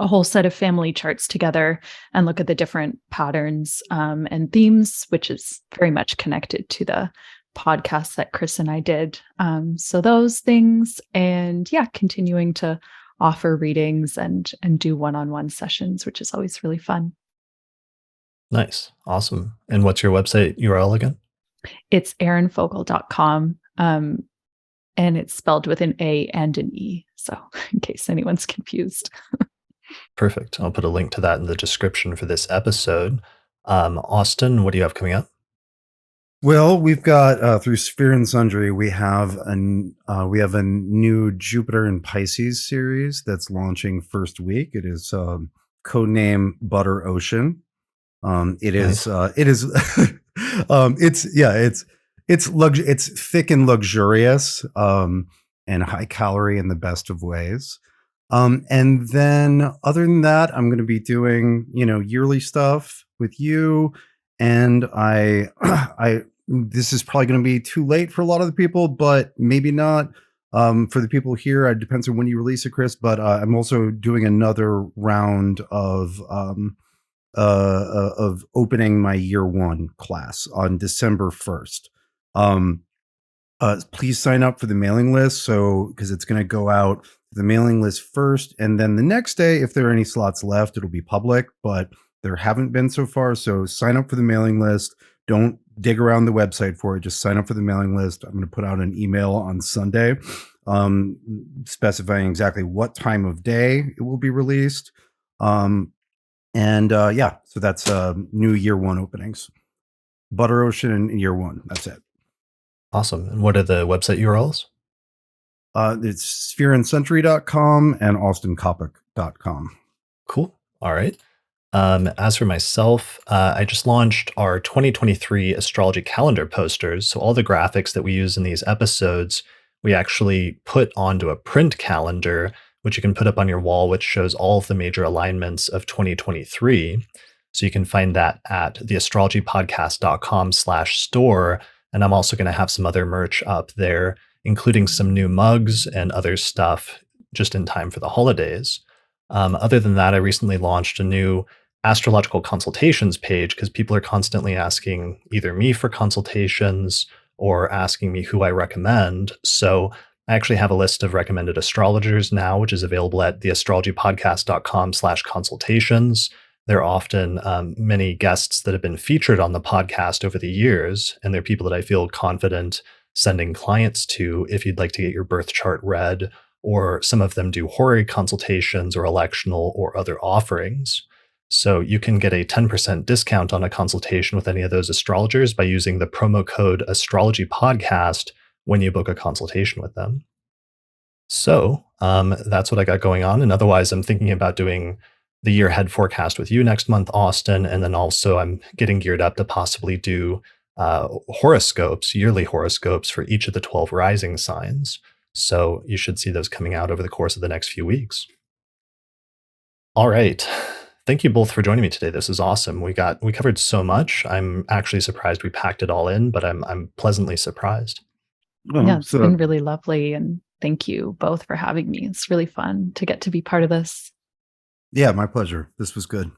a whole set of family charts together and look at the different patterns and themes, which is very much connected to the podcast that Chris and I did. So those things, and yeah, continuing to offer readings and do one-on-one sessions, which is always really fun. Nice. Awesome. And what's your website URL again? It's aerinfogel.com. And it's spelled with an A and an E. So in case anyone's confused. Perfect. I'll put a link to that in the description for this episode. Austin, what do you have coming up? Well, we've got through Sphere and Sundry, we have a new Jupiter and Pisces series that's launching first week. It is codename Butter Ocean. It is it's thick and luxurious and high calorie in the best of ways. And then other than that, I'm going to be doing, yearly stuff with you. And this is probably going to be too late for a lot of the people, but maybe not. For the people here, it depends on when you release it, Chris, but I'm also doing another round of opening my year one class on December 1st. Please sign up for the mailing list. Because it's going to go out the mailing list first, and then the next day, if there are any slots left, it'll be public, but there haven't been so far. So sign up for the mailing list. Don't dig around the website for it. Just sign up for the mailing list. I'm going to put out an email on Sunday, specifying exactly what time of day it will be released. So that's new year one openings. Butter Ocean in year one. That's it. Awesome. And what are the website URLs? It's sphereandsentry.com and austincoppock.com. Cool. All right. As for myself, I just launched our 2023 astrology calendar posters. So all the graphics that we use in these episodes, we actually put onto a print calendar, which you can put up on your wall, which shows all of the major alignments of 2023. So you can find that at theastrologypodcast.com/store. And I'm also going to have some other merch up there, including some new mugs and other stuff just in time for the holidays. Other than that, I recently launched a new astrological consultations page because people are constantly asking either me for consultations or asking me who I recommend. So I actually have a list of recommended astrologers now, which is available at theastrologypodcast.com/consultations. There are often many guests that have been featured on the podcast over the years, and they're people that I feel confident sending clients to if you'd like to get your birth chart read, or some of them do horary consultations or electional or other offerings. So you can get a 10% discount on a consultation with any of those astrologers by using the promo code Astrology Podcast when you book a consultation with them. So that's what I got going on. And otherwise, I'm thinking about doing the year ahead forecast with you next month, Austin. And then also I'm getting geared up to possibly do horoscopes, yearly horoscopes for each of the 12 rising signs. So you should see those coming out over the course of the next few weeks. All right. Thank you both for joining me today. This is awesome. We covered so much. I'm actually surprised we packed it all in, but I'm pleasantly surprised. Yeah, it's been really lovely. And thank you both for having me. It's really fun to get to be part of this. Yeah, my pleasure. This was good.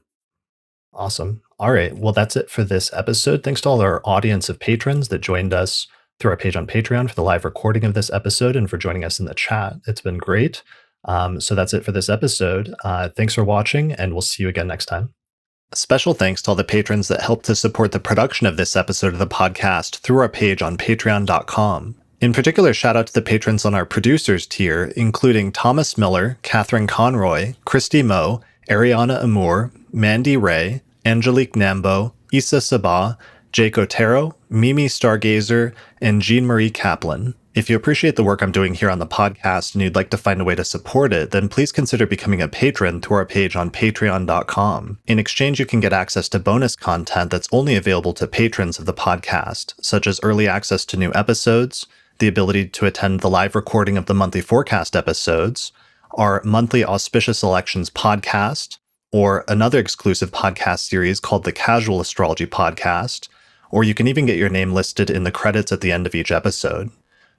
Awesome. All right. Well, that's it for this episode. Thanks to all our audience of patrons that joined us through our page on Patreon for the live recording of this episode and for joining us in the chat. It's been great. So that's it for this episode. Thanks for watching, and we'll see you again next time. A special thanks to all the patrons that helped to support the production of this episode of the podcast through our page on patreon.com. In particular, shout out to the patrons on our producers tier, including Thomas Miller, Catherine Conroy, Christy Moe, Ariana Amour, Mandy Ray, Angelique Nambo, Issa Sabah, Jake Otero, Mimi Stargazer, and Jean-Marie Kaplan. If you appreciate the work I'm doing here on the podcast and you'd like to find a way to support it, then please consider becoming a patron through our page on patreon.com. In exchange, you can get access to bonus content that's only available to patrons of the podcast, such as early access to new episodes, the ability to attend the live recording of the monthly forecast episodes, our monthly Auspicious Elections podcast, or another exclusive podcast series called the Casual Astrology Podcast, or you can even get your name listed in the credits at the end of each episode.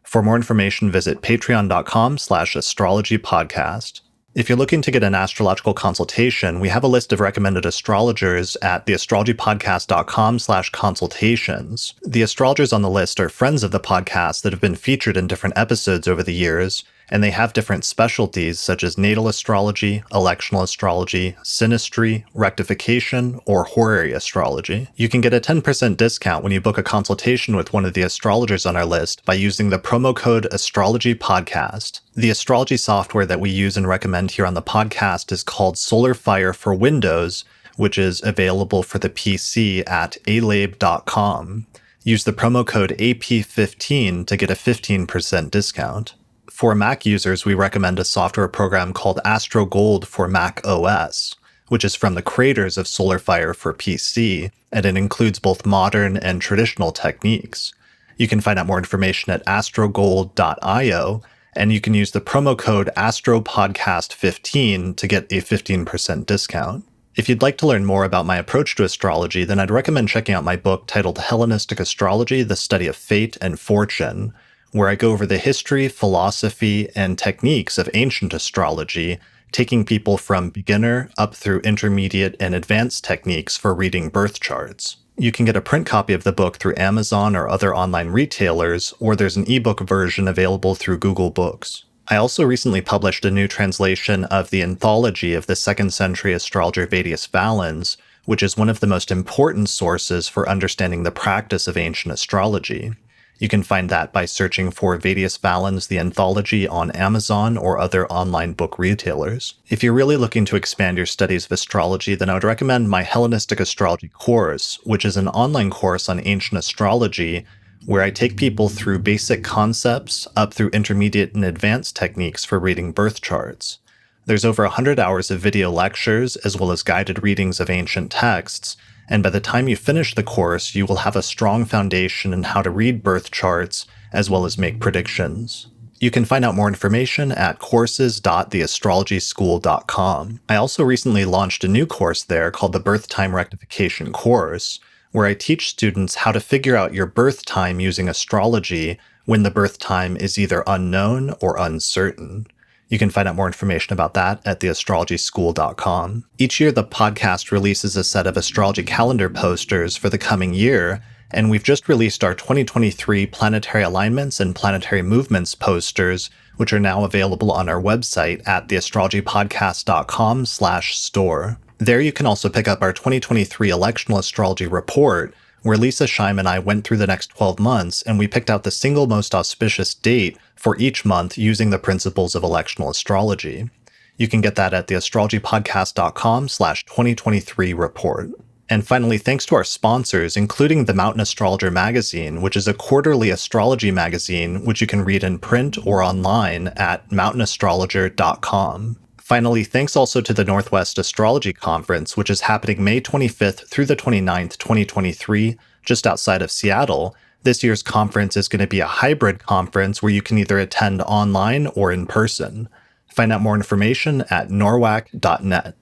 For more information, visit patreon.com/astrologypodcast. If you're looking to get an astrological consultation, we have a list of recommended astrologers at theastrologypodcast.com/consultations. The astrologers on the list are friends of the podcast that have been featured in different episodes over the years, and they have different specialties such as natal astrology, electional astrology, synastry, rectification, or horary astrology. You can get a 10% discount when you book a consultation with one of the astrologers on our list by using the promo code Astrology Podcast. The astrology software that we use and recommend here on the podcast is called SolarFire for Windows, which is available for the PC at alabe.com. Use the promo code AP15 to get a 15% discount. For Mac users, we recommend a software program called AstroGold for Mac OS, which is from the creators of SolarFire for PC, and it includes both modern and traditional techniques. You can find out more information at astrogold.io, and you can use the promo code AstroPodcast15 to get a 15% discount. If you'd like to learn more about my approach to astrology, then I'd recommend checking out my book titled Hellenistic Astrology, The Study of Fate and Fortune, where I go over the history, philosophy, and techniques of ancient astrology, taking people from beginner up through intermediate and advanced techniques for reading birth charts. You can get a print copy of the book through Amazon or other online retailers, or there's an ebook version available through Google Books. I also recently published a new translation of the anthology of the 2nd century astrologer Vedius Valens, which is one of the most important sources for understanding the practice of ancient astrology. You can find that by searching for Vedius Valens, the anthology on Amazon or other online book retailers. If you're really looking to expand your studies of astrology, then I would recommend my Hellenistic Astrology course, which is an online course on ancient astrology where I take people through basic concepts up through intermediate and advanced techniques for reading birth charts. There's over 100 hours of video lectures as well as guided readings of ancient texts, and by the time you finish the course, you will have a strong foundation in how to read birth charts as well as make predictions. You can find out more information at courses.theastrologyschool.com. I also recently launched a new course there called the Birth Time Rectification course, where I teach students how to figure out your birth time using astrology when the birth time is either unknown or uncertain. You can find out more information about that at theastrologyschool.com. Each year, the podcast releases a set of astrology calendar posters for the coming year, and we've just released our 2023 planetary alignments and planetary movements posters, which are now available on our website at theastrologypodcast.com/store. There you can also pick up our 2023 Electional Astrology Report, where Lisa Scheim and I went through the next 12 months and we picked out the single most auspicious date for each month using the principles of electional astrology. You can get that at theastrologypodcast.com/2023 report. And finally, thanks to our sponsors, including the Mountain Astrologer magazine, which is a quarterly astrology magazine, which you can read in print or online at mountainastrologer.com. Finally, thanks also to the Northwest Astrology Conference, which is happening May 25th through the 29th, 2023, just outside of Seattle. This year's conference is going to be a hybrid conference where you can either attend online or in person. Find out more information at norwac.net.